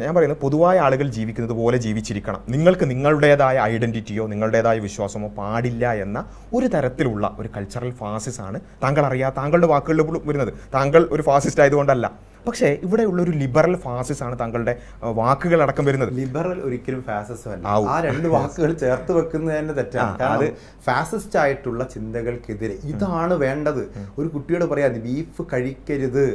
B: ഞാൻ പറയുന്നത് പൊതുവായ ആളുകൾ ജീവിക്കുന്നത് പോലെ ജീവിച്ചിരിക്കണം. നിങ്ങൾക്ക് നിങ്ങളുടേതായ ഐഡന്റിറ്റിയോ നിങ്ങളുടേതായ വിശ്വാസമോ പാടില്ല എന്ന ഒരു തരത്തിലുള്ള ഒരു കൾച്ചറൽ ഫാസിസാണ് താങ്കളുടെ വാക്കുകളിൽ വരുന്നത്. താങ്കൾ ഒരു ഫാസിസ്റ്റ് ആയതുകൊണ്ടല്ല, പക്ഷേ ഇവിടെയുള്ള ഒരു ലിബറൽ ഫാസിസ് ആണ് താങ്കളുടെ വാക്കുകളടക്കം വരുന്നത്.
A: ലിബറൽ ഒരിക്കലും ഫാസിസം അല്ല. ആ രണ്ട് വാക്കുകൾ ചേർത്ത് വെക്കുന്നത് തന്നെ തെറ്റാണ്. കാരണം ഫാസിസ്റ്റ് ആയിട്ടുള്ള ചിന്തകൾക്കെതിരെ ഇതാണ് വേണ്ടത്. ഒരു കുട്ടിയോട് പറയാ ബീഫ് കഴിക്കരുത്,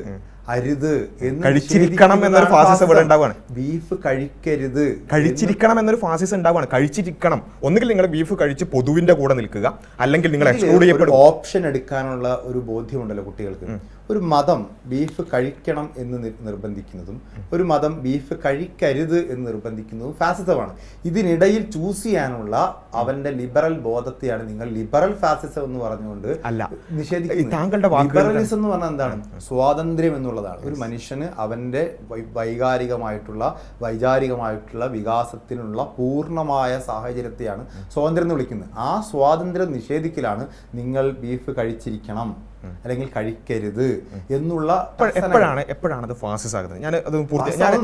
A: അരുത് എന്ന്
B: കഴിച്ചിരിക്കണം എന്നൊരു ഫാസിസം ഇവിടെ ഉണ്ടാവുകയാണ്.
A: ബീഫ് കഴിക്കരുത്,
B: കഴിച്ചിരിക്കണം എന്നൊരു ഫാസിസം ഉണ്ടാവുകയാണ്. കഴിച്ചിരിക്കണം, ഒന്നുകിൽ നിങ്ങൾ ബീഫ് കഴിച്ച് പൊതുവിന്റെ കൂടെ നിൽക്കുക, അല്ലെങ്കിൽ നിങ്ങൾ എക്സ്ക്ലൂഡ് ചെയ്യപ്പെടും.
A: ഓപ്ഷൻ എടുക്കാനുള്ള ഒരു ബോധ്യമുണ്ടല്ലോ കുട്ടികൾക്ക്. ഒരു മതം ബീഫ് കഴിക്കണം എന്ന് നിർബന്ധിക്കുന്നതും ഒരു മതം ബീഫ് കഴിക്കരുത് എന്ന് നിർബന്ധിക്കുന്നതും ഫാസിസമാണ്. ഇതിനിടയിൽ ചൂസ് ചെയ്യാനുള്ള അവന്റെ ലിബറൽ ബോധത്തെയാണ് നിങ്ങൾ ലിബറൽ ഫാസിസം എന്ന് പറഞ്ഞുകൊണ്ട് നിഷേധിക്കുന്നത്. ലിബറലിസം എന്ന് പറഞ്ഞാൽ എന്താണ്? സ്വാതന്ത്ര്യം എന്നുള്ളതാണ്. ഒരു മനുഷ്യന് അവന്റെ വൈചാരികമായിട്ടുള്ള വികാസത്തിനുള്ള പൂർണ്ണമായ സാഹചര്യത്തെയാണ് സ്വാതന്ത്ര്യം എന്ന് വിളിക്കുന്നത്. ആ സ്വാതന്ത്ര്യം നിഷേധിക്കലാണ് നിങ്ങൾ ബീഫ് കഴിച്ചിരിക്കണം അല്ലെങ്കിൽ കഴിക്കരുത് എന്നുള്ള.
B: എപ്പോഴാണ് അത് ഫാസിസം ആകുന്നത്? ഞാൻ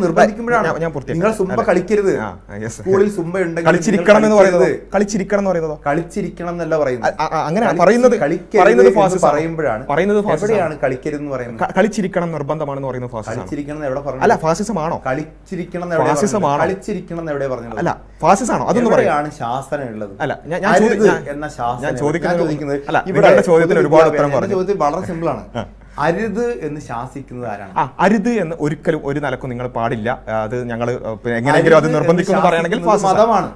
A: നിർബന്ധിക്കുമ്പോഴാണ്. നിങ്ങൾ സുംബ കളിക്കരുത്, സ്കൂളിൽ സുംബ ഉണ്ടെങ്കിൽ
B: കളിച്ചിരിക്കണം എന്ന് പറയുന്നത്. കളിച്ചിരിക്കണം
A: എന്നല്ല പറയുന്നത്.
B: അങ്ങനെ പറയുമ്പോഴാണ്
A: എവിടെയാണ് കളിക്കരുത് എന്ന് പറയുന്നത്?
B: കളിച്ചിരിക്കണം നിർബന്ധമാണെന്ന് പറയുന്നത് ഫാസിസം.
A: കളിച്ചിരിക്കണം എവിടെ പറഞ്ഞു?
B: അല്ല, ഫാസിസമാണോ?
A: കളിച്ചിരിക്കണം എവിടെ പറഞ്ഞു?
B: അല്ല, ഫാസിസമാണോ? അതൊന്നും
A: പറയാണ് ശാസനം ഉള്ളത്.
B: അല്ല, ഞാൻ
A: ചോദിക്കുന്നത്
B: ചോദ്യത്തിന് ഒരുപാട് ഉത്തരം പറഞ്ഞു.
A: വളരെ സിമ്പിൾ ആണ്. അരുത് എന്ന് ശാസിക്കുന്നത് ആരാണ്?
B: അരുത് എന്ന് ഒരിക്കലും ഒരു നിലക്കും നിങ്ങൾ പാടില്ല, അത് ഞങ്ങൾ എങ്ങനെയെങ്കിലും അത് നിർബന്ധിക്കുമെന്ന് പറയുകയാണെങ്കിൽ
A: മതമാണ്.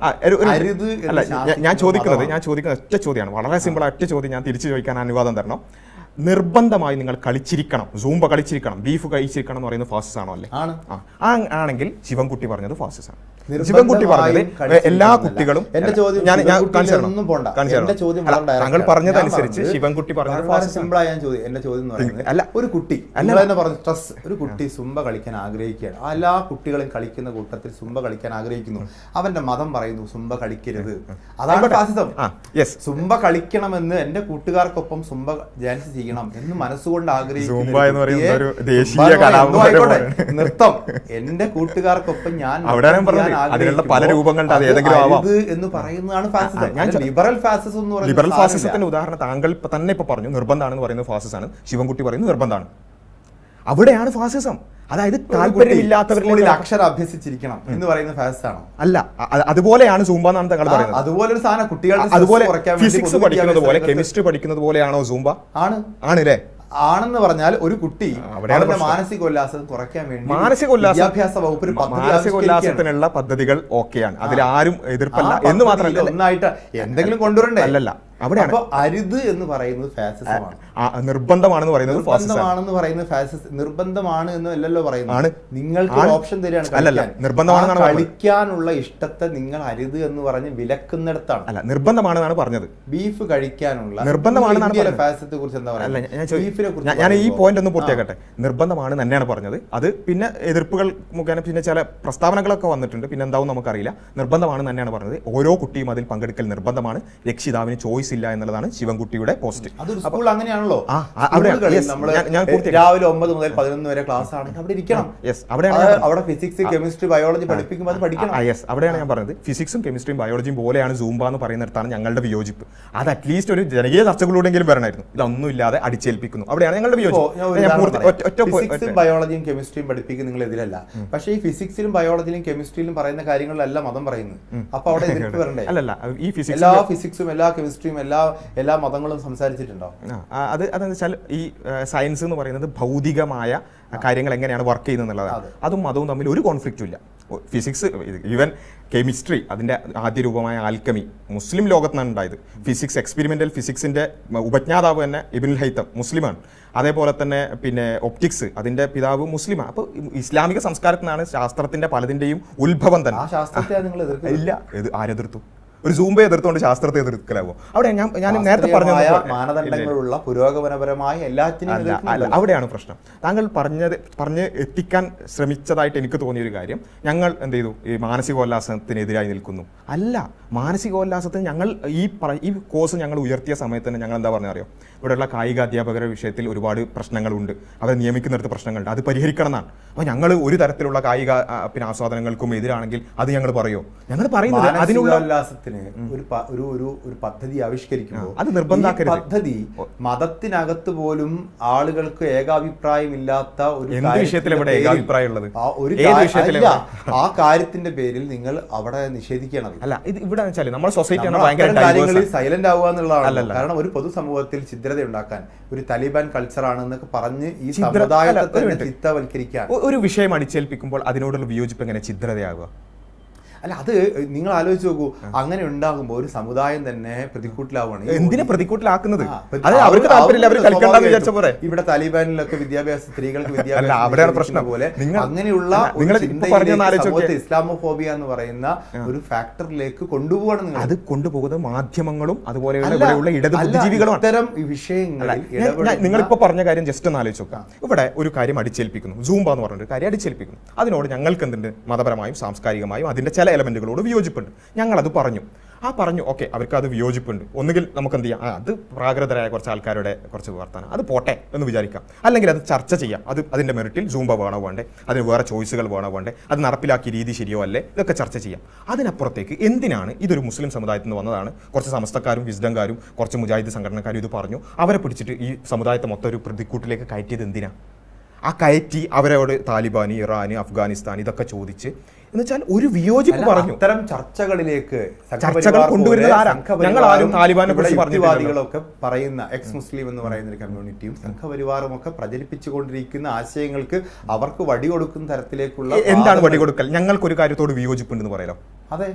B: ഞാൻ ചോദിക്കുന്നത് ഒറ്റ ചോദ്യമാണ്, വളരെ സിമ്പിൾ ഒറ്റ ചോദ്യം ഞാൻ തിരിച്ചു ചോദിക്കാൻ അനുവാദം തരണം. നിർബന്ധമായി നിങ്ങൾ കളിച്ചിരിക്കണം, സൂംബ കളിച്ചിരിക്കണം, ബീഫ് കഴിച്ചിരിക്കണം എന്ന് പറയുന്നത് ഫാസിസം ആണോ? അല്ലേ? ആണെങ്കിൽ ശിവൻകുട്ടി പറഞ്ഞത് ഫാസിസം. ശിവൻകുട്ടി പറഞ്ഞത് എല്ലാ കുട്ടികളും താങ്കൾ പറഞ്ഞതനുസരിച്ച് ശിവൻകുട്ടി പറഞ്ഞത്
A: അല്ല. ഒരു കുട്ടി ഒരു കുട്ടി സുംബ കളിക്കാൻ ആഗ്രഹിക്കുകയാണ്. എല്ലാ കുട്ടികളും കളിക്കുന്ന കൂട്ടത്തിൽ സുംബ കളിക്കാൻ ആഗ്രഹിക്കുന്നു. അവന്റെ മതം പറയുന്നു സുംബ കളിക്കരുത്. അതാണ് ഫാസിസം. സുംബ കളിക്കണമെന്ന് എന്റെ കൂട്ടുകാർക്കൊപ്പം സുംബ ഡാൻസ് ചെയ്യണം എന്ന് മനസ്സുകൊണ്ട്
B: സൂംബ എന്ന് പറയുന്ന ഒരു
A: ആഗ്രഹിക്കുന്ന
B: ദേശീയ കലാപരമായ
A: നൃത്തം എന്റെ കൂട്ടുകാർക്കൊപ്പം ഞാൻ
B: അവിടെയാണ് ഞാൻ പറഞ്ഞത്. അതിനുള്ള പല രൂപങ്ങളുണ്ട്. അത് ഏതെങ്കിലും ആവാം.
A: എന്ന് പറയുന്നതാണ് ഫാസിസം. ലിബറൽ ഫാസിസം എന്ന് പറയുന്നത്
B: ലിബറൽ ഫാസിസത്തിന്റെ ഉദാഹരണം താങ്കൾ തന്നെ ഇപ്പൊ പറഞ്ഞു. നിർബന്ധമാണെന്ന് പറയുന്നത് ഫാസിസമാണ്. ശിവൻകുട്ടി പറയുന്നത് നിർബന്ധമാണ്. അവിടെയാണ് ഫാസിസം. അതായത് താല്പര്യമില്ലാത്തവരിൽ
A: അക്ഷരം അഭ്യസിച്ചിരിക്കണം എന്ന് പറയുന്ന ഫാസിസമാണോ?
B: അല്ല, അതുപോലെയാണ് സൂംബ എന്നാണ് താങ്കൾ പറയുന്നത്.
A: അതുപോലെ ഒരു സാധനം കുട്ടികളുടെ
B: അതുപോലെ ഫിസിക്സ് പഠിക്കുന്നത് പോലെ കെമിസ്ട്രി പഠിക്കുന്നത് പോലെയാണോ സൂംബ? ആണ് അല്ലേ?
A: ആണെന്ന് പറഞ്ഞാൽ ഒരു കുട്ടി അവരുടെ മാനസികോല്ലാസം കുറയ്ക്കാൻ വേണ്ടി വിദ്യാഭ്യാസ വകുപ്പ്
B: മാനസികോല്ലാസത്തിനുള്ള പദ്ധതികൾ ഓക്കെയാണ്. അതിൽ ആരും എതിർപ്പല്ല എന്ന് മാത്രമല്ല,
A: ഒന്നായിട്ട് എന്തെങ്കിലും കൊണ്ടുവരണ്ടേ?
B: അല്ലല്ല, അവിടെയാണ്
A: അരുത് എന്ന് പറയുന്നത് ഫാസിസമാണ്.
B: നിർബന്ധമാണെന്ന് പറയുന്നത്
A: നിർബന്ധമാണ് എന്ന് അല്ലല്ലോ പറയുന്നത്. നിങ്ങൾക്ക് ഓപ്ഷൻ തരികയാണ്.
B: നിർബന്ധമാണെന്നാണ്
A: കളിക്കാനുള്ള ഇഷ്ടത്തെ നിങ്ങൾ അരുത് എന്ന് പറഞ്ഞ് വിലക്കുന്നിടത്താണ്.
B: അല്ല, നിർബന്ധമാണെന്നാണ് പറഞ്ഞത്.
A: ബീഫ് കഴിക്കാനുള്ള
B: നിർബന്ധമാണെന്നാണ്
A: ഫാസിസത്തെ കുറിച്ച് എന്താ പറയുക?
B: ഞാൻ ഈ പോയിന്റ് ഒന്ന് പൂർത്തിയാക്കട്ടെ. നിർബന്ധമാണ് തന്നെയാണ് പറഞ്ഞത്. അത് പിന്നെ എതിർപ്പുകൾ മുഖേന പിന്നെ ചില പ്രസ്താവനകളൊക്കെ വന്നിട്ടുണ്ട്. പിന്നെ എന്താവും നമുക്കറിയില്ല. നിർബന്ധമാണ് തന്നെയാണ് പറഞ്ഞത്. ഓരോ കുട്ടിയും അതിൽ പങ്കെടുക്കൽ നിർബന്ധമാണ്. രക്ഷിതാവിന് ചോയ്സ് ഇല്ല എന്നുള്ളതാണ് ശിവൻകുട്ടിയുടെ പോസ്റ്റ്.
A: സ്കൂൾ അങ്ങനെയാണോ? രാവിലെ 9 മുതൽ 11 വരെ ക്ലാസ് ആണ്. അവിടെ ഇരിക്കണം. അവിടെ ഫിസിക്സ് കെമിസ്ട്രി ബയോളജി പഠിപ്പിക്കുമ്പോൾ അത് പഠിക്കണം.
B: അവിടെയാണ് ഞാൻ പറഞ്ഞത്. ഫിസിക്സും കെമിസ്ട്രിയും ബയോളജിയും പോലെയാണ് സൂംബ എന്ന് പറയുന്നിടത്താണ് ഞങ്ങളുടെ വിയോജിപ്പ്. അത് അറ്റ്ലീസ്റ്റ് ഒരു ജനകീയ ചർച്ചകളിലൂടെങ്കിലും വരണമായിരുന്നു. ഇതൊന്നും ഇല്ലാതെ അടിച്ചേൽപ്പിക്കുന്നു. അവിടെയാണ് ഞങ്ങളുടെ
A: ഫിസിക്സും ബയോളജിയും കെമിസ്ട്രിയും പഠിപ്പിക്കുന്ന നിങ്ങൾ എതിരല്ല. പക്ഷേ ഈ ഫിസിക്സിലും ബയോളജിയിലും കെമിസ്ട്രിയിലും പറയുന്ന കാര്യങ്ങളിലല്ല മതം പറയുന്നത്. അപ്പൊ അവിടെ എതിർപ്പ് വരണ്ടേ?
B: അല്ലല്ല, ഈ
A: എല്ലാ ഫിസിക്സും എല്ലാ കെമിസ്ട്രിയും എല്ലാ മതങ്ങളും സംസാരിച്ചിട്ടുണ്ടോ?
B: അതെന്ന് വെച്ചാൽ ഈ സയൻസ് എന്ന് പറയുന്നത് ഭൗതികമായ കാര്യങ്ങൾ എങ്ങനെയാണ് വർക്ക് ചെയ്യുന്നത് എന്നുള്ളതാണ്. അതും മതവും തമ്മിൽ ഒരു കോൺഫ്ലിക്റ്റും ഇല്ല. ഫിസിക്സ്, ഈവൻ കെമിസ്ട്രി, അതിൻ്റെ ആദ്യ രൂപമായ ആൽക്കമി മുസ്ലിം ലോകത്താണ് ഉണ്ടായത്. ഫിസിക്സ്, എക്സ്പെരിമെന്റൽ ഫിസിക്സിന്റെ ഉപജ്ഞാതാവ് തന്നെ ഇബ്നുൽ ഹൈത്തം മുസ്ലിമാണ്. അതേപോലെ തന്നെ പിന്നെ ഒപ്റ്റിക്സ്, അതിന്റെ പിതാവ് മുസ്ലിമാണ്. അപ്പോൾ ഇസ്ലാമിക സംസ്കാരത്തിനാണ് ശാസ്ത്രത്തിന്റെ പലതിന്റെയും ഉത്ഭവം തന്നെ. ഇല്ല, ആരെതിർത്തു? ഒരു സൂംബ എതിർത്തുകൊണ്ട് ശാസ്ത്രത്തെ എതിർക്കലാവോ? അവിടെ ഞാൻ നേരത്തെ
A: മാനദണ്ഡങ്ങളുള്ള പുരോഗമനപരമായ എല്ലാത്തിനും
B: അവിടെയാണ് പ്രശ്നം. താങ്കൾ പറഞ്ഞ് എത്തിക്കാൻ ശ്രമിച്ചതായിട്ട് എനിക്ക് തോന്നിയൊരു കാര്യം, ഞങ്ങൾ എന്ത് ചെയ്തു, ഈ മാനസികോല്ലാസത്തിനെതിരായി നിൽക്കുന്നു. അല്ല, മാനസികോല്ലാസത്തിന് ഞങ്ങൾ ഈ കോഴ്സ് ഞങ്ങൾ ഉയർത്തിയ സമയത്ത് തന്നെ ഞങ്ങൾ എന്താ പറഞ്ഞ അറിയോ, ഇവിടെയുള്ള കായിക അധ്യാപകരുടെ വിഷയത്തിൽ ഒരുപാട് പ്രശ്നങ്ങളുണ്ട്, അവരെ നിയമിക്കുന്നിടത്ത് പ്രശ്നങ്ങളുണ്ട്, അത് പരിഹരിക്കണം എന്നാണ്. അപ്പോൾ ഞങ്ങൾ ഒരു തരത്തിലുള്ള കായിക പിന്നെ ആസ്വാദനങ്ങൾക്കും എതിരാണെങ്കിൽ അത് ഞങ്ങൾ പറയുമോ? ഞങ്ങൾ പറയുന്നത് അതിനുള്ള
A: ഒരു പദ്ധതി ആവിഷ്കരിക്കുമ്പോൾ
B: അത് നിർബന്ധമാക്കരുത്.
A: പദ്ധതി മതത്തിനകത്ത് പോലും ആളുകൾക്ക് ഏകാഭിപ്രായമില്ലാത്ത ഒരു ആ കാര്യത്തിന്റെ പേരിൽ നിങ്ങൾ അവിടെ നിഷേധിക്കണം.
B: അല്ല, ഇത് ഇവിടെ വെച്ചാൽ നമ്മുടെ സൊസൈറ്റി
A: സൈലന്റ് ആവുക എന്നുള്ളതാണ്. കാരണം ഒരു പൊതുസമൂഹത്തിൽ ഛിദ്രത ഉണ്ടാക്കാൻ, ഒരു താലിബാൻ കൾച്ചറാണ് എന്നൊക്കെ പറഞ്ഞ് ഈ സമുദായത്തെ ചിത്തവൽക്കരിക്കാൻ
B: ഒരു വിഷയം അടിച്ചേൽപ്പിക്കുമ്പോൾ അതിനോടുള്ള വിയോജിപ്പ് എങ്ങനെ ഛിദ്രതയാവുക?
A: അല്ല, അത് നിങ്ങൾ ആലോചിച്ച് നോക്കൂ. അങ്ങനെ ഉണ്ടാകുമ്പോൾ ഒരു സമുദായം തന്നെ പ്രതിക്കൂട്ടിലാവുകയാണ്.
B: എന്തിനാ പ്രതിക്കൂട്ടിലാക്കുന്നത്? അവർക്ക് താല്പര്യമില്ല, അവർ കളിക്കണ്ടെന്ന് വിചാരിച്ച പോലെ.
A: ഇവിടെ താലിബാനിലൊക്കെ വിദ്യാഭ്യാസ സ്ത്രീകൾക്ക് വിദ്യാഭ്യാസം
B: അവിടെയാണ് പ്രശ്നം
A: പോലെ അങ്ങനെയുള്ള ഇസ്ലാമോഫോബിയ എന്ന് പറയുന്ന ഒരു ഫാക്ടറിലേക്ക് കൊണ്ടുപോകണം.
B: അത് കൊണ്ടുപോകുന്നത് മാധ്യമങ്ങളും അതുപോലെയുള്ള ഇടത് ബുദ്ധിജീവികളും.
A: ഇത്തരം വിഷയങ്ങളിൽ
B: നിങ്ങളിപ്പോ പറഞ്ഞ കാര്യം ജസ്റ്റ് ഒന്ന് ആലോചിച്ച് നോക്കാം. ഇവിടെ ഒരു കാര്യം അടിച്ചേൽപ്പിക്കുന്നു, സൂംബ എന്ന് പറഞ്ഞൊരു കാര്യം അടിച്ചേൽപ്പിക്കുന്നു. അതിനോട് ഞങ്ങൾക്ക് എന്തുണ്ട്, മതപരമായും സാംസ്കാരികമായും അതിന്റെ ചില എലമെന്റുകളോട് വിയോജിപ്പുണ്ട്. ഞങ്ങളത് പറഞ്ഞു. ഓക്കെ, അവർക്ക് അത് വിയോജിപ്പുണ്ട്. ഒന്നുകിൽ നമുക്ക് എന്ത് ചെയ്യാം, അത് പ്രാകൃതരായ കുറച്ച് ആൾക്കാരുടെ കുറച്ച് വർത്തമാനം, അത് പോട്ടെ എന്ന് വിചാരിക്കാം. അല്ലെങ്കിൽ അത് ചർച്ച ചെയ്യാം. അതിന്റെ മെറിറ്റിൽ സൂംബ വേണോ വേണ്ടേ, അതിന് വേറെ ചോയ്സുകൾ വേണോ വേണ്ടേ, അത് നടപ്പിലാക്കിയ രീതി ശരിയോ അല്ലേ, ഇതൊക്കെ ചർച്ച ചെയ്യാം. അതിനപ്പുറത്തേക്ക് എന്തിനാണ് ഇതൊരു മുസ്ലിം സമുദായത്തിൽ നിന്ന് വന്നതാണ്, കുറച്ച് സമസ്തക്കാരും വിസ്ഡംകാരും കുറച്ച് മുജാഹിദ് സംഘടനക്കാരും ഇത് പറഞ്ഞു, അവരെ പിടിച്ചിട്ട് ഈ സമുദായത്തെ മൊത്തം ഒരു പ്രതിക്കൂട്ടിലേക്ക് കയറ്റിയത് എന്തിനാ? ആ കയറ്റി അവരോട് താലിബാന്, ഇറാന്, അഫ്ഗാനിസ്ഥാൻ ഇതൊക്കെ ചോദിച്ച് എന്നുവെച്ചാൽ ഒരു വിയോജിപ്പ് പറഞ്ഞു.
A: ഇത്തരം ചർച്ചകളിലേക്ക്
B: ചർച്ചകൾ കൊണ്ടുവരുന്നത് ആരാ? ഞങ്ങൾ ആരും താലിബാനെ കുറിച്ച്
A: യുക്തിവാദികളൊക്കെ പറയുന്ന എക്സ് മുസ്ലിം എന്ന് പറയുന്ന ഒരു കമ്മ്യൂണിറ്റിയും സംഘപരിവാറും ഒക്കെ പ്രചരിപ്പിച്ചുകൊണ്ടിരിക്കുന്ന ആശയങ്ങൾക്ക് അവർക്ക് വടി കൊടുക്കുന്ന തരത്തിലേക്കുള്ള
B: എന്താണ് വടി കൊടുക്കൽ? ഞങ്ങൾക്കൊരു കാര്യത്തോട് വിയോജിപ്പുണ്ടെന്ന് പറയാലോ.
A: അതെ,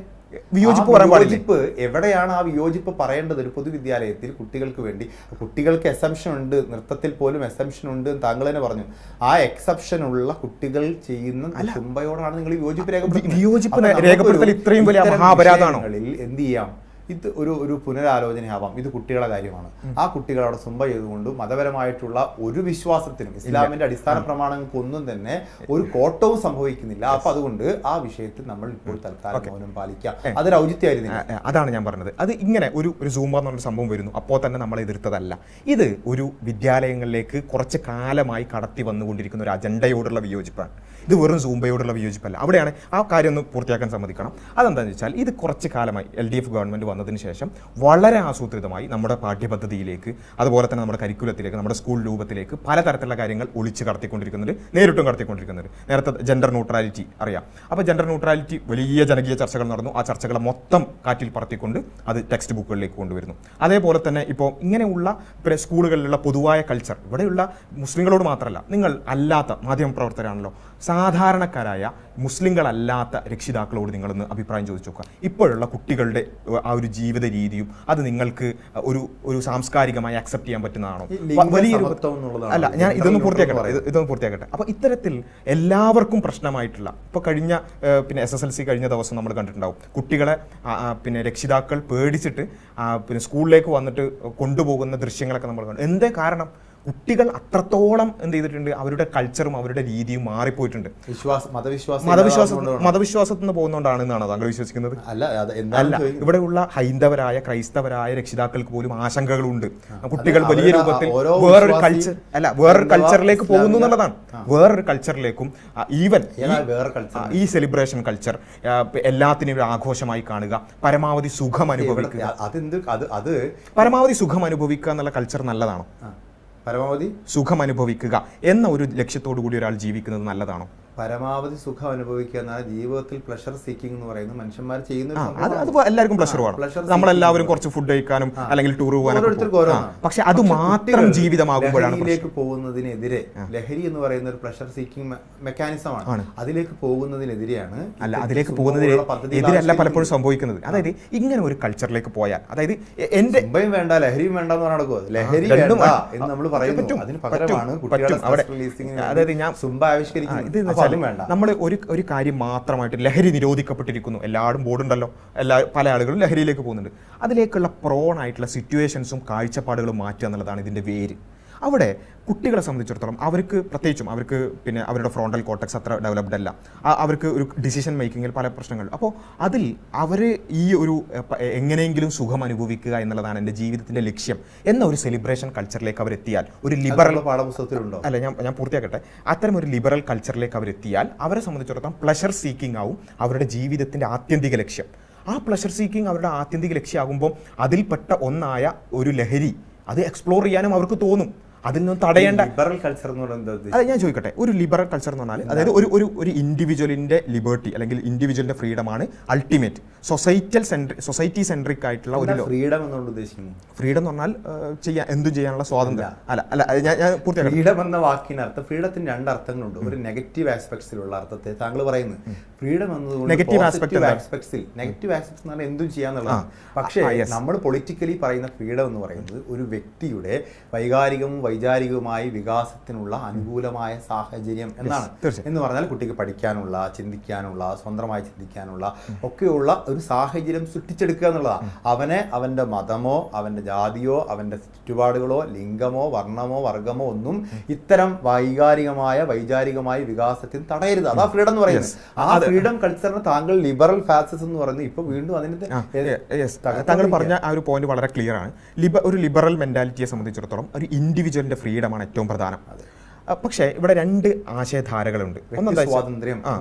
B: വിയോജിപ്പ് പറയാൻ പാടില്ല.
A: എവിടെയാണ് ആ വിയോജിപ്പ് പറയേണ്ടത്? ഒരു പൊതുവിദ്യാലയത്തിൽ കുട്ടികൾക്ക് വേണ്ടി, കുട്ടികൾക്ക് എക്സംഷൻ ഉണ്ട്, നൃത്തത്തിൽ പോലും എക്സംഷൻ ഉണ്ട് എന്ന് താങ്കൾ തന്നെ പറഞ്ഞു. ആ എക്സംഷൻ ഉള്ള കുട്ടികൾ ചെയ്യുന്ന സൂംബയോടാണ് നിങ്ങൾ വിയോജിപ്പ്
B: രേഖപ്പെടുത്തൽ ഇത്രയും വലിയ മഹാപരാധമാണോ?
A: എന്ത് ചെയ്യാം, ഇത് ഒരു പുനരാലോചനയാവാം, ഇത് കുട്ടികളുടെ കാര്യമാണ്. ആ കുട്ടികൾ അവിടെ സുംബ ചെയ്തുകൊണ്ട് മതപരമായിട്ടുള്ള ഒരു വിശ്വാസത്തിനും ഇസ്ലാമിന്റെ അടിസ്ഥാന പ്രമാണങ്ങൾക്ക് ഒന്നും തന്നെ ഒരു കോട്ടവും സംഭവിക്കുന്നില്ല. അപ്പൊ അതുകൊണ്ട് ആ വിഷയത്തിൽ നമ്മൾ ഇപ്പോൾ തൽക്കാലം മൗനം പാലിക്കാം. അതൊരു ഔചിത്യമായിരുന്നില്ല.
B: അതാണ് ഞാൻ പറഞ്ഞത്. അത് ഇങ്ങനെ ഒരു സൂംബ എന്നുള്ള സംഭവം വരുന്നു, അപ്പോൾ തന്നെ നമ്മൾ എതിർത്തതല്ല. ഇത് ഒരു വിദ്യാലയങ്ങളിലേക്ക് കുറച്ച് കാലമായി കടത്തി വന്നുകൊണ്ടിരിക്കുന്ന ഒരു അജണ്ടയോടുള്ള വിയോജിപ്പാണ്. ഇത് വെറും സൂംബയോടുള്ള വിയോജിപ്പല്ല. അവിടെയാണ് ആ കാര്യം ഒന്ന് പൂർത്തിയാക്കാൻ സമ്മതിക്കണം. അതെന്താണെന്ന് വെച്ചാൽ ഇത് കുറച്ച് കാലമായി LDF ഗവൺമെൻറ് വന്നതിന് ശേഷം വളരെ ആസൂത്രിതമായി നമ്മുടെ പാഠ്യപദ്ധതിയിലേക്ക്, അതുപോലെ തന്നെ നമ്മുടെ കരിക്കുലത്തിലേക്ക്, നമ്മുടെ സ്കൂൾ രൂപത്തിലേക്ക് പലതരത്തിലുള്ള കാര്യങ്ങൾ ഒളിച്ച് കടത്തിക്കൊണ്ടിരിക്കുന്നുണ്ട്, നേരിട്ടും കടത്തിക്കൊണ്ടിരിക്കുന്നുണ്ട്. നേരത്തെ ജെൻഡർ ന്യൂട്രാലിറ്റി അറിയാം. അപ്പോൾ ജെൻഡർ ന്യൂട്രാലിറ്റി വലിയ ജനകീയ ചർച്ചകൾ നടന്നു. ആ ചർച്ചകളെ മൊത്തം കാറ്റിൽ പറത്തിക്കൊണ്ട് അത് ടെക്സ്റ്റ് ബുക്കുകളിലേക്ക് കൊണ്ടുവരുന്നു. അതേപോലെ തന്നെ ഇപ്പോൾ ഇങ്ങനെയുള്ള സ്കൂളുകളിലുള്ള പൊതുവായ കൾച്ചർ, ഇവിടെയുള്ള മുസ്ലിങ്ങളോട് മാത്രമല്ല, നിങ്ങൾ അല്ലാത്ത മാധ്യമപ്രവർത്തകരാണല്ലോ, സാധാരണക്കാരായ മുസ്ലിങ്ങളല്ലാത്ത രക്ഷിതാക്കളോട് നിങ്ങളൊന്ന് അഭിപ്രായം ചോദിച്ചു നോക്കുക. ഇപ്പോഴുള്ള കുട്ടികളുടെ ആ ഒരു ജീവിത രീതിയും അത് നിങ്ങൾക്ക് ഒരു സാംസ്കാരികമായി അക്സെപ്റ്റ് ചെയ്യാൻ പറ്റുന്നതാണോ? അല്ല, ഞാൻ ഇതൊന്ന് പൂർത്തിയാക്കട്ടെ. അപ്പോൾ ഇത്തരത്തിൽ എല്ലാവർക്കും പ്രശ്നമായിട്ടുള്ള, ഇപ്പോൾ കഴിഞ്ഞ SSLC കഴിഞ്ഞ ദിവസം നമ്മൾ കണ്ടിട്ടുണ്ടാവും, കുട്ടികളെ രക്ഷിതാക്കൾ പേടിച്ചിട്ട് സ്കൂളിലേക്ക് വന്നിട്ട് കൊണ്ടുപോകുന്ന ദൃശ്യങ്ങളൊക്കെ നമ്മൾ കണ്ടു. എന്തേ കാരണം? കുട്ടികൾ അത്രത്തോളം എന്ത് ചെയ്തിട്ടുണ്ട്, അവരുടെ കൾച്ചറും അവരുടെ രീതിയും മാറിപ്പോയിട്ടുണ്ട്. മതവിശ്വാസത്തിൽ നിന്ന് പോകുന്നതുകൊണ്ടാണ് എന്നാണ് താങ്കൾ വിശ്വസിക്കുന്നത്? അല്ല, ഇവിടെയുള്ള ഹൈന്ദവരായ ക്രൈസ്തവരായ രക്ഷിതാക്കൾക്ക് പോലും ആശങ്കകളുണ്ട്. കുട്ടികൾ വലിയ രൂപത്തിൽ വേറൊരു കൾച്ചറിലേക്ക് പോകുന്നു എന്നുള്ളതാണ്. വേറൊരു കൾച്ചറിലേക്കും, ഈവൻ ഈ സെലിബ്രേഷൻ കൾച്ചർ എല്ലാത്തിനും ഒരു ആഘോഷമായി കാണുക, പരമാവധി സുഖം അനുഭവിക്കുക. പരമാവധി സുഖം അനുഭവിക്കുക എന്നുള്ള കൾച്ചർ നല്ലതാണോ?
A: പരമാവധി
B: സുഖം അനുഭവിക്കുക എന്ന ഒരു ലക്ഷ്യത്തോടു കൂടി ഒരാൾ ജീവിക്കുന്നത് നല്ലതാണോ?
A: പരമാവധി സുഖം അനുഭവിക്കുക എന്നാൽ ജീവിതത്തിൽ പ്ലഷർ സീക്കിംഗ് എന്ന് പറയുന്നത് മനുഷ്യന്മാർ ചെയ്യുന്ന
B: അത് എല്ലാവർക്കും പ്ലഷർ വേണം. നമ്മളെല്ലാവരും കുറച്ച് ഫുഡ് കഴിക്കാനും അല്ലെങ്കിൽ ടൂർ പോകാനും, പക്ഷെ അത് മാത്രം ജീവിതമാകുമ്പോഴാണ്
A: ലഹരിയിലേക്ക് പോകുന്നതിനെതിരെ. ലഹരി എന്ന് പറയുന്ന ഒരു പ്ലഷർ സീക്കിംഗ് മെക്കാനിസമാണ്. അതിലേക്ക് പോകുന്നതിനെതിരെയാണ്.
B: അല്ല, അതിലേക്ക് പോകുന്നതിനെതിരല്ല പലപ്പോഴും സംഭവിക്കുന്നത്. അതായത് ഇങ്ങനെ ഒരു കൾച്ചറിലേക്ക് പോയാൽ, അതായത് എന്റെ
A: മുമ്പയും വേണ്ട ലഹരിയും വേണ്ട എന്ന് നടക്കുക. ലഹരി വേണ്ട എന്ന് നമ്മൾ പറയുന്നു, അതിന് പകരമാണ്
B: അതായത് ഞാൻ
A: സുംബ ആവിഷ്കരിക്കുന്നത്.
B: നമ്മൾ ഒരു കാര്യം മാത്രമായിട്ട് ലഹരി നിരോധിക്കപ്പെട്ടിരിക്കുന്നു, എല്ലാവരും ബോർഡുണ്ടല്ലോ, പല ആളുകളും ലഹരിയിലേക്ക് പോകുന്നുണ്ട്. അതിലേക്കുള്ള പ്രോൺ ആയിട്ടുള്ള സിറ്റുവേഷൻസും കാഴ്ചപ്പാടുകളും മാറ്റുക എന്നുള്ളതാണ് ഇതിൻ്റെ വേര്. അവിടെ കുട്ടികളെ സംബന്ധിച്ചിടത്തോളം അവർക്ക് പ്രത്യേകിച്ചും അവരുടെ ഫ്രോണ്ടൽ കോർട്ടക്സ് അത്ര ഡെവലപ്ഡ് അല്ല. അവർക്ക് ഒരു ഡിസിഷൻ മേക്കിങ്ങിൽ പല പ്രശ്നങ്ങളും. അപ്പോൾ അതിൽ അവർ ഈ ഒരു എങ്ങനെയെങ്കിലും സുഖം അനുഭവിക്കുക എന്നുള്ളതാണ് എൻ്റെ ജീവിതത്തിൻ്റെ ലക്ഷ്യം എന്ന ഒരു സെലിബ്രേഷൻ കൾച്ചറിലേക്ക് അവരെത്തിയാൽ, ഒരു ലിബറൽ
A: പാഠപുസ്തകത്തിലുണ്ടോ?
B: അല്ല, ഞാൻ പൂർത്തിയാക്കട്ടെ. അത്തരം ഒരു ലിബറൽ കൾച്ചറിലേക്ക് അവരെത്തിയാൽ അവരെ സംബന്ധിച്ചിടത്തോളം പ്ലഷർ സീക്കിംഗ് ആവും അവരുടെ ജീവിതത്തിൻ്റെ ആത്യന്തിക ലക്ഷ്യം. ആ പ്ലഷർ സീക്കിംഗ് അവരുടെ ആത്യന്തിക ലക്ഷ്യമാകുമ്പോൾ അതിൽപ്പെട്ട ഒന്നായ ഒരു ലഹരി അത് എക്സ്പ്ലോർ ചെയ്യാനും അവർക്ക് തോന്നും. അതിൽ നിന്ന് തടയേണ്ട
A: ലിബറൽ കൾച്ചർ എന്ന് പറയുന്നത്,
B: അത് ഞാൻ ചോദിക്കട്ടെ, ഒരു ലിബറൽ കൾച്ചർ എന്ന് പറഞ്ഞാൽ അതായത് ഒരു ഇൻഡിവിജ്വലിന്റെ ലിബർട്ടി അല്ലെങ്കിൽ ഇൻഡിവിജ്വലിന്റെ ഫ്രീഡമാണ് അൾട്ടിമേറ്റ്. സൊസൈറ്റി സെൻട്രിക് ആയിട്ടുള്ള ഒരു
A: ഫ്രീഡം എന്നുകൊണ്ട് ഉദ്ദേശിക്കുന്നു.
B: ഫ്രീഡം എന്ന് പറഞ്ഞാൽ എന്തും ചെയ്യാനുള്ള സ്വാതന്ത്ര്യം. അല്ല ഞാൻ പൂർത്തിയാക്കാം.
A: ഫ്രീഡം എന്ന വാക്കിനർത്ഥം, ഫ്രീഡത്തിന് രണ്ട് അർത്ഥങ്ങളുണ്ട്. ഒരു നെഗറ്റീവ് ആസ്പെക്ട്സിലുള്ള അർത്ഥത്തെ താങ്കൾ പറയുന്നത്. ഫ്രീഡം എന്നതുകൊണ്ട് നെഗറ്റീവ് ആസ്പെക്ട്സിൽ നെഗറ്റീവ് ആസ്പെക്ട്സ് എന്ന് പറഞ്ഞാൽ എന്തും ചെയ്യാന്നുള്ളതാണ്. പക്ഷേ നമ്മൾ പൊളിറ്റിക്കലി പറയുന്ന ഫ്രീഡം എന്ന് പറയുന്നത് ഒരു വ്യക്തിയുടെ വൈകാരികവും വൈചാരികവുമായ വികാസത്തിനുള്ള അനുകൂലമായ സാഹചര്യം എന്നാണ്. എന്ന് പറഞ്ഞാൽ കുട്ടിക്ക് പഠിക്കാനുള്ള, ചിന്തിക്കാനുള്ള, സ്വന്തമായി ചിന്തിക്കാനുള്ള ഒക്കെയുള്ള ഒരു സാഹചര്യം സൃഷ്ടിച്ചെടുക്കുക എന്നുള്ളതാണ്. അവന്റെ മതമോ അവന്റെ ജാതിയോ അവന്റെ ചുറ്റുപാടുകളോ ലിംഗമോ വർണ്ണമോ വർഗമോ ഒന്നും ഇത്തരം വൈചാരികമായ വികാസത്തിന് തടയരുത്. അതാ ഫ്രീഡം എന്ന് പറയുന്നത്. ആ ഫ്രീഡം കൾച്ചറിന് താങ്കൾ ലിബറൽ ഫാസിസം എന്ന് പറയുന്നത് ഇപ്പൊ വീണ്ടും അതിന്റെ
B: താങ്കൾ പറഞ്ഞ ആ ഒരു പോയിന്റ് വളരെ ക്ലിയർ ആണ്. ഒരു ലിബറൽ മെന്റാലിറ്റിയെ സംബന്ധിച്ചിടത്തോളം ഒരു ഇൻഡിവിജ്വലിന്റെ ഫ്രീഡമാണ് ഏറ്റവും പ്രധാനം. പക്ഷേ ഇവിടെ രണ്ട് ആശയധാരകളുണ്ട്.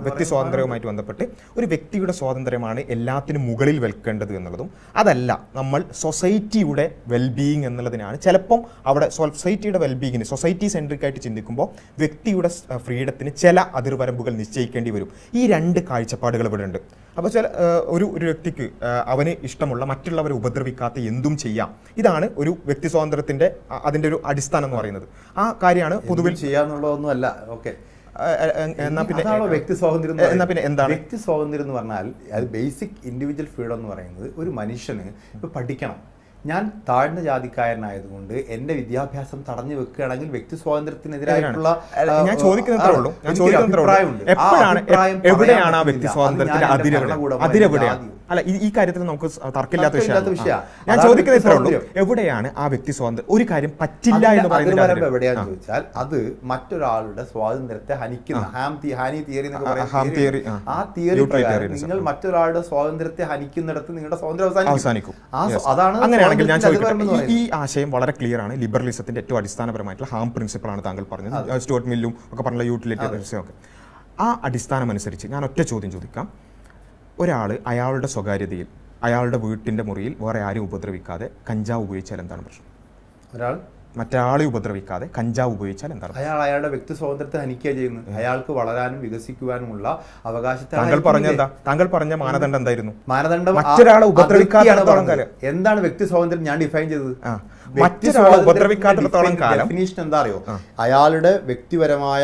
B: വ്യക്തി സ്വാതന്ത്ര്യവുമായിട്ട് ബന്ധപ്പെട്ട് ഒരു വ്യക്തിയുടെ സ്വാതന്ത്ര്യമാണ് എല്ലാത്തിനും മുകളിൽ വെൽക്കേണ്ടത് എന്നുള്ളതും, അതല്ല നമ്മൾ സൊസൈറ്റിയുടെ വെൽബീയിങ് എന്നുള്ളതിനാണ്. ചിലപ്പം അവിടെ സൊസൈറ്റിയുടെ വെൽബീയിങ്ങിന് സൊസൈറ്റി സെൻട്രിക് ആയിട്ട് ചിന്തിക്കുമ്പോൾ വ്യക്തിയുടെ ഫ്രീഡത്തിന് ചില അതിർവരമ്പുകൾ നിശ്ചയിക്കേണ്ടി വരും. ഈ രണ്ട് കാഴ്ചപ്പാടുകൾ ഇവിടെ ഉണ്ട്. അപ്പോൾ ഒരു വ്യക്തിക്ക് അവന് ഇഷ്ടമുള്ള മറ്റുള്ളവരെ ഉപദ്രവിക്കാത്ത എന്തും ചെയ്യാം. ഇതാണ് ഒരു വ്യക്തി സ്വാതന്ത്ര്യത്തിന്റെ അതിന്റെ ഒരു അടിസ്ഥാനം എന്ന് പറയുന്നത്. ആ കാര്യമാണ് പൊതുവിൽ
A: ചെയ്യാന്നുള്ളതൊന്നും അല്ല. ഓക്കെ, വ്യക്തി സ്വാതന്ത്ര്യം
B: എന്താണ്
A: വ്യക്തി സ്വാതന്ത്ര്യം എന്ന് പറഞ്ഞാൽ അത് ബേസിക് ഇൻഡിവിജ്വൽ ഫ്രീഡം എന്ന് പറയുന്നത് ഒരു മനുഷ്യന് ഇപ്പൊ പഠിക്കണം. ഞാൻ താഴ്ന്ന ജാതിക്കാരനായതുകൊണ്ട് എന്റെ വിദ്യാഭ്യാസം തടഞ്ഞു വെക്കുകയാണെങ്കിൽ വ്യക്തി സ്വാതന്ത്ര്യത്തിനെതിരായിട്ടുള്ള
B: ഞാൻ ചോദിക്കുന്നത്രേ ഉള്ളൂ. എവിടെയാണ് ആ വ്യക്തി സ്വാതന്ത്ര്യത്തിന്റെ അതിരെവിടെയാണ്? അല്ല ഈ കാര്യത്തിൽ നമുക്ക് തർക്കമില്ലാത്ത
A: തർക്കമില്ലാത്ത
B: വിഷയമാണ്.
A: വിഷയമാണ്.
B: ഞാൻ
A: അതാണ്
B: ചോദിക്കുന്നത് ഇത്രേ ഉള്ളൂ,
A: വ്യക്തി
B: എവിടെയാണ് ആ വ്യക്തി സ്വാതന്ത്ര്യം? ഒരു കാര്യം പറ്റില്ല എന്ന് പറയുന്നത്
A: എവിടെയാന്ന് ചോദിച്ചാൽ അത് മറ്റൊരാളുടെ സ്വാതന്ത്ര്യത്തെ ഹനിക്കുന്ന ഹാനി തിയറി എന്നൊക്കെ പറയുന്ന ആ തിയറി പ്രകാരം നിങ്ങൾ മറ്റൊരാളുടെ സ്വാതന്ത്ര്യത്തെ ഹനിക്കുന്നിടത്ത് നിങ്ങളുടെ സ്വാതന്ത്ര്യം അവസാനിക്കും. അതാണ്
B: അങ്ങനെയാണെങ്കിൽ ഞാൻ ചോദിക്കട്ടെ, ഈ ആശയം വളരെ ക്ലിയർ ആണ്. ലിബറലിസത്തിന്റെ ഏറ്റവും അടിസ്ഥാനപരമായിട്ടുള്ള ഹാം പ്രിൻസിപ്പിൾ ആണ് താങ്കൾ പറഞ്ഞത്. സ്റ്റുവർട്ട് മില്ലും ഒക്കെ പറഞ്ഞ യൂട്ടിലിറ്റി ഒക്കെ ആ അടിസ്ഥാനമനുസരിച്ച് ഞാൻ ഒറ്റ ചോദ്യം ചോദിക്കാം. ഒരാൾ അയാളുടെ സ്വകാര്യതയിൽ അയാളുടെ വീട്ടിൻ്റെ മുറിയിൽ വേറെ ആരും ഉപദ്രവിക്കാതെ കഞ്ചാവ് ഉപയോഗിച്ചാൽ എന്താണ് പ്രശ്നം?
A: ഒരാൾ
B: മറ്റൊരാളെ ഉപദ്രവിക്കാതെ കഞ്ചാവ് ഉപയോഗിച്ചാൽ എന്താണ്?
A: അയാളുടെ വ്യക്തി സ്വാതന്ത്ര്യത്തെ ഹനിക്കുക ചെയ്യുന്നത്. അയാൾക്ക് വളരാനും വികസിക്കുവാനുമുള്ള അവകാശത്തെ
B: താങ്കൾ പറഞ്ഞ മാനദണ്ഡം എന്തായിരുന്നു?
A: മാനദണ്ഡം
B: മറ്റൊരാളെ ഉപദ്രവിക്കാത്തിടത്തോളം കാലം.
A: എന്താണ് വ്യക്തി സ്വാതന്ത്ര്യം ഞാൻ ഡിഫൈൻ ചെയ്തത്?
B: ഉപദ്രവിക്കാത്തിടത്തോളം കാലം
A: ഡെഫിനീഷൻ എന്താ അറിയോ? അയാളുടെ വ്യക്തിപരമായ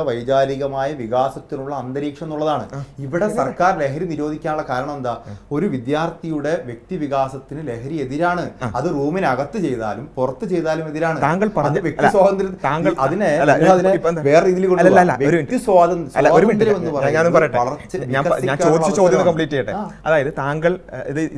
A: വൈകാരികമായ വികാസത്തിനുള്ള അന്തരീക്ഷം എന്നുള്ളതാണ്. ഇവിടെ സർക്കാർ ലഹരി നിരോധിക്കാനുള്ള കാരണം എന്താ? ഒരു വിദ്യാർത്ഥിയുടെ വ്യക്തി വികാസത്തിന് ലഹരി എതിരാണ്. അത് റൂമിനകത്ത് ചെയ്താലും പുറത്ത് ചെയ്താലും എതിരാണ്.
B: താങ്കൾ പറഞ്ഞ
A: വ്യക്തി സ്വാതന്ത്ര്യം അതിനെ വേറെ രീതിയിൽ
B: ഞാൻ ചോദിച്ച ചോദ്യം കംപ്ലീറ്റ് ചെയ്യട്ടെ. അതായത് താങ്കൾ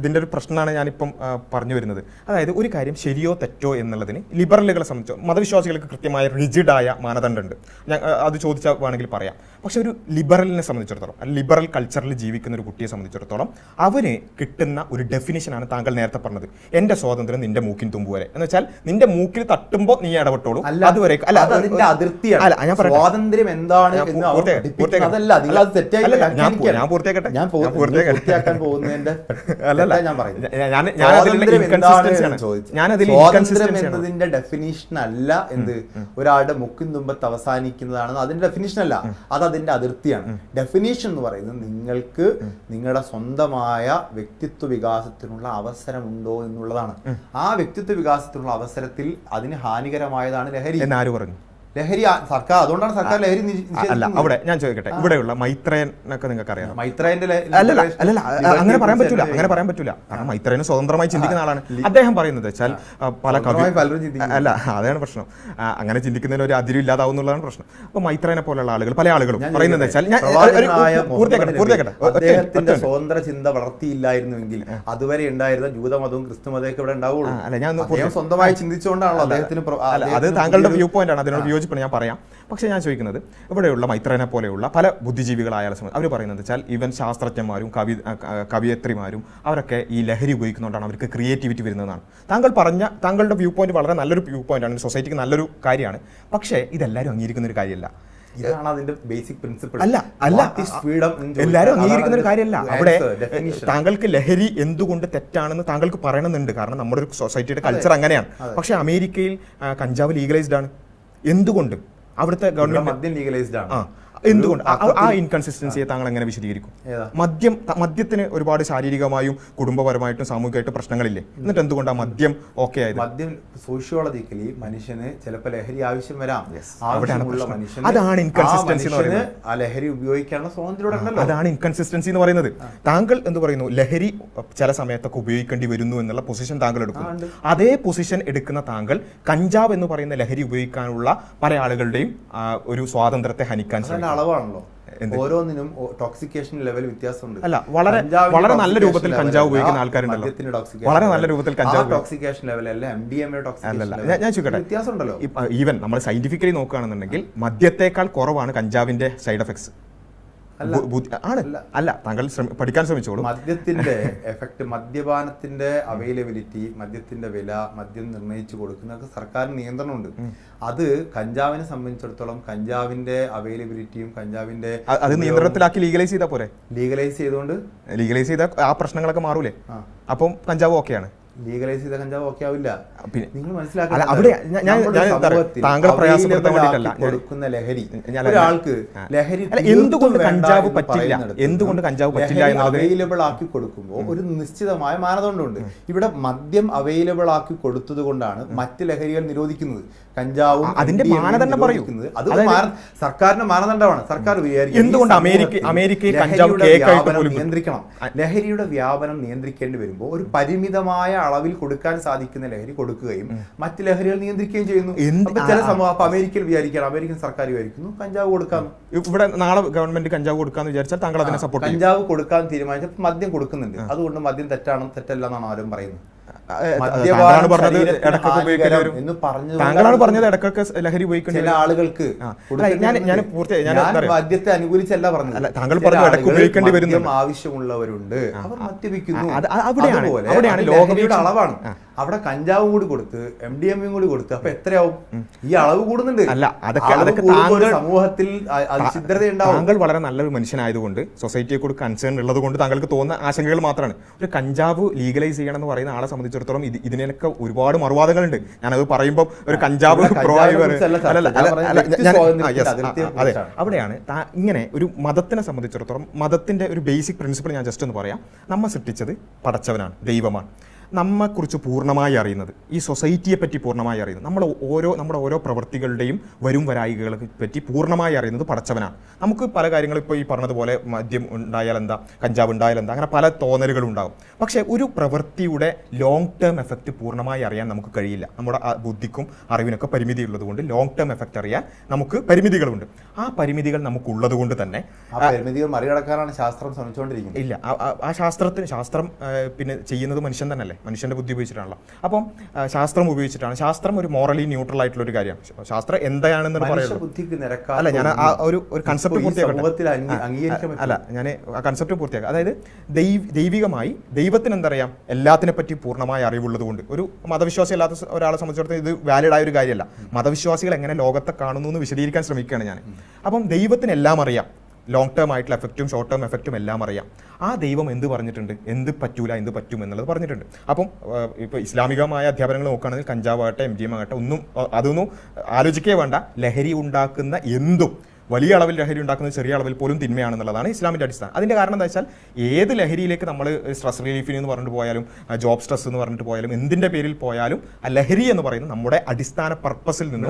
B: ഇതിന്റെ ഒരു പ്രശ്നമാണ് ഞാനിപ്പം പറഞ്ഞു വരുന്നത്. അതായത് ഒരു കാര്യം ശരിയോ തെറ്റോ എന്നുള്ളതിന് ലിബറലുകളെ സംബന്ധിച്ചോ മതവിശ്വാസികൾക്ക് കൃത്യമായ റിജിഡായ മാനദണ്ഡമുണ്ട്. ഞാൻ അത് ചോദിച്ചാൽ വേണമെങ്കിൽ പറയാം. പക്ഷെ ഒരു ലിബറലിനെ സംബന്ധിച്ചിടത്തോളം, ലിബറൽ കൾച്ചറിൽ ജീവിക്കുന്ന ഒരു കുട്ടിയെ സംബന്ധിച്ചിടത്തോളം അവന് കിട്ടുന്ന ഒരു ഡെഫിനിഷനാണ് താങ്കൾ നേരത്തെ പറഞ്ഞത്. എന്റെ സ്വാതന്ത്ര്യം നിന്റെ മൂക്കിൻ തുമ്പ് വരെ എന്ന് വെച്ചാൽ നിന്റെ മൂക്കിൽ തട്ടുമ്പോൾ നീ ഇടപെട്ടോളൂ, അതുവരെ
A: സ്വാതന്ത്ര്യം എന്താണ്
B: ഞാൻ പൂർത്തിയാക്കട്ടെ.
A: എന്നതിന്റെ ഡെഫിനിഷൻ അല്ല എന്ത് ഒരാളുടെ മുക്കിൻ തുമ്പത്ത് അവസാനിക്കുന്നതാണ് അതിന്റെ ഡെഫിനിഷൻ അല്ല, അത് അതിന്റെ അതിർത്തിയാണ്. ഡെഫിനിഷൻ എന്ന് പറയുന്നത് നിങ്ങൾക്ക് നിങ്ങളുടെ സ്വന്തമായ വ്യക്തിത്വ വികാസത്തിനുള്ള അവസരമുണ്ടോ എന്നുള്ളതാണ്. ആ വ്യക്തിത്വ വികാസത്തിനുള്ള അവസരത്തിൽ അതിന് ഹാനികരമായതാണ് ലഹരി
B: എന്നാര് പറഞ്ഞു?
A: ലഹരി സർക്കാർ, അതുകൊണ്ടാണ് സർക്കാർ ലഹരി
B: അല്ല. അവിടെ ഞാൻ ചോദിക്കട്ടെ, ഇവിടെയുള്ള മൈത്രേനൊക്കെ നിങ്ങൾക്ക് അറിയാം.
A: മൈത്രേന്റെ
B: അങ്ങനെ പറയാൻ പറ്റൂല, കാരണം മൈത്രേന് സ്വതന്ത്രമായി ചിന്തിക്കുന്ന ആളാണ്. അദ്ദേഹം പറയുന്നത് വെച്ചാൽ പല അല്ല, അതാണ് പ്രശ്നം. അങ്ങനെ ചിന്തിക്കുന്നതിന് ഒരു അതിരും ഇല്ലാതാവുന്നുള്ളതാണ് പ്രശ്നം. അപ്പൊ മൈത്രേനെ പോലുള്ള ആളുകൾ, പല ആളുകളും പറയുന്നത് വെച്ചാൽ
A: അദ്ദേഹത്തിന്റെ സ്വതന്ത്ര ചിന്ത വളർത്തിയില്ലായിരുന്നുവെങ്കിൽ അതുവരെ ഉണ്ടായിരുന്ന ജൂതമതവും ക്രിസ്തുമതവും ഇവിടെ ഉണ്ടാവുള്ളൂ. അദ്ദേഹം സ്വന്തമായി ചിന്തിച്ചുകൊണ്ടാണല്ലോ അദ്ദേഹത്തിന്.
B: അത് താങ്കളുടെ വ്യൂ പോയിന്റ് ആണ്, അതിനോട് ഞാൻ പറയാം. പക്ഷേ ഞാൻ ചോദിക്കുന്നത് ഇവിടെയുള്ള മൈത്രേനെ പോലെയുള്ള പല ബുദ്ധിജീവികളായ അവർ പറയുന്നത് വെച്ചാൽ ഈവൻ ശാസ്ത്രജ്ഞന്മാരും കവിയത്രിമാരും അവരൊക്കെ ഈ ലഹരി ഉപയോഗിക്കുന്നതുകൊണ്ടാണ് അവർക്ക് ക്രിയേറ്റിവിറ്റി വരുന്നതാണ്. താങ്കളുടെ വ്യൂ പോയിന്റ് വളരെ നല്ലൊരു വ്യൂ പോയിന്റ് ആണ്, സൊസൈറ്റിക്ക് നല്ലൊരു കാര്യമാണ്. പക്ഷേ ഇതെല്ലാവരും അംഗീകരിക്കുന്ന ഒരു കാര്യമല്ല.
A: ഇതാണ് അതിന്റെ ബേസിക് പ്രിൻസിപ്പിൾ.
B: അല്ല, എല്ലാവരും അംഗീകരിക്കുന്ന ഒരു കാര്യമല്ല. അവിടെ താങ്കൾക്ക് ലഹരി എന്തുകൊണ്ട് തെറ്റാണെന്ന് താങ്കൾക്ക് പറയണമെന്നുണ്ട്, കാരണം നമ്മുടെ ഒരു സൊസൈറ്റിയുടെ കൾച്ചർ അങ്ങനെയാണ്. പക്ഷേ അമേരിക്കയിൽ കഞ്ചാവ് ലീഗലൈസ്ഡ് ആണ്. എന്തുകൊണ്ട്? അവിടുത്തെ ഗവൺമെന്റ്
A: മദ്യം ലീഗലൈസ്ഡ് ആണ്.
B: എന്തുകൊണ്ട്? ആ ഇൻകൺസിസ്റ്റൻസിയെ താങ്കൾ എങ്ങനെ വിശദീകരിക്കും? മദ്യത്തിന് ഒരുപാട് ശാരീരികമായും കുടുംബപരമായിട്ടും സാമൂഹികമായിട്ടും പ്രശ്നങ്ങളില്ലേ? എന്നിട്ട് എന്തുകൊണ്ടാണ് മദ്യം ഓക്കെ ആയത്?
A: മദ്യം സോഷ്യോളജിക്കലി മനുഷ്യന് ചിലപ്പോൾ ലഹരി ആവശ്യം വരാം.
B: അതാണ് ഇൻകൺസിസ്റ്റൻസി എന്ന് പറയുന്നത്.
A: ആ ലഹരി ഉപയോഗിക്കാനുള്ള സ്വാതന്ത്ര്യം.
B: അതാണ് ഇൻകൺസിസ്റ്റൻസി എന്ന് പറയുന്നത്. താങ്കൾ എന്ത് പറയുന്നു? ലഹരി ചില സമയത്തൊക്കെ ഉപയോഗിക്കേണ്ടി വരുന്നു എന്നുള്ള പൊസിഷൻ താങ്കൾ എടുക്കുന്നു. അതേ പൊസിഷൻ എടുക്കുന്ന താങ്കൾ കഞ്ചാവ് എന്ന് പറയുന്ന ലഹരി ഉപയോഗിക്കാനുള്ള പല ആളുകളുടെയും ഒരു സ്വാതന്ത്ര്യത്തെ ഹനിക്കാൻ ശ്രമിക്കും.
A: അളവാണല്ലോ, ഓരോന്നിനും ടോക്സിക്കേഷൻ ലെവൽ വ്യത്യാസമുണ്ട്.
B: അല്ല, വളരെ നല്ല രൂപത്തിൽ കഞ്ചാവ് ഉപയോഗിക്കുന്ന ആൾക്കാരുണ്ടല്ലോ. വളരെ നല്ല രൂപത്തിൽ കഞ്ചാവ്
A: ടോക്സിക്കേഷൻ ലെവൽ അല്ല, MDMA ടോക്സിക്കേഷൻ
B: ഞാൻ ചോദിക്കട്ടെ,
A: വ്യത്യാസമുണ്ടല്ലോ.
B: ഈവൻ നമ്മൾ സയന്റിഫിക്കലി നോക്കുകയാണെന്നുണ്ടെങ്കിൽ മദ്യത്തേക്കാൾ കുറവാണ് കഞ്ചാവിന്റെ സൈഡ് എഫക്ട്സ്. അല്ല, താങ്കൾ പഠിക്കാൻ ശ്രമിച്ചോളൂ.
A: മദ്യത്തിന്റെ എഫക്ട്, മദ്യപാനത്തിന്റെ അവൈലബിലിറ്റി, മദ്യത്തിന്റെ വില, മദ്യം നിർണ്ണയിച്ചു കൊടുക്കുന്നതൊക്കെ സർക്കാരിന് നിയന്ത്രണമുണ്ട്. അത് കഞ്ചാവിനെ സംബന്ധിച്ചിടത്തോളം കഞ്ചാവിന്റെ അവൈലബിലിറ്റിയും കഞ്ചാവിന്റെ
B: അത് നിയന്ത്രണത്തിലാക്കി ലീഗലൈസ് ചെയ്താൽ പോരെ?
A: ലീഗലൈസ്
B: ചെയ്താൽ ആ പ്രശ്നങ്ങളൊക്കെ മാറൂലേ? അപ്പം കഞ്ചാവ് ഓക്കെയാണ്.
A: ലീഗലൈസ് ചെയ്ത കഞ്ചാവ് ഓക്കെ ആവില്ല. നിങ്ങൾ കൊടുക്കുന്ന ലഹരി ഒരാൾക്ക് ലഹരി
B: എന്തുകൊണ്ട് കഞ്ചാവ് പറ്റില്ല? എന്തുകൊണ്ട് കഞ്ചാവ് പറ്റില്ല?
A: അവൈലബിൾ ആക്കി കൊടുക്കുമ്പോൾ ഒരു നിശ്ചിതമായ മാനദണ്ഡമുണ്ട്. ഇവിടെ മദ്യം അവൈലബിൾ ആക്കി കൊടുത്തത് കൊണ്ടാണ് മറ്റ് ലഹരികൾ നിരോധിക്കുന്നത്. കഞ്ചാവും
B: അതിന്റെ മാനദണ്ഡം പറയൂ.
A: അത് സർക്കാരിന്റെ മാനദണ്ഡമാണ്. സർക്കാർ
B: എന്തുകൊണ്ട് അമേരിക്കയിൽ കഞ്ചാവ്
A: നിയന്ത്രിക്കണം. ലഹരിയുടെ വ്യാപനം നിയന്ത്രിക്കേണ്ടി വരുമ്പോൾ ഒരു പരിമിതമായ അളവിൽ കൊടുക്കാൻ സാധിക്കുന്ന ലഹരി കൊടുക്കുകയും മറ്റ് ലഹരികൾ നിയന്ത്രിക്കുകയും ചെയ്യുന്നു. ചില സമൂഹം അപ്പൊ അമേരിക്കയിൽ വിചാരിക്കുകയാണ്, അമേരിക്കൻ സർക്കാർ വിചാരിക്കുന്നു കഞ്ചാവ് കൊടുക്കാം,
B: ഇവിടെ നാളെ ഗവൺമെന്റ് കഞ്ചാവ് കൊടുക്കാന്ന് വിചാരിച്ചാൽ താങ്കൾ അതിനെ സപ്പോർട്ട് ചെയ്യും.
A: കഞ്ചാവ് കൊടുക്കാൻ തീരുമാനിച്ചപ്പോൾ മദ്യം കൊടുക്കുന്നുണ്ട്, അതുകൊണ്ട് മദ്യം തെറ്റല്ല എന്നാണ് ആരും പറയുന്നത്.
B: താങ്കളാണ് പറഞ്ഞത് ഇടക്കൊക്കെ ലഹരി ഉപയോഗിക്കുന്ന
A: ചില ആളുകൾക്ക് മദ്യത്തെ അനുകൂലിച്ചല്ല പറഞ്ഞത്.
B: താങ്കൾ പറഞ്ഞു ഇടയ്ക്ക് ഉപയോഗിക്കേണ്ടി വരുന്നു,
A: ആവശ്യമുള്ളവരുണ്ട്, അവർ മദ്യപിക്കുന്നു.
B: അവിടെയാണ് ലോകയുടെ
A: അളവാണ്. അവിടെ കഞ്ചാവും കൂടി കൊടുത്ത് MDMA കൂടി കൊടുത്ത് അപ്പൊ എത്രയാവും? ഈ അളവ് കൂടുന്നുണ്ട്.
B: അല്ല, അതൊക്കെ
A: സമൂഹത്തിൽ
B: താങ്കൾ വളരെ നല്ലൊരു മനുഷ്യനായതുകൊണ്ട് സൊസൈറ്റിയെ കൂടി കൺസേൺ ഉള്ളത് കൊണ്ട് താങ്കൾക്ക് തോന്നുന്ന ആശങ്കകൾ മാത്രമാണ്. ഒരു കഞ്ചാവ് ലീഗലൈസ് ചെയ്യണം എന്ന് പറയുന്ന ആളെ സംബന്ധിച്ചിടത്തോളം ഇതിനൊക്കെ ഒരുപാട് മറുവാദങ്ങളുണ്ട്. ഞാനത് പറയുമ്പോൾ ഒരു കഞ്ചാവ് അതെ, അവിടെയാണ് ഇങ്ങനെ ഒരു മതത്തിനെ സംബന്ധിച്ചിടത്തോളം മതത്തിന്റെ ഒരു ബേസിക് പ്രിൻസിപ്പിൾ ഞാൻ ജസ്റ്റ് ഒന്ന് പറയാം. നമ്മെ സൃഷ്ടിച്ചത് പടച്ചവനാണ്, ദൈവമാണ്. നമ്മെക്കുറിച്ച് പൂർണ്ണമായി അറിയുന്നത്, ഈ സൊസൈറ്റിയെ പറ്റി പൂർണ്ണമായി അറിയുന്നത്, നമ്മുടെ ഓരോ പ്രവൃത്തികളുടെയും വരും വരായികളെ പറ്റി പൂർണ്ണമായി അറിയുന്നത് പടച്ചവനാണ്. നമുക്ക് പല കാര്യങ്ങളും ഇപ്പോൾ ഈ പറഞ്ഞതുപോലെ മദ്യം ഉണ്ടായാൽ എന്താ, കഞ്ചാവ് ഉണ്ടായാൽ എന്താ, അങ്ങനെ പല തോന്നലുകളും ഉണ്ടാകും. പക്ഷേ ഒരു പ്രവൃത്തിയുടെ ലോങ് ടേം എഫക്റ്റ് പൂർണ്ണമായി അറിയാൻ നമുക്ക് കഴിയില്ല. നമ്മുടെ ബുദ്ധിക്കും അറിവിനൊക്കെ പരിമിതി ഉള്ളത് കൊണ്ട് ലോങ് ടേം എഫക്റ്റ് അറിയാൻ നമുക്ക് പരിമിതികളുണ്ട്. ആ പരിമിതികൾ നമുക്കുള്ളത് കൊണ്ട് തന്നെ
A: പരിമിതികൾ മറികടക്കാനാണ് ശാസ്ത്രം ശ്രമിച്ചുകൊണ്ടിരിക്കുന്നത്.
B: ഇല്ല, ആ ശാസ്ത്രം പിന്നെ ചെയ്യുന്നത് മനുഷ്യൻ തന്നെയല്ലേ, മനുഷ്യന്റെ ബുദ്ധി ഉപയോഗിച്ചിട്ടാണല്ലോ. അപ്പം ശാസ്ത്രം ഉപയോഗിച്ചിട്ടാണ്. ശാസ്ത്രം ഒരു മോറലി ന്യൂട്രൽ ആയിട്ടുള്ള ഒരു കാര്യമാണ്. ശാസ്ത്രം എന്താണെന്ന് പറയുന്നത് അല്ല, ഞാൻ ആ ഒരു കൺസെപ്റ്റ് പൂർത്തിയാക്കട്ടെ. അല്ല, ഞാൻ ആ കൺസെപ്റ്റ് പൂർത്തിയാക്കാം. അതായത് ദൈവികമായി ദൈവത്തിന് എന്തറിയാം, എല്ലാത്തിനെ പറ്റി പൂർണ്ണമായ അറിവുള്ളത് കൊണ്ട് ഒരു മതവിശ്വാസി അല്ലാത്ത ഒരാളെ സംബന്ധിച്ചിടത്തോളം ഇത് വാലിഡ് ആയ ഒരു കാര്യമല്ല. മതവിശ്വാസികൾ എങ്ങനെ ലോകത്തെ കാണുന്നു എന്ന് വിശദീകരിക്കാൻ ശ്രമിക്കുകയാണ് ഞാൻ. അപ്പം ദൈവത്തിന് എല്ലാം അറിയാം, ലോങ് ടേം ആയിട്ടുള്ള എഫക്റ്റും ഷോർട്ട് ടേം എഫക്റ്റും എല്ലാം അറിയാം. ആ ദൈവം എന്ത് പറഞ്ഞിട്ടുണ്ട്, എന്ത് പറ്റൂല, എന്ത് പറ്റും എന്നുള്ളത് പറഞ്ഞിട്ടുണ്ട്. അപ്പം ഇപ്പോൾ ഇസ്ലാമികമായ അധ്യാപനങ്ങൾ നോക്കുകയാണെങ്കിൽ കഞ്ചാവാകട്ടെ MDMA ആകട്ടെ അതൊന്നും ആലോചിക്കേ വേണ്ട. ലഹരി ഉണ്ടാക്കുന്ന എന്തും, വലിയ അളവിൽ ലഹരി ഉണ്ടാക്കുന്നത് ചെറിയ അളവിൽ പോലും തിന്മയാണെന്നുള്ളതാണ് ഇസ്ലാമിൻ്റെ അടിസ്ഥാനം. അതിൻ്റെ കാരണം എന്താ വെച്ചാൽ ഏത് ലഹരിയിലേക്ക് നമ്മൾ സ്ട്രെസ് റിലീഫിന് എന്ന് പറഞ്ഞിട്ട് പോയാലും ജോബ് സ്ട്രെസ് എന്ന് പറഞ്ഞിട്ട് പോയാലും എന്തിൻ്റെ പേരിൽ പോയാലും ആ ലഹരി എന്ന് പറയുന്നത് നമ്മുടെ അടിസ്ഥാന പർപ്പസിൽ നിന്ന്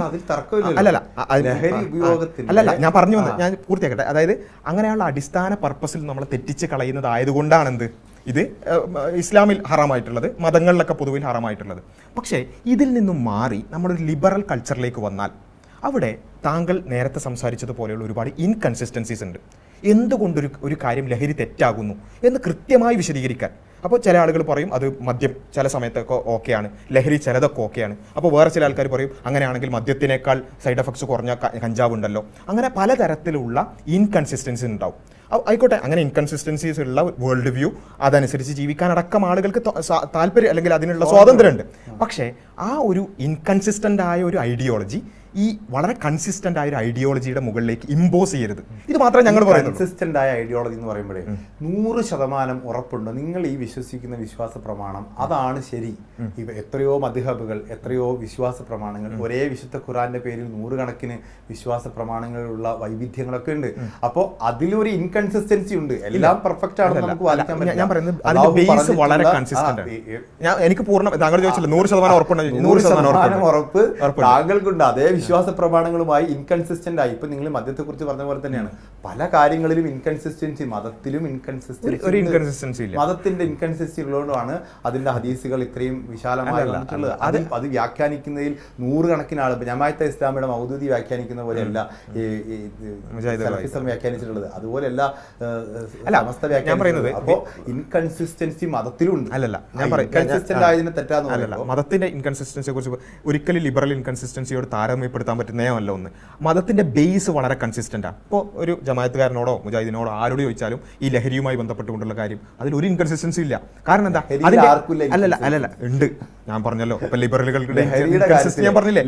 B: അല്ലല്ല ഞാൻ പറഞ്ഞു വന്നത്, ഞാൻ പൂർത്തിയാക്കട്ടെ. അതായത് അങ്ങനെയുള്ള അടിസ്ഥാന പർപ്പസിൽ നമ്മൾ തെറ്റിച്ച് കളയുന്നതായതുകൊണ്ടാണ് എന്ത് ഇത് ഇസ്ലാമിൽ ഹറാമായിട്ടുള്ളത്, മതങ്ങളിലൊക്കെ പൊതുവിൽ ഹറാമായിട്ടുള്ളത്. പക്ഷേ ഇതിൽ നിന്നും മാറി നമ്മളൊരു ലിബറൽ കൾച്ചറിലേക്ക് വന്നാൽ അവിടെ താങ്കൾ നേരത്തെ സംസാരിച്ചതുപോലെയുള്ള ഒരുപാട് ഇൻകൺസിസ്റ്റൻസീസ് ഉണ്ട്. എന്തുകൊണ്ടൊരു കാര്യം ലഹരി തെറ്റാകുന്നു എന്ന് കൃത്യമായി വിശദീകരിക്കാൻ. അപ്പോൾ ചില ആളുകൾ പറയും അത് മദ്യം ചില സമയത്തൊക്കെ ഓക്കെയാണ്, ലഹരി ചിലതൊക്കെ ഓക്കെയാണ്. അപ്പോൾ വേറെ ചില ആൾക്കാർ പറയും അങ്ങനെയാണെങ്കിൽ മദ്യത്തിനേക്കാൾ സൈഡ് എഫക്ട്സ് കുറഞ്ഞ കഞ്ചാവ് ഉണ്ടല്ലോ. അങ്ങനെ പലതരത്തിലുള്ള ഇൻകൺസിസ്റ്റൻസി ഉണ്ടാവും. ആയിക്കോട്ടെ, അങ്ങനെ ഇൻകൺസിസ്റ്റൻസീസ് ഉള്ള വേൾഡ് വ്യൂ അതനുസരിച്ച് ജീവിക്കാനടക്കം ആളുകൾക്ക് താല്പര്യം അല്ലെങ്കിൽ അതിനുള്ള സ്വാതന്ത്ര്യമുണ്ട്. പക്ഷേ ആ ഒരു ഇൻകൺസിസ്റ്റൻ്റ് ആയ ഒരു ഐഡിയോളജി ഈ വളരെ കൺസിസ്റ്റന്റ് ആയ ഒരു ഐഡിയോളജിയുടെ മുകളിലേക്ക് ഇമ്പോസ് ചെയ്യരുത്. ഇത് മാത്രമേ ഞങ്ങൾ പറയുന്നത്.
A: കൺസിസ്റ്റന്റ് ആയ ഐഡിയോളജി എന്ന് പറയുമ്പോഴേ 100% ഉറപ്പുണ്ട് നിങ്ങൾ ഈ വിശ്വസിക്കുന്ന വിശ്വാസ പ്രമാണം അതാണ് ശരി. എത്രയോ മദ്ഹബുകൾ, എത്രയോ വിശ്വാസ പ്രമാണങ്ങൾ, ഒരേ വിശുദ്ധ ഖുറാന്റെ പേരിൽ 100 കണക്കിന് വിശ്വാസ പ്രമാണങ്ങളുള്ള വൈവിധ്യങ്ങളൊക്കെ ഉണ്ട്. അപ്പോൾ അതിലൊരു ഇൻകൺസിസ്റ്റൻസി ഉണ്ട്. എല്ലാം പെർഫെക്റ്റ് ആണെന്ന് നമുക്ക് വാദിക്കാൻ പറ്റില്ല.
B: ഞാൻ പറയുന്നത് അതിന്റെ ബേസ് വളരെ കൺസിസ്റ്റന്റ് ആണ്. എനിക്ക് പൂർണ്ണ താങ്കൾ ചോദിച്ചില്ല 100% ഉറപ്പുണ്ട്. 100%
A: ഉറപ്പ് താങ്കൾക്കുണ്ട്. അതേ വിശ്വാസ പ്രമാണങ്ങളുമായി ഇൻകൺസിസ്റ്റന്റ് ആയി. ഇപ്പൊ നിങ്ങൾ മദ്യത്തെ കുറിച്ച് പറഞ്ഞ പോലെ തന്നെയാണ് പല കാര്യങ്ങളിലും ഇൻകൺസിസ്റ്റൻസി, മതത്തിലും ഇൻകൺസിസ്റ്റൻസി, മതത്തിന്റെ ഇൻകൺസിസ്റ്റൻസി ഉള്ളതുകൊണ്ടാണ് അതിന്റെ ഹദീസുകൾ ഇത്രയും വിശാലമായി വന്നിട്ടുള്ളത്. അത് വ്യാഖ്യാനിക്കുന്നതിൽ 100 കണക്കിന് ആൾ, ജമാഅത്തെ ഇസ്ലാമിയുടെ മൗദൂദി വ്യാഖ്യാനിക്കുന്ന പോലെയല്ല വ്യാഖ്യാനിച്ചിട്ടുള്ളത്, അതുപോലെയല്ല സമസ്ത വ്യാഖ്യാനിക്കുന്നത്. അപ്പോ ഇൻകൺസിസ്റ്റൻസി മതത്തിലുണ്ട്.
B: അല്ലല്ല,
A: ഇൻകൺസിസ്റ്റന്റ് ആയതിനെ തെറ്റാന്ന്
B: മതത്തിന്റെ ഇൻകൺസിസ്റ്റൻസിയെ കുറിച്ച് ഒരിക്കലും ലിബറൽ ഇൻകൺസിസ്റ്റൻസിയോട് താരതമ്യപ്പെടുത്താൻ പറ്റുന്നതല്ല. ഒന്ന്, മതത്തിന്റെ ബേസ് വളരെ കൺസിസ്റ്റന്റ് ആണ്. ഇപ്പോൾ ഒരു ജമാഅത്തുകാരനോടോ മുജാഹിദിനോടോ ആരോട് ചോദിച്ചാലും ഈ ലഹരിയുമായി ബന്ധപ്പെട്ടുകൊണ്ടുള്ള കാര്യം അതിൽ ഒരു ഇൻകൺസിസ്റ്റൻസി ഇല്ല. കാരണം എന്താ? അല്ലല്ല ഉണ്ട്. ഞാൻ പറഞ്ഞല്ലോ ഇപ്പൊ ലിബറലുകളുടെ ഞാൻ പറഞ്ഞില്ലേ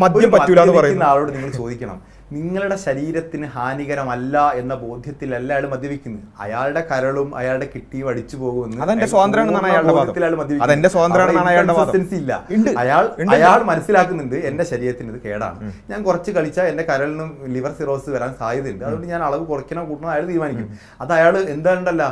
B: മദ്യം പറ്റൂല എന്ന് പറയുന്ന
A: ആളോട് നിങ്ങൾ ചോദിക്കണം, നിങ്ങളുടെ ശരീരത്തിന് ഹാനികരമല്ല എന്ന ബോധ്യത്തിലല്ല അയാൾ മദ്യപിക്കുന്നത്. അയാളുടെ കരളും അയാളുടെ കിട്ടിയും അടിച്ചു പോകുമെന്ന്
B: അതെന്റെ സ്വാതന്ത്ര്യമാണെന്നാണ് അയാളുടെ വാദം. അതെന്റെ സ്വാതന്ത്ര്യമാണെന്നാണ് അയാളുടെ വാദം.
A: അയാൾ മനസ്സിലാക്കുന്നുണ്ട് എന്റെ ശരീരത്തിന് ഇത് കേടാണ്, ഞാൻ കുറച്ച് കളിച്ചാൽ എന്റെ കരളിനും ലിവർ സിറോസ് വരാൻ സാധ്യതയുണ്ട്, അതുകൊണ്ട് ഞാൻ അളവ് കുറയ്ക്കണോ കൂട്ടണോ അയാൾ തീരുമാനിക്കും. അത് അയാൾ എന്താണ്ടല്ല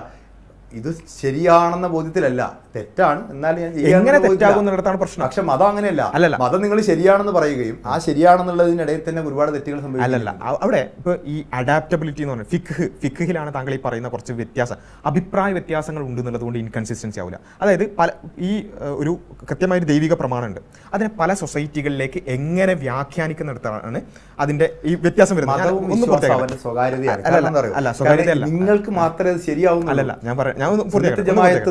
A: ഇത് ശരിയാണെന്ന ബോധ്യത്തിലല്ല, തെറ്റാണ്, എന്നാലും ഞാൻ
B: എങ്ങനെ തെറ്റാകുന്നിടത്താണ് പ്രശ്നം.
A: പക്ഷെ മതം അങ്ങനെയല്ല.
B: അല്ലല്ല,
A: മതം നിങ്ങൾ ശരിയാണെന്ന് പറയുകയും ആ ശരിയാണെന്നുള്ളതിനിടയിൽ തന്നെ ഒരുപാട് തെറ്റുകൾ സംഭവിക്കും.
B: അല്ലല്ല, അവിടെ ഇപ്പൊ ഈ അഡാപ്റ്റബിലിറ്റി എന്ന് പറഞ്ഞാൽ ഫിഖിലാണ് താങ്കൾ ഈ പറയുന്ന കുറച്ച് അഭിപ്രായ വ്യത്യാസങ്ങൾ ഉണ്ട് എന്നുള്ളത് കൊണ്ട് ഇൻകൺസിസ്റ്റൻസി ആവില്ല. അതായത് ഈ ഒരു കൃത്യമായൊരു ദൈവിക പ്രമാണമുണ്ട്, അതിനെ പല സൊസൈറ്റികളിലേക്ക് എങ്ങനെ വ്യാഖ്യാനിക്കുന്നിടത്താണ് അതിന്റെ ഈ വ്യത്യാസം വരുന്നത്.
A: നിങ്ങൾക്ക് മാത്രമേ ശരിയാവും.
B: അല്ലല്ല,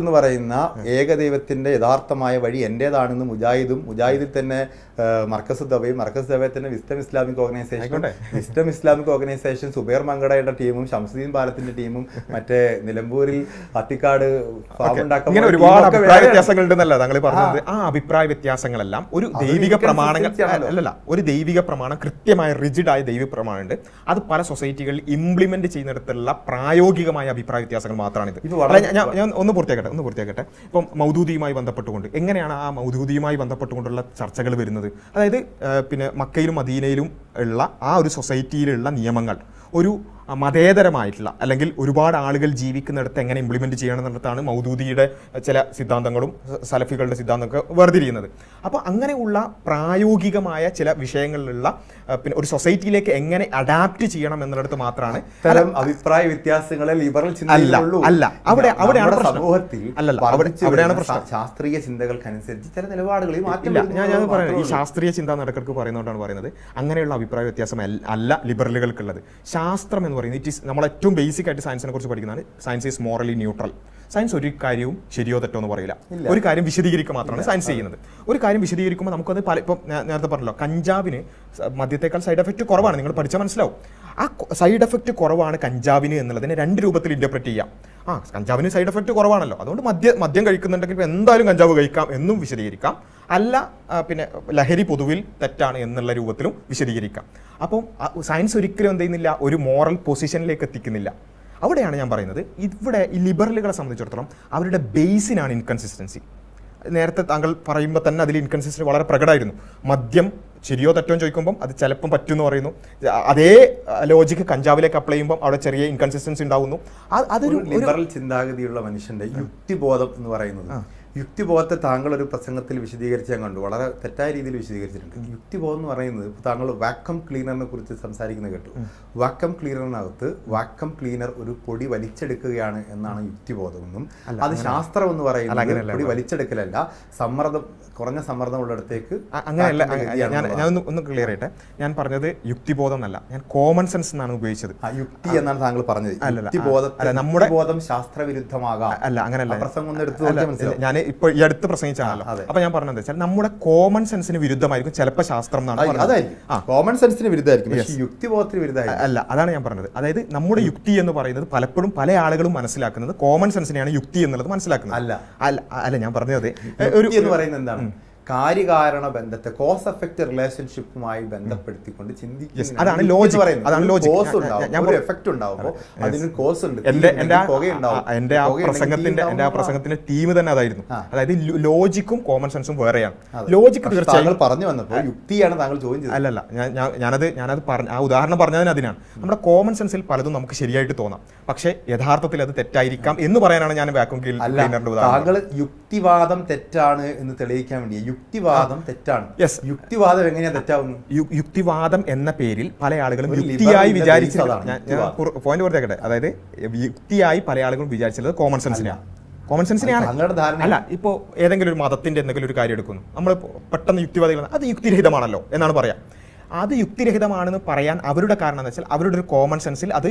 A: എന്ന് പറയുന്ന ഏകദൈവത്തിന്റെ യഥാർത്ഥമായ വഴി എന്റേതാണെന്ന് മുജാഹിദിൽ തന്നെ മർക്കസ് ദവയും തന്നെ വിസ്ഡം ഇസ്ലാമിക് ഓർഗനൈസേഷൻ സുബൈർ മങ്കടയുടെ ടീമും ഷംസുദ്ദീൻ പാലത്തിന്റെ ടീമും മറ്റേ നിലമ്പൂരിൽ അത്തിക്കാട്
B: ഒരുപാട് അഭിപ്രായ വ്യത്യാസങ്ങൾ ഉണ്ടെന്നല്ല താങ്കൾ പറഞ്ഞത്. ആ അഭിപ്രായ വ്യത്യാസങ്ങളെല്ലാം ഒരു ദൈവിക പ്രമാണങ്ങൾ അല്ലല്ല, ഒരു ദൈവിക പ്രമാണം, കൃത്യമായ റിജിഡായ ദൈവിക പ്രമാണം ഉണ്ട്. അത് പല സൊസൈറ്റികളിൽ ഇംപ്ലിമെന്റ് ചെയ്യുന്നിടത്തുള്ള പ്രായോഗികമായ അഭിപ്രായ വ്യത്യാസങ്ങൾ മാത്രമാണിത്. ഞാൻ ഒന്ന് പൂർത്തിയാക്കട്ടെ. ഇപ്പം മൗദൂദിയുമായി ബന്ധപ്പെട്ടുകൊണ്ട് എങ്ങനെയാണ് ആ മൗദൂദിയുമായി ബന്ധപ്പെട്ടുകൊണ്ടുള്ള ചർച്ചകൾ വരുന്നത്? അതായത് പിന്നെ മക്കയിലും മദീനയിലും ഉള്ള ആ ഒരു സൊസൈറ്റിയിലുള്ള നിയമങ്ങൾ ഒരു മതേതരമായിട്ടുള്ള അല്ലെങ്കിൽ ഒരുപാട് ആളുകൾ ജീവിക്കുന്നിടത്ത് എങ്ങനെ ഇംപ്ലിമെന്റ് ചെയ്യണം എന്നിടത്താണ് മൗദൂദിയുടെ ചില സിദ്ധാന്തങ്ങളും സലഫികളുടെ സിദ്ധാന്തമൊക്കെ വേർതിരിയുന്നത്. അപ്പോൾ അങ്ങനെയുള്ള പ്രായോഗികമായ ചില വിഷയങ്ങളിലുള്ള പിന്നെ ഒരു സൊസൈറ്റിയിലേക്ക് എങ്ങനെ അഡാപ്റ്റ് ചെയ്യണം എന്നിടത്ത് മാത്രമാണ്
A: അഭിപ്രായ വ്യത്യാസങ്ങളെ ലിബറൽ
B: അവിടെയാണ് പ്രശ്നം.
A: ശാസ്ത്രീയ ചിന്തകൾക്കനുസരിച്ച് ചില നിലപാടുകളിൽ മാറ്റം.
B: ഞാൻ പറയുന്നത് ഈ ശാസ്ത്രീയ ചിന്ത നടക്കിടക്ക് പറയുന്നതുകൊണ്ടാണ് പറയുന്നത് അങ്ങനെയുള്ള അഭിപ്രായ വ്യത്യാസം അല്ല ലിബറലുകൾക്കുള്ളത്. ശാസ്ത്രം എന്ന് പറയുന്നത് ഇറ്റ് ഈസ് നമ്മൾ ഏറ്റവും ബേസിക് ആയിട്ട് സയൻസിനെ കുറിച്ച് പഠിക്കുന്നതാണ്. Science is morally neutral. Science ഒരു കാര്യവും ശരിയോ തെറ്റോ എന്ന് പറയില്ല. ഒരു കാര്യം വിശദീകരിക്കുക മാത്രമാണ് സയൻസ് ചെയ്യുന്നത്. ഒരു കാര്യം വിശദീകരിക്കുമ്പോൾ നമുക്കത് ഇപ്പം നേരത്തെ പറഞ്ഞല്ലോ, കഞ്ചാവിന് മദ്യത്തേക്കാൾ സൈഡ് എഫക്റ്റ് കുറവാണ്. നിങ്ങൾ പഠിച്ചാൽ മനസ്സിലാവും. ആ സൈഡ് എഫക്റ്റ് കുറവാണ് കഞ്ചാവിന് എന്നുള്ളതിനെ രണ്ട് രൂപത്തിൽ ഇന്റർപ്രറ്റ് ചെയ്യാം. കഞ്ചാവിന് സൈഡ് എഫക്റ്റ് കുറവാണല്ലോ, അതുകൊണ്ട് മദ്യം കഴിക്കുന്നുണ്ടെങ്കിൽ എന്തായാലും കഞ്ചാവ് കഴിക്കാം എന്നും വിശദീകരിക്കാം. അല്ല പിന്നെ ലഹരി പൊതുവിൽ തെറ്റാണ് എന്നുള്ള രൂപത്തിലും വിശദീകരിക്കാം. അപ്പം സയൻസ് ഒരിക്കലും എന്ത് ചെയ്യുന്നില്ല, ഒരു മോറൽ പൊസിഷനിലേക്ക് എത്തിക്കുന്നില്ല. അവിടെയാണ് ഞാൻ പറയുന്നത് ഇവിടെ ഈ ലിബറലുകളെ സംബന്ധിച്ചിടത്തോളം അവരുടെ ബേസിനാണ് ഇൻകൺസിസ്റ്റൻസി. നേരത്തെ താങ്കൾ പറയുമ്പോൾ തന്നെ അതിൽ ഇൻകൺസിസ്റ്റൻസി വളരെ പ്രകടമായിരുന്നു. മദ്യം ശരിയോ തെറ്റോ ചോദിക്കുമ്പം അത് ചിലപ്പം പറ്റുമെന്ന് പറയുന്നു. അതേ ലോജിക്ക് കഞ്ചാവിലേക്ക് അപ്ലൈ ചെയ്യുമ്പോൾ അവിടെ ചെറിയ ഇൻകൺസിസ്റ്റൻസി ഉണ്ടാവുന്നു. അതൊരു
A: ലിബറൽ ചിന്താഗതിയുള്ള മനുഷ്യന്റെ യുക്തിബോധം എന്ന് പറയുന്നത്, യുക്തിബോധത്തെ താങ്കൾ ഒരു പ്രസംഗത്തിൽ വിശദീകരിച്ച് ഞാൻ കണ്ടു, വളരെ തെറ്റായ രീതിയിൽ വിശദീകരിച്ചിട്ടുണ്ട്. യുക്തിബോധം എന്ന് പറയുന്നത് താങ്കൾ വാക്വം ക്ലീനറിനെ കുറിച്ച് സംസാരിക്കുന്നത് കേട്ടു. വാക്വം ക്ലീനറിനകത്ത് വാക്വം ക്ലീനർ ഒരു പൊടി വലിച്ചെടുക്കുകയാണ് എന്നാണ് യുക്തിബോധമെന്നും, അത് ശാസ്ത്രം എന്ന് പറയുന്നത് പൊടി വലിച്ചെടുക്കലല്ല, കുറഞ്ഞ സമ്മർദ്ദം ഉള്ളിടത്തേക്ക്
B: അങ്ങനെയല്ല. ഞാൻ ഒന്ന് ക്ലിയർ ചെയ്യട്ടെ. ഞാൻ പറഞ്ഞത് യുക്തിബോധം എന്നല്ല, ഞാൻ കോമൺ സെൻസ് എന്നാണ് ഉപയോഗിച്ചത്.
A: യുക്തി എന്നാണ് താങ്കൾ പറഞ്ഞത്. നമ്മുടെ ശാസ്ത്രവിരുദ്ധമാകാം
B: അല്ല, അങ്ങനെയല്ല.
A: പ്രസംഗം ഒന്ന് എടുത്ത്
B: ഞാൻ ഇപ്പൊ ഈ അടുത്ത് പ്രസംഗിച്ചാണല്ലോ. അപ്പൊ ഞാൻ പറഞ്ഞത് വെച്ചാൽ നമ്മുടെ കോമൺ സെൻസിന് വിരുദ്ധമായിരിക്കും ചിലപ്പോൾ ശാസ്ത്രം എന്നാണ്.
A: കോമൺ സെൻസിന് വിരുദ്ധമായിരിക്കും, യുക്തിബോധത്തിന് വിരുദ്ധമായിരിക്കും.
B: അല്ല, അതാണ് ഞാൻ പറഞ്ഞത്. അതായത് നമ്മുടെ യുക്തി എന്ന് പറയുന്നത് പലപ്പോഴും പല ആളുകളും മനസ്സിലാക്കുന്നത് കോമൺ സെൻസിനെയാണ് യുക്തി എന്നുള്ളത് മനസ്സിലാക്കുന്നത്. അല്ല ഞാൻ പറഞ്ഞത്
A: എന്ന് പറയുന്നത് എന്താണ്, കാര്യകാരണ ബന്ധത്തെ കോസ് എഫക്റ്റ് റിലേഷൻഷിപ്പുമായി ബന്ധപ്പെടുത്തിക്കൊണ്ട് ചിന്തിക്കുന്നത്.
B: അതാണ് ലോജിക്.
A: എഫക്റ്റ് ഉണ്ടാവുമ്പോൾ അതിന് കോസ് ഉണ്ട്.
B: എന്റെ ആ പ്രസംഗത്തിന്റെ തീം തന്നെ അതായിരുന്നു. അതായത് ലോജിക്കും കോമൺ സെൻസും വേറെയാണ്. ലോജിക്ക് തീർച്ചയായും
A: പറഞ്ഞു വന്നപ്പോൾ യുക്തിയാണ് താങ്കൾ ചോദിച്ചത്.
B: അല്ലല്ല, ഞാനത് പറഞ്ഞു, ആ ഉദാഹരണം പറഞ്ഞതിന് അതിനാണ്. നമ്മുടെ കോമൺ സെൻസിൽ പലതും നമുക്ക് ശരിയായിട്ട് തോന്നാം, പക്ഷേ യഥാർത്ഥത്തിൽ അത് തെറ്റായിരിക്കാം എന്ന് പറയാനാണ് ഞാൻ വാക്വം ക്ലീനറിന്റെ ഉദാഹരണം.
A: താങ്കൾ യുക്തിവാദം തെറ്റാണ് എന്ന് തെളിയിക്കാൻ വേണ്ടി യുക്തിവാദം തെറ്റാണ്. യുക്തിവാദം എങ്ങനെയാ തെറ്റാവുന്നു?
B: യുക്തിവാദം എന്ന പേരിൽ പല ആളുകളും യുക്തിയായി വിചാരിച്ചതാണ്. പോയിന്റ് പൂർത്തിയാക്കട്ടെ. അതായത് യുക്തിയായി പല ആളുകളും വിചാരിച്ചത് കോമൺ സെൻസിനെയാണ്. കോമൺ സെൻസിനെയാണ്. അല്ല, ഇപ്പോൾ ഏതെങ്കിലും ഒരു മതത്തിന്റെ എന്തെങ്കിലും ഒരു കാര്യം എടുക്കുന്നു, നമ്മൾ പെട്ടെന്ന് യുക്തിവാദികൾ അത് യുക്തിരഹിതമാണല്ലോ എന്നാണ് പറയാം. അത് യുക്തിരഹിതമാണെന്ന് പറയാൻ അവരുടെ കാരണം എന്ന് വെച്ചാൽ അവരുടെ ഒരു കോമൺ സെൻസിൽ അത്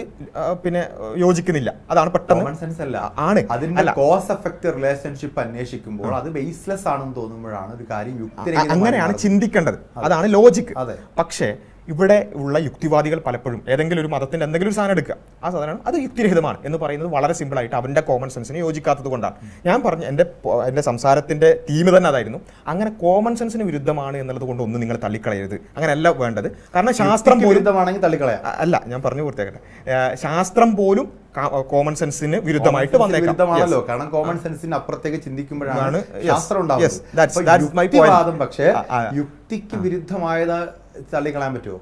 B: പിന്നെ യോജിക്കുന്നില്ല. അതാണ് പെട്ടെന്ന്
A: കോമൺ സെൻസ് അല്ല,
B: ആണ്.
A: അതിന്റെ കോസ് എഫക്റ്റ് റിലേഷൻഷിപ്പ് അന്വേഷിക്കുമ്പോൾ അത് ബേസ്ലെസ് ആണെന്ന് തോന്നുമ്പോഴാണ് ഒരു കാര്യം യുക്തിരഹിതം.
B: അങ്ങനെയാണ് ചിന്തിക്കേണ്ടത്, അതാണ് ലോജിക്ക്. പക്ഷേ ഇവിടെ ഉള്ള യുക്തിവാദികൾ പലപ്പോഴും ഏതെങ്കിലും ഒരു മതത്തിന്റെ എന്തെങ്കിലും ഒരു സാധനം എടുക്കുക, ആ സാധനം അത് യുക്തിരഹിതമാണ് എന്ന് പറയുന്നത് വളരെ സിമ്പിളായിട്ട് അവന്റെ കോമൺ സെൻസിന് യോജിക്കാത്തത് കൊണ്ടാണ്. ഞാൻ പറഞ്ഞ എൻ്റെ സംസാരത്തിന്റെ തീം തന്നെ അതായിരുന്നു. അങ്ങനെ കോമൺ സെൻസിന് വിരുദ്ധമാണ് എന്നുള്ളത് കൊണ്ട് ഒന്നും നിങ്ങൾ തള്ളിക്കളയരുത്. അങ്ങനെയല്ല വേണ്ടത്. കാരണം ശാസ്ത്രം
A: വിരുദ്ധമാണെങ്കിൽ തള്ളിക്കളയാം.
B: അല്ല, ഞാൻ പറഞ്ഞു പൂർത്തിയാക്കട്ടെ. ശാസ്ത്രം പോലും കോമൺ സെൻസിന് വിരുദ്ധമായിട്ട് വന്നേക്കാം.
A: വിരുദ്ധമാണല്ലോ, കാരണം കോമൺ സെൻസിന് അപ്പുറത്തേക്ക് ചിന്തിക്കുമ്പോഴാണ് ശാസ്ത്രം
B: Yes, that's my point.
A: ഉണ്ടാവുന്നത്. പക്ഷേ യുക്തിക്ക് വിരുദ്ധമായത് തള്ളിക്കളയാൻ പറ്റുമോ?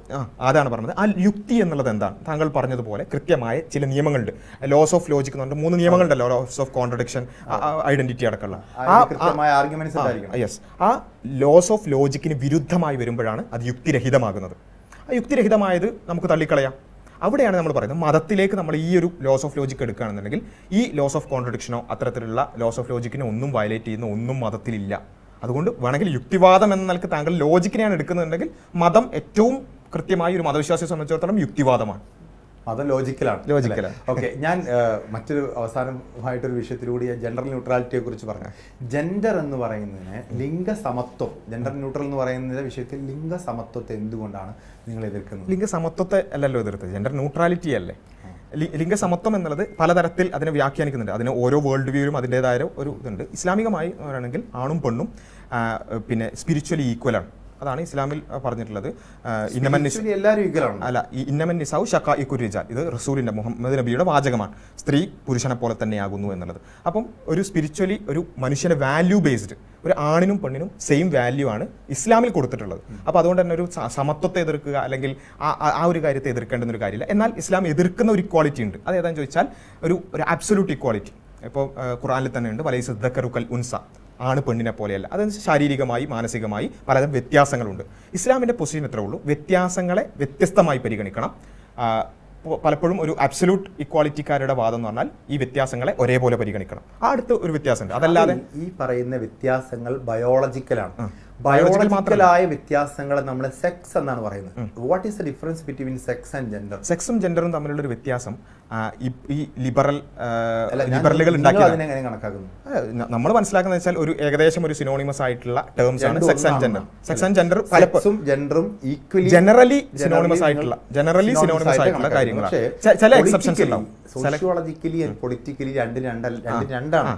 B: അതാണ് പറഞ്ഞത്. ആ യുക്തി എന്നുള്ളത് എന്താണ്? താങ്കൾ പറഞ്ഞതുപോലെ കൃത്യമായ ചില നിയമങ്ങളുണ്ട്. ലോസ് ഓഫ് ലോജിക് എന്ന് പറഞ്ഞ 3 നിയമങ്ങളുണ്ടല്ലോ, ലോസ് ഓഫ് കോൺട്രഡിക്ഷൻ, ഐഡന്റിറ്റി അടക്കമുള്ള. യെസ്, ആ ലോസ് ഓഫ് ലോജിക്കിന് വിരുദ്ധമായി വരുമ്പോഴാണ് അത് യുക്തിരഹിതമാകുന്നത്. ആ യുക്തിരഹിതമായത് നമുക്ക് തള്ളിക്കളയാം. അവിടെയാണ് നമ്മൾ പറയുന്നത് മതത്തിലേക്ക് നമ്മൾ ഈ ഒരു ലോസ് ഓഫ് ലോജിക്ക് എടുക്കുകയാണെന്നുണ്ടെങ്കിൽ ഈ ലോസ് ഓഫ് കോൺട്രഡിക്ഷനോ അത്തരത്തിലുള്ള ലോസ് ഓഫ് ലോജിക്കിനെ ഒന്നും വയലേറ്റ് ചെയ്യുന്ന ഒന്നും മതത്തിലില്ല. അതുകൊണ്ട് വേണമെങ്കിൽ യുക്തിവാദം എന്ന നിലക്ക് താങ്കൾ ലോജിക്കിനെയാണ് എടുക്കുന്നുണ്ടെങ്കിൽ മതം ഏറ്റവും കൃത്യമായി ഒരു മതവിശ്വാസിയെ സംബന്ധിച്ചിടത്തോളം യുക്തിവാദമാണ്.
A: മതം ലോജിക്കലാണ്. ഓക്കെ, ഞാൻ മറ്റൊരു അവസാനമായിട്ടൊരു വിഷയത്തിലൂടെ ജെൻഡർ ന്യൂട്രാലിറ്റിയെ കുറിച്ച് പറഞ്ഞു. ജെൻഡർ എന്ന് പറയുന്നതിന് ലിംഗസമത്വം, ജെൻഡർ ന്യൂട്രൽ എന്ന് പറയുന്ന വിഷയത്തിൽ ലിംഗസമത്വത്തെ എന്തുകൊണ്ടാണ് നിങ്ങൾ എതിർക്കുന്നത്?
B: ലിംഗസമത്വത്തെ അല്ലല്ലോ എതിർത്തത്, ജെൻഡർ ന്യൂട്രാലിറ്റി അല്ലേ. ലിംഗസമത്വം എന്നുള്ളത് പലതരത്തിൽ അതിനെ വ്യാഖ്യാനിക്കുന്നുണ്ട്. അതിന് ഓരോ വേൾഡ് വ്യൂവിലും അതിൻ്റെതായ ഒരു ഇതുണ്ട്. ഇസ്ലാമികമായി പറയുകയാണെങ്കിൽ ആണും പെണ്ണും പിന്നെ സ്പിരിച്വലി ഈക്വലാണ്. അതാണ് ഇസ്ലാമിൽ പറഞ്ഞിട്ടുള്ളത്. ഇന്നമൻ നിസാഉ ശഖാഇഖുർ റിജാൽ, ഇത് റസൂലിന്റെ മുഹമ്മദ് നബിയുടെ വാചകമാണ്. സ്ത്രീ പുരുഷനെ പോലെ തന്നെയാകുന്നു എന്നുള്ളത്. അപ്പം ഒരു സ്പിരിച്വലി ഒരു മനുഷ്യന്റെ വാല്യൂ ബേസ്ഡ് ഒരു ആണിനും പെണ്ണിനും സെയിം വാല്യൂ ആണ് ഇസ്ലാമിൽ കൊടുത്തിട്ടുള്ളത്. അപ്പോൾ അതുകൊണ്ട് തന്നെ ഒരു സമത്വത്തെ എതിർക്കുക അല്ലെങ്കിൽ ആ ഒരു കാര്യത്തെ എതിർക്കേണ്ടുന്ന ഒരു കാര്യമില്ല. എന്നാൽ ഇസ്ലാം എതിർക്കുന്ന ഒരു ഇക്വാളിറ്റി ഉണ്ട്. അത് ഏതാണെന്ന് ചോദിച്ചാൽ ഒരു അബ്സൊല്യൂട്ട് ഇക്വാളിറ്റി. ഇപ്പോൾ ഖുർആനിൽ തന്നെ ഉണ്ട്, വലൈസ ദക്കറു കൽ ഉൻസ, ആണ് പെണ്ണിനെ പോലെയല്ല. അത് ശാരീരികമായി മാനസികമായി പലതരം വ്യത്യാസങ്ങളുണ്ട്. ഇസ്ലാമിൻ്റെ പൊസിഷൻ എത്രേ ഉള്ളൂ, വ്യത്യാസങ്ങളെ വ്യത്യസ്തമായി പരിഗണിക്കണം. പലപ്പോഴും ഒരു അബ്സല്യൂട്ട് ഇക്വാളിറ്റിക്കാരുടെ വാദം എന്ന് പറഞ്ഞാൽ ഈ വ്യത്യാസങ്ങളെ ഒരേപോലെ പരിഗണിക്കണം. ആ അടുത്ത് ഒരു വ്യത്യാസമുണ്ട്. അതല്ലാതെ
A: ഈ പറയുന്ന വ്യത്യാസങ്ങൾ ബയോളജിക്കലാണ്. ബയോളജിക്കലായ വ്യത്യാസങ്ങളെ നമ്മൾ സെക്സ് എന്നാണ് പറയുന്നത്. What is the difference between sex and gender?
B: സെക്സും ജെൻഡറും തമ്മിലുള്ള ഒരു വ്യത്യാസം ഈ ലിബറലുകൾ നമ്മൾ മനസ്സിലാക്കുന്നത് വെച്ചാൽ ഒരു ഏകദേശം ഒരു സിനോണിമസ് ആയിട്ടുള്ള ടേംസ് ആണ് sex and gender. Sex and gender പലപ്പോഴും
A: ജെൻഡറും
B: ജനറലി സിനോണിമസ് ആയിട്ടുള്ള കാര്യങ്ങളാണ്. ചില എക്സെപ്ഷൻസ് ഉണ്ടാവും.
A: സോഷ്യോളജിക്കലി ആൻഡ് പൊളിറ്റിക്കലി രണ്ടാണ്.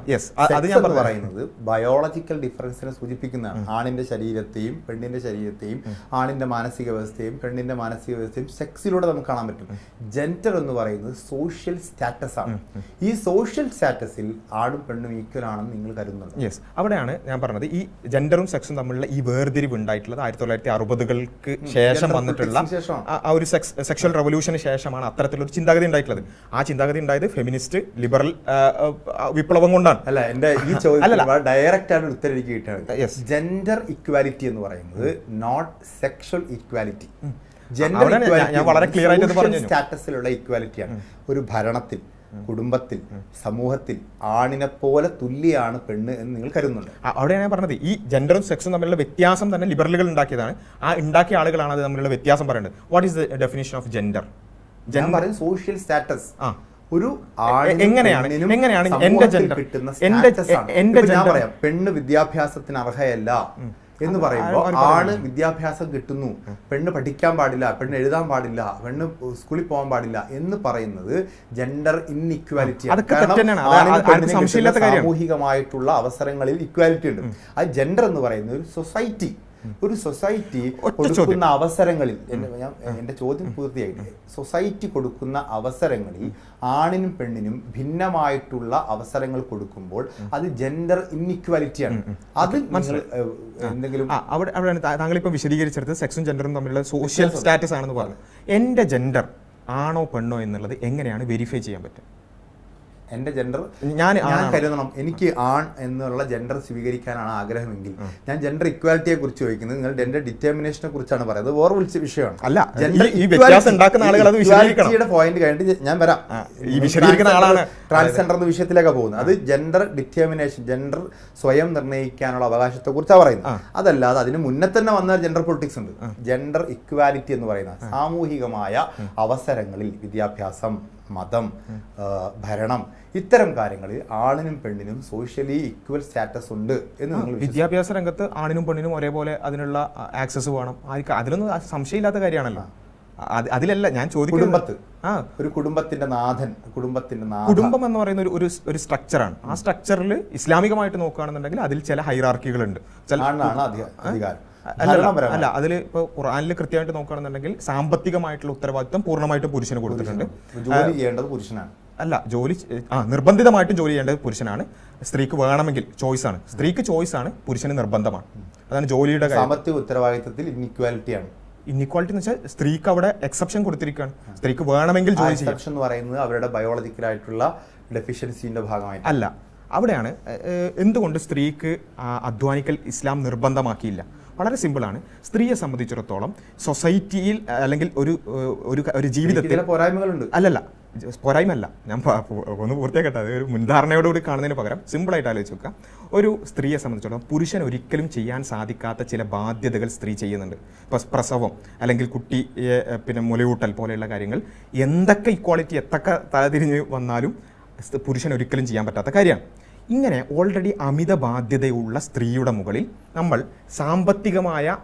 A: അത് ഞാൻ പറയുന്നത് ബയോളജിക്കൽ ഡിഫറൻസിനെ സൂചിപ്പിക്കുന്നതാണ്. ആണിന്റെ ശരീരത്തെയും പെണ്ണിന്റെ ശരീരത്തെയും ആണിന്റെ മാനസിക വ്യവസ്ഥയും പെണ്ണിന്റെ മാനസിക വ്യവസ്ഥയും സെക്സിലൂടെ നമുക്ക് കാണാൻ പറ്റും. ജെൻഡർ എന്ന് പറയുന്നത് സോഷ്യൽ സ്റ്റാറ്റസ് ആണ്. ഈ സോഷ്യൽ സ്റ്റാറ്റസിൽ ആണും പെണ്ണും ഈക്വൽ ആണെന്ന് നിങ്ങൾ കരുതുന്നുണ്ട്?
B: യെസ്, അവിടെയാണ് ഞാൻ പറഞ്ഞത് ഈ ജെൻഡറും സെക്സും തമ്മിലുള്ള ഈ വേർതിരിവ് ഉണ്ടായിട്ടുള്ളത് 1960കൾക്ക് ശേഷം വന്നിട്ടുള്ള ആ ഒരു സെക്ഷൽ റവല്യൂഷന് ശേഷമാണ് അത്തരത്തിലൊരു ചിന്താഗതി ഉണ്ടായിട്ടുള്ളത്. ആ ചിന്താഗതി ഉണ്ടായത് ഫെമിനിസ്റ്റ് ലിബറൽ വിപ്ലവം കൊണ്ടാണ്.
A: അല്ല, എന്റെ ഈ ചോദ്യം ഡയറക്റ്റ് ആയിട്ട് ഉത്തരം എനിക്ക് കിട്ടുന്നത് ജെൻഡർ ഇക്വാലിറ്റി എന്ന് പറയുന്നത് not sexual equality. Gender equality സ്റ്റാറ്റസിലുള്ള ഇക്വാലിറ്റിയാണ്. ഒരു ഭരണത്തിൽ, കുടുംബത്തിൽ, സമൂഹത്തിൽ ആണിനെ പോലെ തുല്യാണ് പെണ്ണ് എന്ന് നിങ്ങൾ കരുതുന്നുണ്ട്?
B: അവിടെയാണ് ഞാൻ പറഞ്ഞത് ഈ ജെൻഡറും സെക്സും തമ്മിലുള്ള വ്യത്യാസം തന്നെ ലിബറലുകൾ ഉണ്ടാക്കിയതാണ്. ആ ഉണ്ടാക്കിയ ആളുകളാണ് അത് തമ്മിലുള്ള വ്യത്യാസം പറയുന്നത്. What is the definition of gender?
A: ഞാൻ പറയുന്നത് സോഷ്യൽ സ്റ്റാറ്റസ്. ഒരു
B: എങ്ങനെയാണ്
A: പെണ്ണ് വിദ്യാഭ്യാസത്തിന് അർഹയല്ല എന്ന് പറയുമ്പോൾ ആണ് വിദ്യാഭ്യാസം കിട്ടുന്നു, പെണ്ണ് പഠിക്കാൻ പാടില്ല, പെണ്ണ് എഴുതാൻ പാടില്ല, പെണ്ണ് സ്കൂളിൽ പോകാൻ പാടില്ല എന്ന് പറയുന്നത് ജെൻഡർ ഇൻഇക്വാലിറ്റി. സാമൂഹികമായിട്ടുള്ള അവസരങ്ങളിൽ ഇക്വാലിറ്റി ഉണ്ട്. ആ ജെൻഡർ എന്ന് പറയുന്നത് ഒരു സൊസൈറ്റി കൊടുക്കുന്ന അവസരങ്ങളിൽ, എന്റെ ചോദ്യം പൂർത്തിയായിട്ട്, സൊസൈറ്റി കൊടുക്കുന്ന അവസരങ്ങളിൽ ആണിനും പെണ്ണിനും ഭിന്നമായിട്ടുള്ള അവസരങ്ങൾ കൊടുക്കുമ്പോൾ അത് ജെൻഡർ ഇൻഇക്വാലിറ്റിയാണ്. അത് എന്തെങ്കിലും
B: അവിടെയാണ് താങ്കൾ ഇപ്പം വിശദീകരിച്ചെടുത്ത് സെക്സും ജെൻഡറും തമ്മിലുള്ള സോഷ്യൽ സ്റ്റാറ്റസ് ആണെന്ന് പറഞ്ഞു. എന്റെ ജെൻഡർ ആണോ പെണ്ണോ എന്നുള്ളത് എങ്ങനെയാണ് വെരിഫൈ ചെയ്യാൻ പറ്റുക?
A: എന്റെ ജെൻഡർ ഞാൻ കരുതണം, എനിക്ക് ആൺ എന്നുള്ള ജെൻഡർ സ്വീകരിക്കാനാണ് ആഗ്രഹമെങ്കിൽ ഞാൻ ജെൻഡർ ഇക്വാലിറ്റിയെ കുറിച്ച് ചോദിക്കുന്നത്, നിങ്ങൾ ജെൻഡർ ഡിറ്റർമിനേഷനെ കുറിച്ചാണ് പറയുന്നത്. വേറെ വിളിച്ച വിഷയമാണ്.
B: അല്ല, ഇക്വാലിറ്റിയുടെ
A: പോയിന്റ് കഴിഞ്ഞിട്ട് ഞാൻ വരാം. ട്രാൻസ്ജെൻഡർ എന്ന വിഷയത്തിലേക്കാണ് പോകുന്നത്. അത് ജെൻഡർ ഡിറ്റർമിനേഷൻ, ജെൻഡർ സ്വയം നിർണ്ണയിക്കാനുള്ള അവകാശത്തെ കുറിച്ചാണ് പറയുന്നത്. അതല്ലാതെ അതിന് മുന്നേ തന്നെ വന്ന ജെൻഡർ പൊളിറ്റിക്സ് ഉണ്ട്. ജെൻഡർ ഇക്വാലിറ്റി എന്ന് പറയുന്ന സാമൂഹികമായ അവസരങ്ങളിൽ വിദ്യാഭ്യാസം, മതം, ഭരണം, ഇത്തരം കാര്യങ്ങളിൽ ആണിനും പെണ്ണിനും സോഷ്യലി ഈക്വൽ സ്റ്റാറ്റസ് ഉണ്ട് എന്ന് നിങ്ങൾ
B: വിദ്യാഭ്യാസ രംഗത്ത് ആണിനും പെണ്ണിനും ഒരേപോലെ അതിനുള്ള ആക്സസ് വേണം. അതിലൊന്നും സംശയമില്ലാത്ത കാര്യമാണല്ലോ. അതിലല്ല ഞാൻ ചോദിക്കുന്നത്.
A: ഒരു കുടുംബത്തിന്റെ നാഥൻ,
B: കുടുംബം എന്ന് പറയുന്ന ഒരു സ്ട്രക്ചറാണ്. ആ സ്ട്രക്ചറിൽ ഇസ്ലാമികമായിട്ട് നോക്കുകയാണെന്നുണ്ടെങ്കിൽ അതിൽ ചില ഹൈറാർക്കികളുണ്ട്. അല്ല, അതിൽ ഇപ്പോൾ ഖുർആനിൽ കൃത്യമായിട്ട് നോക്കുകയാണെന്നുണ്ടെങ്കിൽ സാമ്പത്തികമായിട്ടുള്ള ഉത്തരവാദിത്വം പൂർണ്ണമായിട്ടും പുരുഷന് കൊടുത്തിട്ടുണ്ട്.
A: ജോലി ചെയ്യേണ്ടത് പുരുഷനാണ്.
B: അല്ല, നിർബന്ധിതമായിട്ടും ജോലി ചെയ്യേണ്ടത് പുരുഷനാണ്. സ്ത്രീക്ക് വേണമെങ്കിൽ ചോയ്സാണ്, സ്ത്രീക്ക് ചോയ്സാണ്, പുരുഷന് നിർബന്ധമാണ്. അതാണ് ജോലിയുടെ
A: സാമ്പത്തിക ഉത്തരവാദിത്തത്തിൽ ഇൻഇക്വാലിറ്റിയാണ്.
B: ഇൻഇക്വാലിറ്റി എന്ന് വെച്ചാൽ സ്ത്രീക്ക് അവിടെ എക്സെപ്ഷൻ കൊടുത്തിരിക്കുകയാണ്. സ്ത്രീക്ക് വേണമെങ്കിൽ ജോലി ചെയ്യാം.
A: എക്സെപ്ഷൻ എന്ന് പറയുന്നത് അവരുടെ ബയോളജിക്കലായിട്ടുള്ള ഡെഫിഷ്യൻസിന്റെ ഭാഗമായി
B: അല്ല. അവിടെയാണ് എന്തുകൊണ്ട് സ്ത്രീക്ക് അധ്വാനിക്കൽ ഇസ്ലാം നിർബന്ധമാക്കിയില്ല. വളരെ സിമ്പിളാണ്. സ്ത്രീയെ സംബന്ധിച്ചിടത്തോളം സൊസൈറ്റിയിൽ അല്ലെങ്കിൽ ഒരു ജീവിതത്തിൽ
A: പോരായ്മകളുണ്ട്.
B: അല്ലല്ല, പോരായ്മല്ല, ഞാൻ ഒന്ന് പൂർത്തിയാക്കട്ടെ. അത് ഒരു മുൻധാരണയോടുകൂടി കാണുന്നതിന് പകരം സിമ്പിളായിട്ട് ആലോചിച്ച് നോക്കാം. ഒരു സ്ത്രീയെ സംബന്ധിച്ചിടത്തോളം പുരുഷൻ ഒരിക്കലും ചെയ്യാൻ സാധിക്കാത്ത ചില ബാധ്യതകൾ സ്ത്രീ ചെയ്യുന്നുണ്ട്. ഇപ്പോൾ പ്രസവം അല്ലെങ്കിൽ കുട്ടിയെ മുലയൂട്ടൽ പോലെയുള്ള കാര്യങ്ങൾ, എന്തൊക്കെ ഇക്വാളിറ്റി എത്തൊക്കെ തലതിരിഞ്ഞ് വന്നാലും പുരുഷൻ ഒരിക്കലും ചെയ്യാൻ പറ്റാത്ത കാര്യമാണ്. ഇങ്ങനെ ഓൾറെഡി അമിത ബാധ്യതയുള്ള സ്ത്രീയുടെ മുകളിൽ നമ്മൾ സാമ്പത്തികമായ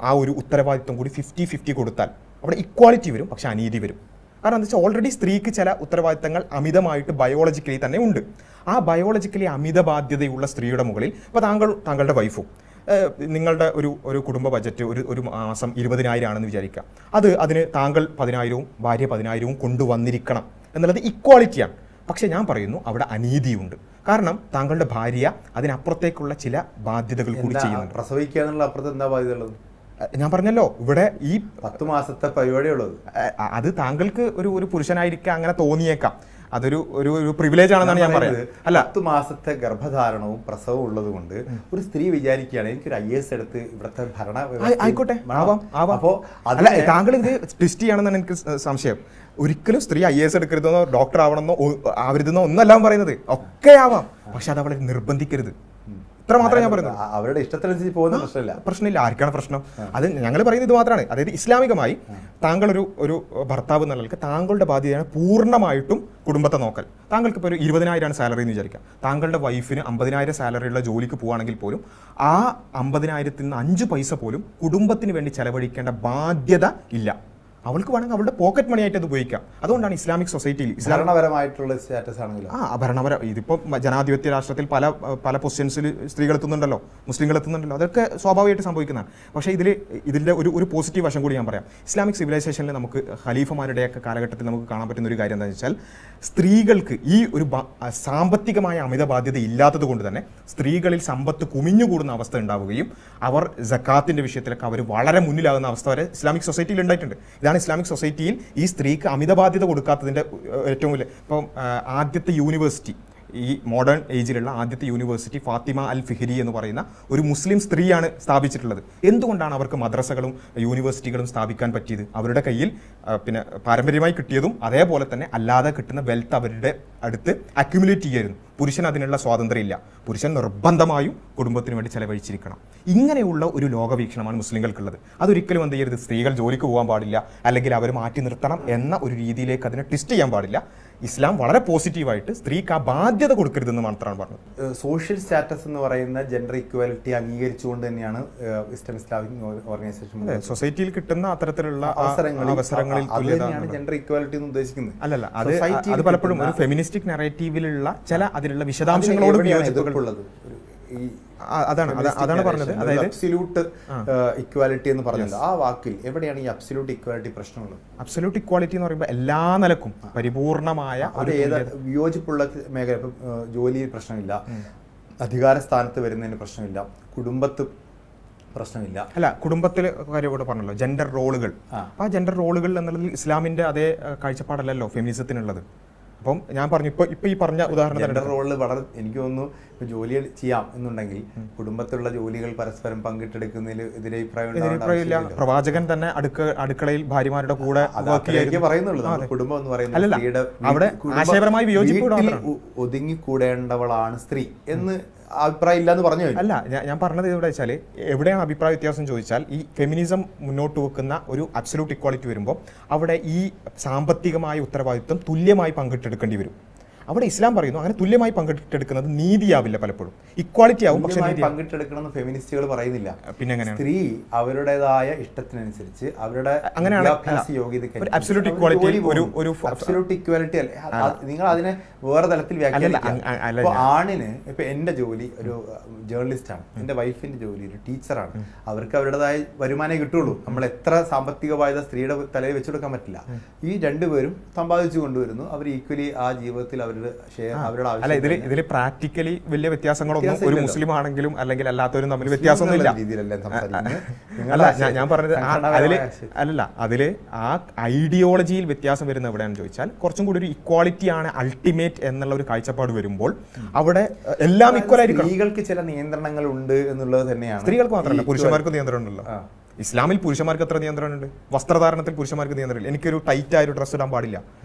B: ആ ഒരു ഉത്തരവാദിത്വം കൂടി 50-50 കൊടുത്താൽ അവിടെ ഇക്വാലിറ്റി വരും, പക്ഷെ അനീതി വരും. കാരണം എന്താ വെച്ചാൽ ഓൾറെഡി സ്ത്രീക്ക് ചില ഉത്തരവാദിത്തങ്ങൾ അമിതമായിട്ട് ബയോളജിക്കലി തന്നെ ഉണ്ട്. ആ ബയോളജിക്കലി അമിത ബാധ്യതയുള്ള സ്ത്രീയുടെ മുകളിൽ ഇപ്പോൾ താങ്കളുടെ വൈഫും നിങ്ങളുടെ ഒരു കുടുംബ ബജറ്റ് ഒരു മാസം 20,000 ആണെന്ന് വിചാരിക്കുക. അതിന് താങ്കൾ 10,000-ഉം ഭാര്യ 10,000-ഉം കൊണ്ടുവന്നിരിക്കണം എന്നുള്ളത് ഇക്വാളിറ്റിയാണ്. പക്ഷെ ഞാൻ പറയുന്നു അവിടെ അനീതിയുണ്ട്. കാരണം താങ്കളുടെ ഭാര്യ അതിനപ്പുറത്തേക്കുള്ള ചില ബാധ്യതകൾ കൂടി ചെയ്യുന്നുണ്ട്.
A: പ്രസവിക്കുക എന്നുള്ള അപ്പുറത്ത് എന്താ ബാധ്യതയുള്ളത്?
B: ഞാൻ പറഞ്ഞല്ലോ, ഇവിടെ ഈ
A: 10 മാസത്തെ പരിപാടിയുള്ളത്.
B: അത് താങ്കൾക്ക് ഒരു പുരുഷനായിരിക്കാം അങ്ങനെ തോന്നിയേക്കാം. അതൊരു പ്രിവിലേജ് ആണെന്നാണ് ഞാൻ പറയുന്നത്. അല്ല,
A: 10 മാസത്തെ ഗർഭധാരണവും പ്രസവവും ഉള്ളത് കൊണ്ട് ഒരു സ്ത്രീ വിചാരിക്കുകയാണ് എനിക്കൊരു IAS എടുത്ത് ഇവിടുത്തെ
B: ആയിക്കോട്ടെ, ആവാം. അപ്പോ അല്ല, താങ്കൾ ഇത് ട്വിസ്റ്റ് ചെയ്യണമെന്നാണ് എനിക്ക് സംശയം. ഒരിക്കലും സ്ത്രീ IAS എടുക്കരുതെന്നോ ഡോക്ടർ ആവണമെന്നോ ആവരുതെന്നോ ഒന്നല്ല പറയുന്നത്. ഒക്കെ ആവാം, പക്ഷെ അത് അവളെ നിർബന്ധിക്കരുത്. ഇത്ര മാത്രമേ ഞാൻ പറയുന്നത്.
A: അവരുടെ ഇഷ്ടത്തിനനുസരിച്ച് പോകുന്ന
B: പ്രശ്നമില്ല. ആർക്കാണ് പ്രശ്നം? അത് ഞങ്ങൾ പറയുന്നത് ഇത് മാത്രമാണ്. അതായത് ഇസ്ലാമികമായി താങ്കൾ ഒരു ഭർത്താവ് എന്ന നിലയ്ക്ക് താങ്കളുടെ ബാധ്യതയാണ് പൂർണ്ണമായിട്ടും കുടുംബത്തെ നോക്കൽ. താങ്കൾക്ക് ഇപ്പോൾ ഒരു 20,000 സാലറി എന്ന് വിചാരിക്കാം. താങ്കളുടെ വൈഫിന് 50,000 സാലറിയുള്ള ജോലിക്ക് പോവുകയാണെങ്കിൽ പോലും ആ 50,000-ൽ നിന്ന് 5 പൈസ പോലും കുടുംബത്തിന് വേണ്ടി ചെലവഴിക്കേണ്ട ബാധ്യത ഇല്ല. അവൾക്ക് വേണമെങ്കിൽ അവളുടെ പോക്കറ്റ് മണി ആയിട്ട് അത് ഉപയോഗിക്കാം. അതുകൊണ്ടാണ് ഇസ്ലാമിക് സൊസൈറ്റിയിൽ
A: ഭരണപരമായിട്ടുള്ള സ്റ്റാറ്റസ് ആണെങ്കിലും
B: ഭരണപരം ഇതിപ്പോൾ ജനാധിപത്യ രാഷ്ട്രത്തിൽ പല പൊസിഷൻസിൽ സ്ത്രീകൾ എത്തുന്നുണ്ടല്ലോ, മുസ്ലിങ്ങൾ എത്തുന്നുണ്ടല്ലോ. അതൊക്കെ സ്വാഭാവികമായിട്ട് സംഭവിക്കുന്നതാണ്. പക്ഷേ ഇതിൻ്റെ ഒരു പോസിറ്റീവ് വശം കൂടി ഞാൻ പറയാം. ഇസ്ലാമിക് സിവിലൈസേഷനിൽ നമുക്ക് ഖലീഫമാരുടെയൊക്കെ കാലഘട്ടത്തിൽ നമുക്ക് കാണാൻ പറ്റുന്ന ഒരു കാര്യം എന്താണെന്ന് വെച്ചാൽ സ്ത്രീകൾക്ക് ഈ ഒരു സാമ്പത്തികമായ അമിത ബാധ്യത ഇല്ലാത്തത് കൊണ്ട് തന്നെ സ്ത്രീകളിൽ സമ്പത്ത് കുമിഞ്ഞുകൂടുന്ന അവസ്ഥ ഉണ്ടാവുകയും അവർ സക്കാത്തിന്റെ വിഷയത്തിലൊക്കെ അവർ വളരെ മുന്നിലാകുന്ന അവസ്ഥ വരെ ഇസ്ലാമിക് സൊസൈറ്റിയിൽ ഉണ്ടായിട്ടുണ്ട്. ഇതാണ് ഇസ്ലാമിക് സൊസൈറ്റിയിൽ ഈ സ്ത്രീക്ക് അമിത ബാധ്യത കൊടുക്കാത്തതിൻ്റെ ഏറ്റവും വലിയ. ഇപ്പം ആദ്യത്തെ യൂണിവേഴ്സിറ്റി, ഈ മോഡേൺ ഏജിലുള്ള ആദ്യത്തെ യൂണിവേഴ്സിറ്റി ഫാത്തിമ അൽ ഫിഹരി എന്ന് പറയുന്ന ഒരു മുസ്ലിം സ്ത്രീയാണ് സ്ഥാപിച്ചിട്ടുള്ളത്. എന്തുകൊണ്ടാണ് അവർക്ക് മദ്രസകളും യൂണിവേഴ്സിറ്റികളും സ്ഥാപിക്കാൻ പറ്റിയത്? അവരുടെ കയ്യിൽ പാരമ്പര്യമായി കിട്ടിയതും അതേപോലെ തന്നെ അല്ലാതെ കിട്ടുന്ന വെൽത്ത് അവരുടെ അടുത്ത് അക്യുമുലേറ്റ് ചെയ്യായിരുന്നു. പുരുഷൻ അതിനുള്ള സ്വാതന്ത്ര്യം ഇല്ല. പുരുഷൻ നിർബന്ധമായും കുടുംബത്തിന് വേണ്ടി ചെലവഴിച്ചിരിക്കണം. ഇങ്ങനെയുള്ള ഒരു ലോകവീക്ഷണമാണ് മുസ്ലിങ്ങൾക്കുള്ളത്. അതൊരിക്കലും എന്ത് ചെയ്യരുത്, സ്ത്രീകൾ ജോലിക്ക് പോകാൻ പാടില്ല അല്ലെങ്കിൽ അവർ മാറ്റി നിർത്തണം എന്ന ഒരു രീതിയിലേക്ക് അതിനെ ട്വിസ്റ്റ് ചെയ്യാൻ പാടില്ല. ഇസ്ലാം വളരെ പോസിറ്റീവായിട്ട് സ്ത്രീക്ക് ആ ബാധ്യത കൊടുക്കരുതെന്ന് മാത്രമാണ് പറഞ്ഞത്.
A: സോഷ്യൽ സ്റ്റാറ്റസ് എന്ന് പറയുന്ന ജെൻഡർ ഇക്വാലിറ്റി അംഗീകരിച്ചുകൊണ്ട് തന്നെയാണ് ഇസ്ലാമിക് ഓർഗനൈസേഷൻ
B: സൊസൈറ്റിയിൽ കിട്ടുന്ന അത്തരത്തിലുള്ള അവസരങ്ങളിൽ
A: ജെൻഡർ ഇക്വാലിറ്റി എന്ന് ഉദ്ദേശിക്കുന്നത്.
B: അല്ലല്ല, അത് പലപ്പോഴും ഒരു ഫെമിനിസ്റ്റിക് നെറേറ്റീവിലുള്ള ചില അതിലുള്ള വിശദാംശങ്ങളോട് വിയോജിപ്പുള്ളത്. അതാണ് പറഞ്ഞത്. അതായത്
A: അബ്സല്യൂട്ട് ഇക്വാലിറ്റി എന്ന് പറഞ്ഞല്ലോ, ആ വാക്കിൽ എവിടെയാണ് ഈ അബ്സല്യൂട്ട് ഇക്വാലിറ്റി പ്രശ്നമുള്ളത്?
B: അബ്സല്യൂട്ട് ഇക്വാലിറ്റി എന്ന് പറയുമ്പോൾ എല്ലാ നിലക്കും പരിപൂർണമായ
A: വിയോജിപ്പുള്ള മേഖല. ഇപ്പം ജോലിയിൽ പ്രശ്നമില്ല, അധികാര സ്ഥാനത്ത് വരുന്നതിന് പ്രശ്നമില്ല, കുടുംബത്ത് പ്രശ്നമില്ല.
B: അല്ല, കുടുംബത്തിൽ കാര്യം കൂടെ പറഞ്ഞല്ലോ, ജെൻഡർ റോളുകൾ. ആ ജെൻഡർ റോളുകൾ എന്നുള്ളതിൽ ഇസ്ലാമിന്റെ അതേ കാഴ്ചപ്പാടല്ലല്ലോ ഫെമിനിസത്തിനുള്ളത്. അപ്പം ഞാൻ പറഞ്ഞു ഇപ്പൊ ഈ പറഞ്ഞ ഉദാഹരണം
A: റോളിൽ വളരെ എനിക്ക് തോന്നുന്നു ജോലി ചെയ്യാം എന്നുണ്ടെങ്കിൽ കുടുംബത്തിലുള്ള ജോലികൾ പരസ്പരം പങ്കിട്ടെടുക്കുന്നതിൽ
B: എതിരഭിപ്രായമില്ല. പ്രവാചകൻ തന്നെ അടുക്കളയിൽ ഭാര്യമാരുടെ കൂടെ
A: പറയുന്നുള്ളൂ. കുടുംബം എന്ന് പറയുന്നത്
B: അവിടെ ആശയപരമായി വിയോജിപ്പ്
A: ഒതുങ്ങിക്കൂടേണ്ടവളാണ് സ്ത്രീ എന്ന് അഭിപ്രായം ഇല്ല എന്ന് പറഞ്ഞു.
B: അല്ല, ഞാൻ പറഞ്ഞത് ഇവിടെ വെച്ചാൽ എവിടെയാണ് അഭിപ്രായ വ്യത്യാസം ചോദിച്ചാൽ ഈ ഫെമിനിസം മുന്നോട്ട് വെക്കുന്ന ഒരു അബ്സല്യൂട്ട് ഇക്വാളിറ്റി വരുമ്പോൾ അവിടെ ഈ സാമ്പത്തികമായ ഉത്തരവാദിത്വം തുല്യമായി പങ്കിട്ടെടുക്കേണ്ടി വരും. അവിടെ ഇസ്ലാം പറയുന്നു അങ്ങനെ തുല്യമായി പങ്കെടുക്കുന്നത് നീതിയാവില്ല, പലപ്പോഴും ഇക്വാളിറ്റി ആവും, പക്ഷേ
A: പങ്കെടുക്കണമെന്ന് ഫെമിനിസ്റ്റുകൾ പറയുന്നില്ല.
B: പിന്നെ എങ്ങനെയാണ്
A: സ്ത്രീ അവരുടേതായ ഇഷ്ടത്തിനനുസരിച്ച് അവരുടെ യോഗ്യതയ്ക്ക്
B: അബ്സല്യൂട്ട് ഇക്വാലിറ്റി
A: അബ്സല്യൂട്ട് ഇക്വാലിറ്റി അല്ല, നിങ്ങൾ അതിനെ വേറെ തലത്തിൽ വ്യാഖ്യാനിക്കുക. ആണിന് ഇപ്പൊ എന്റെ ജോലി ഒരു ജേർണലിസ്റ്റ് ആണ്, എന്റെ വൈഫിന്റെ ജോലി ഒരു ടീച്ചറാണ്. അവർക്ക് അവരുടേതായ വരുമാനമേ കിട്ടുള്ളൂ. നമ്മൾ എത്ര സാമ്പത്തിക ബാധ്യത സ്ത്രീയുടെ തലയിൽ വെച്ചെടുക്കാൻ പറ്റില്ല. ഈ രണ്ടുപേരും സമ്പാദിച്ചു കൊണ്ടുവരുന്നു. അവർ ഈക്വലി ആ ജീവിതത്തിൽ അവരുടെ അവരുടെ
B: ആവശ്യം. ഇതിൽ പ്രാക്ടിക്കലി വലിയ വ്യത്യാസങ്ങളൊന്നും ഒരു മുസ്ലിം ആണെങ്കിലും അല്ലെങ്കിൽ അല്ലാത്തവരും തമ്മിൽ വ്യത്യാസമൊന്നുമില്ല. അല്ല, ഞാൻ പറഞ്ഞത് അതില് ആ ഐഡിയോളജിയിൽ വ്യത്യാസം വരുന്ന എവിടെയാണെന്ന് ചോദിച്ചാൽ കുറച്ചും കൂടി ഒരു ഇക്വാളിറ്റി ആണ് അൾട്ടിമേറ്റ് എന്നുള്ള ഒരു കാഴ്ചപ്പാട് വരുമ്പോൾ അവിടെ എല്ലാം ഈക്വൽ ആയിരിക്കും.
A: സ്ത്രീകൾക്ക് ചില നിയന്ത്രണങ്ങൾ ഉണ്ട് എന്നുള്ളത് തന്നെയാണ്.
B: സ്ത്രീകൾക്ക് മാത്രമല്ല, പുരുഷന്മാർക്ക് നിയന്ത്രണം ഉണ്ടല്ലോ. ഇസ്ലാമിൽ പുരുഷന്മാർക്ക് എത്ര നിയന്ത്രണമുണ്ട്? വസ്ത്രധാരണത്തിൽ പുരുഷന്മാർക്ക് നിയന്ത്രണമില്ല. എനിക്കൊരു ടൈറ്റ് ആയ ഒരു ഡ്രസ്സ് ഇടാൻ പാടില്ല,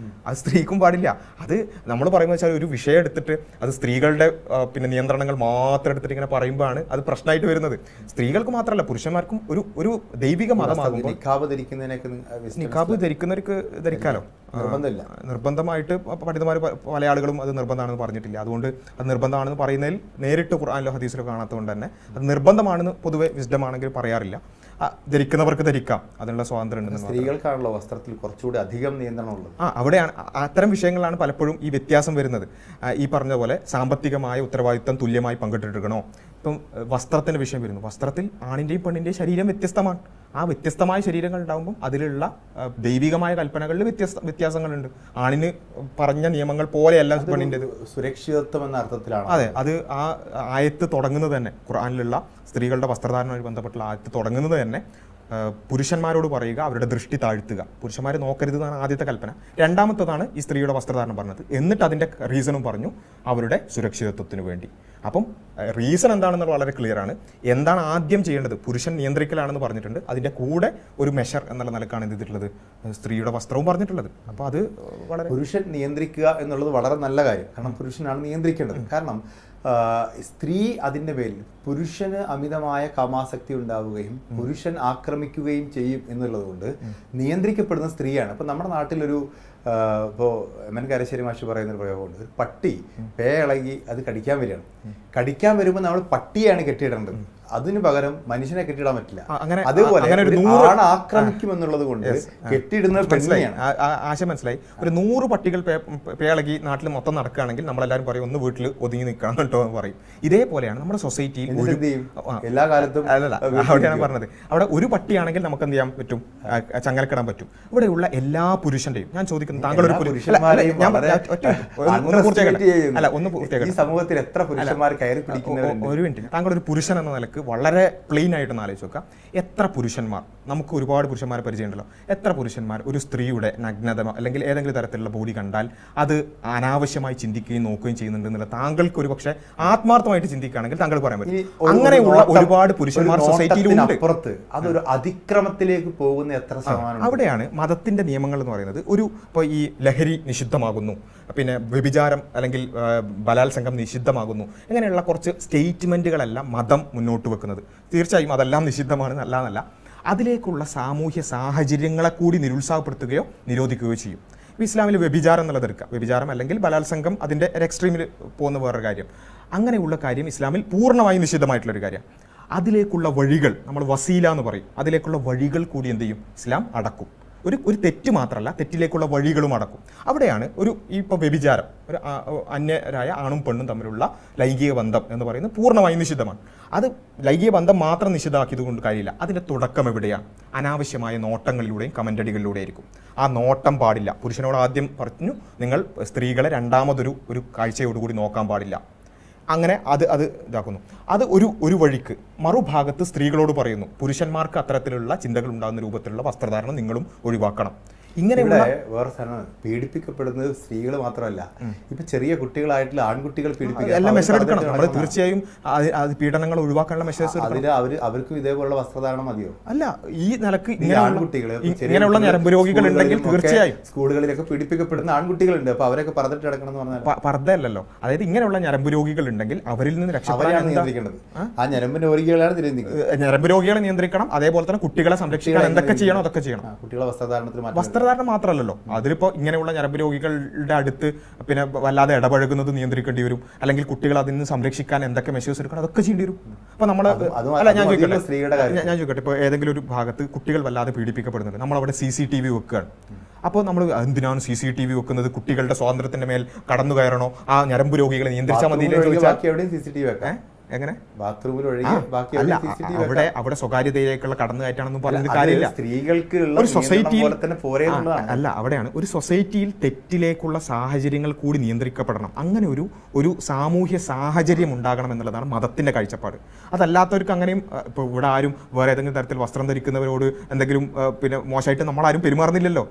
B: അത് സ്ത്രീക്കും പാടില്ല. അത് നമ്മൾ പറയുമ്പോൾ വെച്ചാൽ ഒരു വിഷയം എടുത്തിട്ട് അത് സ്ത്രീകളുടെ പിന്നെ നിയന്ത്രണങ്ങൾ മാത്രം എടുത്തിട്ട് ഇങ്ങനെ പറയുമ്പോഴാണ് അത് പ്രശ്നമായിട്ട് വരുന്നത്. സ്ത്രീകൾക്ക് മാത്രമല്ല പുരുഷന്മാർക്കും ഒരു ദൈവിക മതമാകുമ്പോൾ നിക്കാബ് ധരിക്കുന്നവർക്ക് ധരിക്കാലോ, നിർബന്ധമായിട്ട് പണ്ഡിതന്മാർ പല ആളുകളും അത് നിർബന്ധമാണെന്ന് പറഞ്ഞിട്ടില്ല. അതുകൊണ്ട് അത് നിർബന്ധമാണെന്ന് പറയുന്നതിൽ നേരിട്ട് ഖുർആനിലോ ഹദീസിലോ കാണാത്തതുകൊണ്ട് തന്നെ അത് നിർബന്ധമാണെന്ന് പൊതുവെ വിസ്ഡമാണെങ്കിൽ പറയാറില്ല. ധരിക്കുന്നവർക്ക് ധരിക്കാം, അതിനുള്ള സ്വാതന്ത്ര്യം ഉണ്ടെന്ന്.
A: സ്ത്രീകൾക്കാണല്ലോ വസ്ത്രത്തിൽ കുറച്ചുകൂടി അധികം നിയന്ത്രണമുള്ളത്.
B: അവിടെയാണ് അത്തരം വിഷയങ്ങളാണ് പലപ്പോഴും ഈ വ്യത്യാസം വരുന്നത്. ഈ പറഞ്ഞ പോലെ സാമ്പത്തികമായ ഉത്തരവാദിത്തം തുല്യമായി പങ്കിട്ടെടുക്കണോ. ഇപ്പം വസ്ത്രത്തിന്റെ വിഷയം വരുന്നു. വസ്ത്രത്തിൽ ആണിന്റെയും പെണ്ണിന്റെയും ശരീരം വ്യത്യസ്തമാണ്. ആ വ്യത്യസ്തമായ ശരീരങ്ങൾ ഉണ്ടാകുമ്പോൾ അതിലുള്ള ദൈവികമായ കൽപ്പനകളിൽ വ്യത്യാസങ്ങളുണ്ട്. ആണിന് പറഞ്ഞ നിയമങ്ങൾ പോലെയല്ല പെണ്ണിൻ്റെത്.
A: സുരക്ഷിതത്വം എന്ന അർത്ഥത്തിലാണ്.
B: അതെ, അത് ആ ആയത്ത് തുടങ്ങുന്നത് തന്നെ, ഖുർആനിലുള്ള സ്ത്രീകളുടെ വസ്ത്രധാരണവുമായി ബന്ധപ്പെട്ടുള്ള ആയത്ത് തുടങ്ങുന്നത് തന്നെ പുരുഷന്മാരോട് പറയുക അവരുടെ ദൃഷ്ടി താഴ്ത്തുക, പുരുഷന്മാരെ നോക്കരുത് എന്നാണ് ആദ്യത്തെ കൽപ്പന. രണ്ടാമത്തതാണ് ഈ സ്ത്രീയുടെ വസ്ത്രധാരണം പറഞ്ഞത്. എന്നിട്ട് അതിൻ്റെ റീസണും പറഞ്ഞു, അവരുടെ സുരക്ഷിതത്വത്തിന് വേണ്ടി. അപ്പം റീസൺ എന്താണെന്ന് വളരെ ക്ലിയർ ആണ്. എന്താണ് ആദ്യം ചെയ്യേണ്ടത്? പുരുഷൻ നിയന്ത്രിക്കലാണെന്ന് പറഞ്ഞിട്ടുണ്ട്. അതിൻ്റെ കൂടെ ഒരു മെഷർ എന്നുള്ള നിലക്കാണ് എന്ത് ചെയ്തിട്ടുള്ളത്, സ്ത്രീയുടെ വസ്ത്രവും പറഞ്ഞിട്ടുള്ളത്. അപ്പോൾ അത് വളരെ
A: പുരുഷൻ നിയന്ത്രിക്കുക എന്നുള്ളത് വളരെ നല്ല കാര്യം. കാരണം പുരുഷനാണ് നിയന്ത്രിക്കേണ്ടത്. കാരണം സ്ത്രീ അതിൻ്റെ പേരിൽ പുരുഷന് അമിതമായ കാമാസക്തി ഉണ്ടാവുകയും പുരുഷൻ ആക്രമിക്കുകയും ചെയ്യും എന്നുള്ളത് കൊണ്ട് നിയന്ത്രിക്കപ്പെടുന്ന സ്ത്രീയാണ്. അപ്പം നമ്മുടെ നാട്ടിലൊരു ഇപ്പോൾ എം എൻ കാരശ്ശേരി മാഷ് പറയുന്നൊരു പ്രയോഗമുണ്ട്. ഒരു പട്ടി പേ ഇളകി അത് കടിക്കാൻ വരികയാണ്. കടിക്കാൻ വരുമ്പോൾ നമ്മൾ പട്ടിയാണ് കെട്ടിയിടേണ്ടത്, അതിന് പകരം മനുഷ്യനെ കെട്ടിയിടാൻ പറ്റില്ല. അതുപോലെ ആൺ ആക്രമിക്കുമെന്നുള്ളത് കൊണ്ട് കെട്ടിയിടുന്നത് പെണ്ണിനെയാണ്.
B: ആശയം മനസ്സിലായി. ഒരു 100 പട്ടികൾ പേളകി നാട്ടിൽ മൊത്തം നടക്കുകയാണെങ്കിൽ നമ്മളെല്ലാവരും പറയും ഒന്ന് വീട്ടിൽ ഒതുങ്ങി നിൽക്കണം കേട്ടോ എന്ന് പറയും. ഇതേപോലെയാണ് നമ്മുടെ സൊസൈറ്റിയിൽ
A: എല്ലാ കാലത്തും.
B: അവിടെയാണ് പറഞ്ഞത്. അവിടെ ഒരു പട്ടിയാണെങ്കിൽ നമുക്ക് എന്ത് ചെയ്യാൻ പറ്റും, ചങ്ങലക്കിടാൻ പറ്റും. ഇവിടെയുള്ള എല്ലാ പുരുഷന്റെയും ഞാൻ ചോദിക്കുന്നു, താങ്കൾ ഒരു
A: സമൂഹത്തിൽ എത്ര പുരുഷന്മാർ കയറി പിടിക്കുന്നവരുണ്ട്?
B: ഒരു മിനിറ്റ്, താങ്കൾ ഒരു പുരുഷൻ എന്ന നിലക്ക് വളരെ പ്ലെയിൻ ആയിട്ടൊന്ന് ആലോചിച്ച് നോക്കാം. എത്ര പുരുഷന്മാർ, നമുക്ക് ഒരുപാട് പുരുഷന്മാരെ പരിചയമുണ്ടല്ലോ, എത്ര പുരുഷന്മാർ ഒരു സ്ത്രീയുടെ നഗ്നത അല്ലെങ്കിൽ ഏതെങ്കിലും തരത്തിലുള്ള ബോഡി കണ്ടാൽ അത് അനാവശ്യമായി ചിന്തിക്കുകയും നോക്കുകയും ചെയ്യുന്നുണ്ട് എന്നുള്ള താങ്കൾക്ക് ഒരു പക്ഷേ ആത്മാർത്ഥമായിട്ട് ചിന്തിക്കുകയാണെങ്കിൽ താങ്കൾ പറയാൻ പറ്റും. അങ്ങനെയുള്ള ഒരുപാട് പുരുഷന്മാർ സൊസൈറ്റിയിലുണ്ട്.
A: അതൊരു അതിക്രമത്തിലേക്ക് പോകുന്ന എത്ര ശതമാനം?
B: അവിടെയാണ് മതത്തിന്റെ നിയമങ്ങൾ എന്ന് പറയുന്നത്. ഇപ്പോൾ ഈ ലഹരി നിഷിദ്ധമാകുന്നു, പിന്നെ വ്യഭിചാരം അല്ലെങ്കിൽ ബലാത്സംഗം നിഷിദ്ധമാകുന്നു, ഇങ്ങനെയുള്ള കുറച്ച് സ്റ്റേറ്റ്മെന്റുകളെല്ലാം മതം മുന്നോട്ട് വെക്കുന്നത്. തീർച്ചയായും അതെല്ലാം നിഷിദ്ധമാണ്, അല്ലാന്നല്ല. അതിലേക്കുള്ള സാമൂഹ്യ സാഹചര്യങ്ങളെ കൂടി നിരുത്സാഹപ്പെടുത്തുകയോ നിരോധിക്കുകയോ ചെയ്യും. ഇപ്പോൾ ഇസ്ലാമിൽ വ്യഭിചാരം എന്നുള്ളത് എടുക്കുക, വ്യഭിചാരം അല്ലെങ്കിൽ ബലാത്സംഗം അതിൻ്റെ ഒരു എക്സ്ട്രീമിൽ പോകുന്ന വേറൊരു കാര്യം. അങ്ങനെയുള്ള കാര്യം ഇസ്ലാമിൽ പൂർണ്ണമായും നിഷിദ്ധമായിട്ടുള്ളൊരു കാര്യം. അതിലേക്കുള്ള വഴികൾ നമ്മൾ വസീല എന്ന് പറയും. അതിലേക്കുള്ള വഴികൾ കൂടി എന്ത് ചെയ്യും, ഇസ്ലാം അടക്കും. ഒരു തെറ്റ് മാത്രമല്ല, തെറ്റിലേക്കുള്ള വഴികളും അടക്കും. അവിടെയാണ് ഇപ്പോൾ വ്യഭിചാരം, ഒരു അന്യരായ ആണും പെണ്ണും തമ്മിലുള്ള ലൈംഗിക ബന്ധം എന്ന് പറയുന്നത് പൂർണ്ണമായും നിഷിദ്ധമാണ്. അത് ലൈംഗിക ബന്ധം മാത്രം നിഷിദ്ധമാക്കിയത് കൊണ്ട് കാര്യമില്ല. അതിൻ്റെ തുടക്കം എവിടെയാണ്? അനാവശ്യമായ നോട്ടങ്ങളിലൂടെയും കമൻ്റടികളിലൂടെ ആയിരിക്കും. ആ നോട്ടം പാടില്ല. പുരുഷനോട് ആദ്യം പറഞ്ഞു, നിങ്ങൾ സ്ത്രീകളെ രണ്ടാമതൊരു കാഴ്ചയോടുകൂടി നോക്കാൻ പാടില്ല. അങ്ങനെ അത് ഇതാക്കുന്നു. അത് ഒരു വഴിക്ക്. മറുഭാഗത്ത് സ്ത്രീകളോട് പറയുന്നു, പുരുഷന്മാർക്ക് അത്തരത്തിലുള്ള ചിന്തകൾ ഉണ്ടാകുന്ന രൂപത്തിലുള്ള വസ്ത്രധാരണം നിങ്ങളും ഒഴിവാക്കണം. ഇങ്ങനെയുള്ള
A: വേറെ സാധനം പീഡിപ്പിക്കപ്പെടുന്നത് സ്ത്രീകൾ മാത്രമല്ല, ഇപ്പൊ ചെറിയ കുട്ടികളായിട്ടുള്ള ആൺകുട്ടികൾ
B: എടുക്കണം. നമ്മൾ തീർച്ചയായും പീഡനങ്ങൾ ഒഴിവാക്കാനുള്ള മെഷേഴ്സ്
A: അവർക്കും ഇതേപോലുള്ള വസ്ത്രധാരണം മതിയോ?
B: അല്ല, ഈ നിലക്ക് ഇങ്ങനെയുള്ള ഞരമ്പ് രോഗികൾ ഉണ്ടെങ്കിൽ തീർച്ചയായും
A: സ്കൂളുകളിലൊക്കെ പീഡിപ്പിക്കപ്പെടുന്ന ആൺകുട്ടികളുണ്ട്. അപ്പൊ അവരൊക്കെ പറഞ്ഞിട്ട് കിടക്കണം എന്ന് പറഞ്ഞാൽ
B: പർദ്ദയല്ലല്ലോ. അതായത് ഇങ്ങനെയുള്ള ഞരമ്പ് രോഗികൾ ഉണ്ടെങ്കിൽ അവരിൽ നിന്ന്
A: രക്ഷപ്പെടാൻ നിയന്ത്രിക്കേണ്ടത് ആ ഞരമ്പ് രോഗികളാണ്.
B: ഞരമ്പ് രോഗികളെ നിയന്ത്രിക്കണം. അതേപോലെ തന്നെ കുട്ടികളെ സംരക്ഷിക്കാൻ എന്തൊക്കെ ചെയ്യണോ അതൊക്കെ ചെയ്യണം.
A: കുട്ടികളെ വസ്ത്രധാരണത്തിൽ
B: വസ്ത്രധാരണം മാത്രമല്ലല്ലോ, അതിലിപ്പോൾ ഇങ്ങനെയുള്ള ഞരമ്പ് രോഗികളുടെ അടുത്ത് പിന്നെ വല്ലാതെ ഇടപഴകുന്നത് നിയന്ത്രിക്കേണ്ടി വരും, അല്ലെങ്കിൽ കുട്ടികൾ അതിൽ നിന്ന് സംരക്ഷിക്കാൻ എന്തൊക്കെ മെഷേഴ്സ് എടുക്കണം അതൊക്കെ ചെയ്യേണ്ടി വരും. അപ്പോൾ നമ്മൾ ഞാൻ ചോദിക്കട്ടെ, ഇപ്പോൾ ഏതെങ്കിലും ഒരു ഭാഗത്ത് കുട്ടികൾ വല്ലാതെ പീഡിപ്പിക്കപ്പെടുന്നുണ്ട്, നമ്മളവിടെ CCTV വെക്കുകയാണ്. അപ്പോൾ നമ്മൾ എന്തിനാണ് CCTV വെക്കുന്നത്? കുട്ടികളുടെ സ്വാതന്ത്ര്യത്തിന്റെ മേൽ കടന്നു കയറണോ? ആ ഞരമ്പ് രോഗികളെ നിയന്ത്രിച്ചാൽ മതി ചോദിച്ചാൽ എങ്ങനെ? അല്ല, അവിടെ സ്വകാര്യതയിലേക്കുള്ള കടന്നു കയറ്റാണെന്നും പറഞ്ഞത് കാര്യമില്ല. ഒരു സൊസൈറ്റിയിൽ അല്ല, അവിടെയാണ് ഒരു സൊസൈറ്റിയിൽ തെറ്റിലേക്കുള്ള സാഹചര്യങ്ങൾ കൂടി നിയന്ത്രിക്കപ്പെടണം. അങ്ങനെ ഒരു സാമൂഹ്യ സാഹചര്യം ഉണ്ടാകണം എന്നുള്ളതാണ് മതത്തിന്റെ കാഴ്ചപ്പാട്. അതല്ലാത്തവർക്ക് അങ്ങനെയും ഇപ്പോൾ ഇവിടെ ആരും വേറെ ഏതെങ്കിലും തരത്തിൽ വസ്ത്രം ധരിക്കുന്നവരോട് എന്തെങ്കിലും പിന്നെ മോശമായിട്ട് നമ്മളാരും പെരുമാറുന്നില്ലല്ലോ.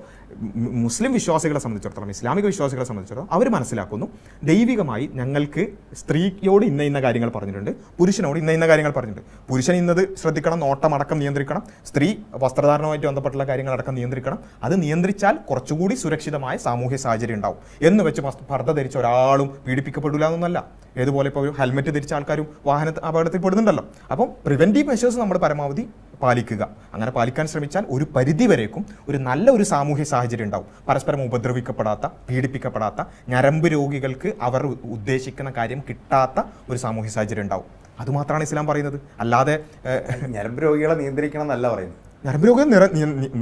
B: മുസ്ലിം വിശ്വാസികളെ സംബന്ധിച്ചിടത്തോളം, ഇസ്ലാമിക വിശ്വാസികളെ സംബന്ധിച്ചിടത്തോളം അവർ മനസ്സിലാക്കുന്നു, ദൈവികമായി ഞങ്ങൾക്ക് സ്ത്രീയോട് ഇന്ന കാര്യങ്ങൾ പറഞ്ഞിട്ടുണ്ട്, പുരുഷനോട് ഇന്ന കാര്യങ്ങൾ പറഞ്ഞിട്ടുണ്ട്. പുരുഷൻ ഇന്നത് ശ്രദ്ധിക്കണം, നോട്ടം അടക്കം നിയന്ത്രിക്കണം, സ്ത്രീ വസ്ത്രധാരണവുമായിട്ട് ബന്ധപ്പെട്ടുള്ള കാര്യങ്ങൾ അടക്കം നിയന്ത്രിക്കണം. അത് നിയന്ത്രിച്ചാൽ കുറച്ചുകൂടി സുരക്ഷിതമായ സാമൂഹ്യ സാഹചര്യം ഉണ്ടാവും. എന്ന് വെച്ച് പർദ്ദ ധരിച്ച ഒരാളും പീഡിപ്പിക്കപ്പെടില്ല എന്നൊന്നല്ല. ഏതുപോലെ ഇപ്പോൾ ഒരു ഹെൽമെറ്റ് ധരിച്ച ആൾക്കാരും വാഹന അപകടത്തിൽ പെടുന്നുണ്ടല്ലോ. അപ്പം പ്രിവെന്റീവ് മെഷേഴ്സ് നമ്മൾ പരമാവധി പാലിക്കുക. അങ്ങനെ പാലിക്കാൻ ശ്രമിച്ചാൽ ഒരു പരിധി വരേക്കും ഒരു നല്ല ഒരു സാമൂഹ്യ സാഹചര്യം ഉണ്ടാവും. പരസ്പരം ഉപദ്രവിക്കപ്പെടാത്ത, പീഡിപ്പിക്കപ്പെടാത്ത, ഞരമ്പ് രോഗികൾക്ക് അവർ ഉദ്ദേശിക്കുന്ന കാര്യം കിട്ടാത്ത ഒരു സാമൂഹ്യ സാഹചര്യം ഉണ്ടാവും. അതുമാത്രമാണ് ഇസ്ലാം പറയുന്നത്. അല്ലാതെ
A: ഞരമ്പ് രോഗികളെ നിയന്ത്രിക്കണം എന്നല്ല പറയുന്നത്.
B: ഞരമ്പ് രോഗികളെ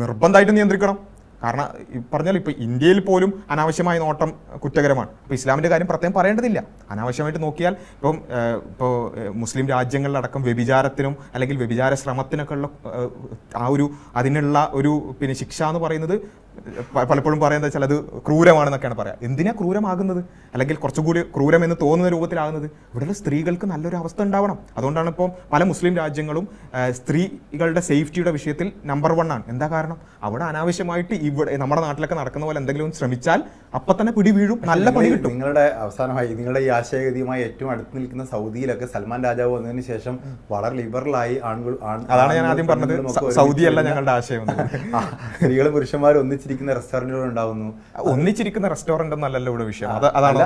B: നിർബന്ധമായിട്ട് നിയന്ത്രിക്കണം. കാരണം പറഞ്ഞാൽ ഇപ്പോൾ ഇന്ത്യയിൽ പോലും അനാവശ്യമായ നോട്ടം കുറ്റകരമാണ്. ഇപ്പോൾ ഇസ്ലാമിൻ്റെ കാര്യം പ്രത്യേകം പറയേണ്ടതില്ല. അനാവശ്യമായിട്ട് നോക്കിയാൽ ഇപ്പോൾ മുസ്ലിം രാജ്യങ്ങളിലടക്കം വ്യഭിചാരത്തിനും അല്ലെങ്കിൽ വ്യഭിചാര ശ്രമത്തിനൊക്കെ ഉള്ള അതിനുള്ള ഒരു പിന്നെ ശിക്ഷ എന്ന് പറയുന്നത് പലപ്പോഴും പറയുന്നത് വെച്ചാൽ അത് ക്രൂരമാണെന്നൊക്കെയാണ് പറയാം. എന്തിനാ ക്രൂരമാകുന്നത്? അല്ലെങ്കിൽ കുറച്ചുകൂടി ക്രൂരമെന്ന് തോന്നുന്ന രൂപത്തിലാകുന്നത്? ഇവിടെയുള്ള സ്ത്രീകൾക്ക് നല്ലൊരു അവസ്ഥ ഉണ്ടാവണം. അതുകൊണ്ടാണ് ഇപ്പോൾ പല മുസ്ലിം രാജ്യങ്ങളും സ്ത്രീകളുടെ സേഫ്റ്റിയുടെ വിഷയത്തിൽ നമ്പർ 1 ആണ്. എന്താ കാരണം? അവിടെ അനാവശ്യമായിട്ട് ഇവിടെ നമ്മുടെ നാട്ടിലൊക്കെ നടക്കുന്ന പോലെ എന്തെങ്കിലും ശ്രമിച്ചാൽ അപ്പം തന്നെ പിടി വീഴും, നല്ല പണി കിട്ടും.
A: നിങ്ങളുടെ ഈ ആശയഗതിയുമായി ഏറ്റവും അടുത്ത് നിൽക്കുന്ന സൗദിയിലൊക്കെ സൽമാൻ രാജാവ് വന്നതിന് ശേഷം വളരെ ലിബറലായി
B: അതാണ് ഞാൻ ആദ്യം പറഞ്ഞത്, സൗദിയല്ല ഞങ്ങളുടെ ആശയം.
A: സ്ത്രീകളും പുരുഷന്മാരും ഒന്നിച്ചിരിക്കുന്ന റെസ്റ്റോറന്റുകൾ ഉണ്ടാവുന്നു.
B: ഒന്നിച്ചിരിക്കുന്ന റെസ്റ്റോറന്റ് എന്നല്ലല്ലോ ഇവിടെ വിഷയം. അതാണ്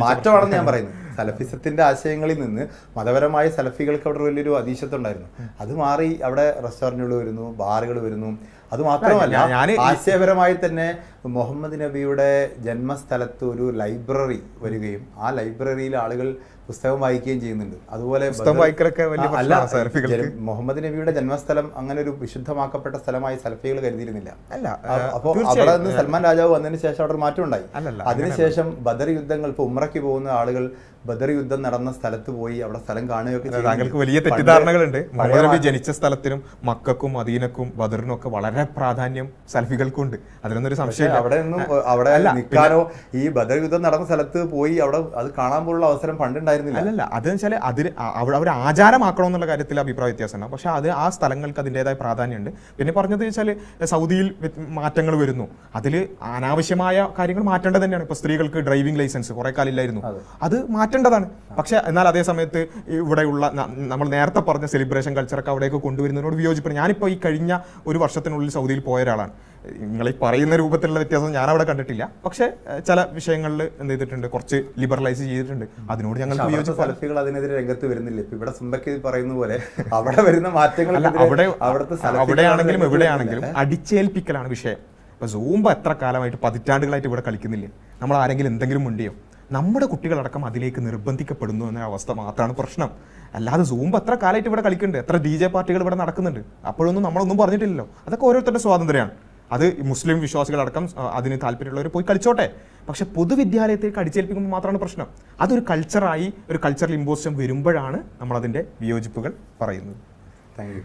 A: മാറ്റമാണെന്ന് ഞാൻ പറയുന്നത്. സലഫിസത്തിന്റെ ആശയങ്ങളിൽ നിന്ന് മതപരമായ സലഫികൾക്ക് അവിടെ വലിയൊരു അതീശത്വം ഉണ്ടായിരുന്നു. അത് മാറി അവിടെ റെസ്റ്റോറന്റുകൾ വരുന്നു, ബാറുകൾ വരുന്നു. അത് മാത്രമല്ല, ആശയപരമായി തന്നെ മുഹമ്മദ് നബിയുടെ ജന്മസ്ഥലത്ത് ഒരു ലൈബ്രറി വരികയും ആ ലൈബ്രറിയിൽ ആളുകൾ പുസ്തകം വായിക്കുകയും ചെയ്യുന്നുണ്ട്. അതുപോലെ മുഹമ്മദ് നബിയുടെ ജന്മസ്ഥലം അങ്ങനെ ഒരു വിശുദ്ധമാക്കപ്പെട്ട സ്ഥലമായി സലഫികൾ കരുതിയിരുന്നില്ല. അപ്പോൾ അവിടെ നിന്ന് സൽമാൻ രാജാവ് വന്നതിന് ശേഷം അവിടെ ഒരു മാറ്റം ഉണ്ടായി. അതിനുശേഷം ബദർ യുദ്ധങ്ങൾ, ഇപ്പോൾ ഉംറയ്ക്ക് പോകുന്ന ആളുകൾ ബദർ യുദ്ധം നടന്ന സ്ഥലത്ത് പോയി അവിടെ സ്ഥലം കാണുകയൊക്കെ.
B: താങ്കൾക്ക് വലിയ തെറ്റിദ്ധാരണകളുണ്ട്. മുഹമ്മദ് നബി ജനിച്ച സ്ഥലത്തിനും മക്കക്കും മദീനക്കും ബദറിനും ഒക്കെ വളരെ പ്രാധാന്യം സലഫികൾക്കും ഉണ്ട്. അതിനൊന്നൊരു സംശയം.
A: അവിടെ നിൽക്കാനോ ഈ ബദർ യുദ്ധം നടന്ന സ്ഥലത്ത് പോയി അവിടെ അത് കാണാൻ പോലുള്ള അവസരം പണ്ടുണ്ടായിരുന്നില്ല.
B: അല്ലല്ല, അതെന്ന് വെച്ചാൽ അതിന് അവർ ആചാരമാക്കണം എന്നുള്ള കാര്യത്തിൽ അഭിപ്രായ വ്യത്യാസമുണ്ട്. പക്ഷെ ആ സ്ഥലങ്ങൾക്ക് അതിൻ്റെതായ പ്രാധാന്യമുണ്ട്. പിന്നെ പറഞ്ഞത് വെച്ചാൽ സൗദിയിൽ മാറ്റങ്ങൾ വരുന്നു. അതിൽ അനാവശ്യമായ കാര്യങ്ങൾ മാറ്റേണ്ടത് തന്നെയാണ്. ഇപ്പോൾ സ്ത്രീകൾക്ക് ഡ്രൈവിംഗ് ലൈസൻസ് കുറെ കാലം ഇല്ലായിരുന്നു, അത് മാറ്റേണ്ടതാണ്. പക്ഷെ എന്നാൽ അതേ സമയത്ത് ഇവിടെയുള്ള നമ്മൾ നേരത്തെ പറഞ്ഞ സെലിബ്രേഷൻ കൾച്ചറൊക്കെ അവിടേക്ക് കൊണ്ടുവരുന്നതിനോട് വിയോജിപ്പാണ്. ഞാനിപ്പോൾ ഈ കഴിഞ്ഞ ഒരു വർഷത്തിനുള്ളിൽ സൗദിയിൽ പോയ ഒരാളാണ്. നിങ്ങൾ ഈ പറയുന്ന രൂപത്തിലുള്ള വ്യത്യാസം ഞാൻ അവിടെ കണ്ടിട്ടില്ല. പക്ഷെ ചില വിഷയങ്ങളിൽ എന്ത് ചെയ്തിട്ടുണ്ട്, കുറച്ച് ലിബറലൈസ് ചെയ്തിട്ടുണ്ട്. അതിനോട് ഞങ്ങൾക്ക് വിയോജിപ്പ്.
A: സലഫികൾ അതിനെതിരെ രംഗത്ത് വരുന്നില്ല. ഇപ്പൊ ഇവിടെ സുംബയ്ക്ക് പറയുന്ന പോലെ അവിടെ വരുന്ന മാറ്റങ്ങൾ
B: അവിടെയാണെങ്കിലും എവിടെയാണെങ്കിലും അടിച്ചേൽപ്പിക്കലാണ് വിഷയം. ഇപ്പൊ സൂംബ എത്ര കാലമായിട്ട് പതിറ്റാണ്ടുകളായിട്ട് ഇവിടെ കളിക്കുന്നില്ല. നമ്മൾ ആരെങ്കിലും എന്തെങ്കിലും ഉണ്ടിയോ? നമ്മുടെ കുട്ടികളടക്കം അതിലേക്ക് നിർബന്ധിക്കപ്പെടുന്നു എന്ന അവസ്ഥ മാത്രമാണ് പ്രശ്നം. അല്ലാതെ സൂംബ എത്ര കാലമായിട്ട് ഇവിടെ കളിക്കുന്നുണ്ട്, എത്ര DJ പാർട്ടികൾ ഇവിടെ നടക്കുന്നുണ്ട്. അപ്പോഴൊന്നും നമ്മളൊന്നും പറഞ്ഞിട്ടില്ലല്ലോ. അതൊക്കെ ഓരോരുത്തരുടെ സ്വാതന്ത്ര്യമാണ്. അത് മുസ്ലിം വിശ്വാസികളടക്കം അതിന് താല്പര്യമുള്ളവർ പോയി കളിച്ചോട്ടെ. പക്ഷെ പൊതുവിദ്യാലയത്തേക്ക് അടിച്ചേൽപ്പിക്കുമ്പോൾ മാത്രമാണ് പ്രശ്നം. അതൊരു കൾച്ചറായി, ഒരു കൾച്ചറൽ ഇമ്പോസിഷൻ വരുമ്പോഴാണ് നമ്മളതിൻ്റെ വിയോജിപ്പുകൾ പറയുന്നത്.
A: Thank you.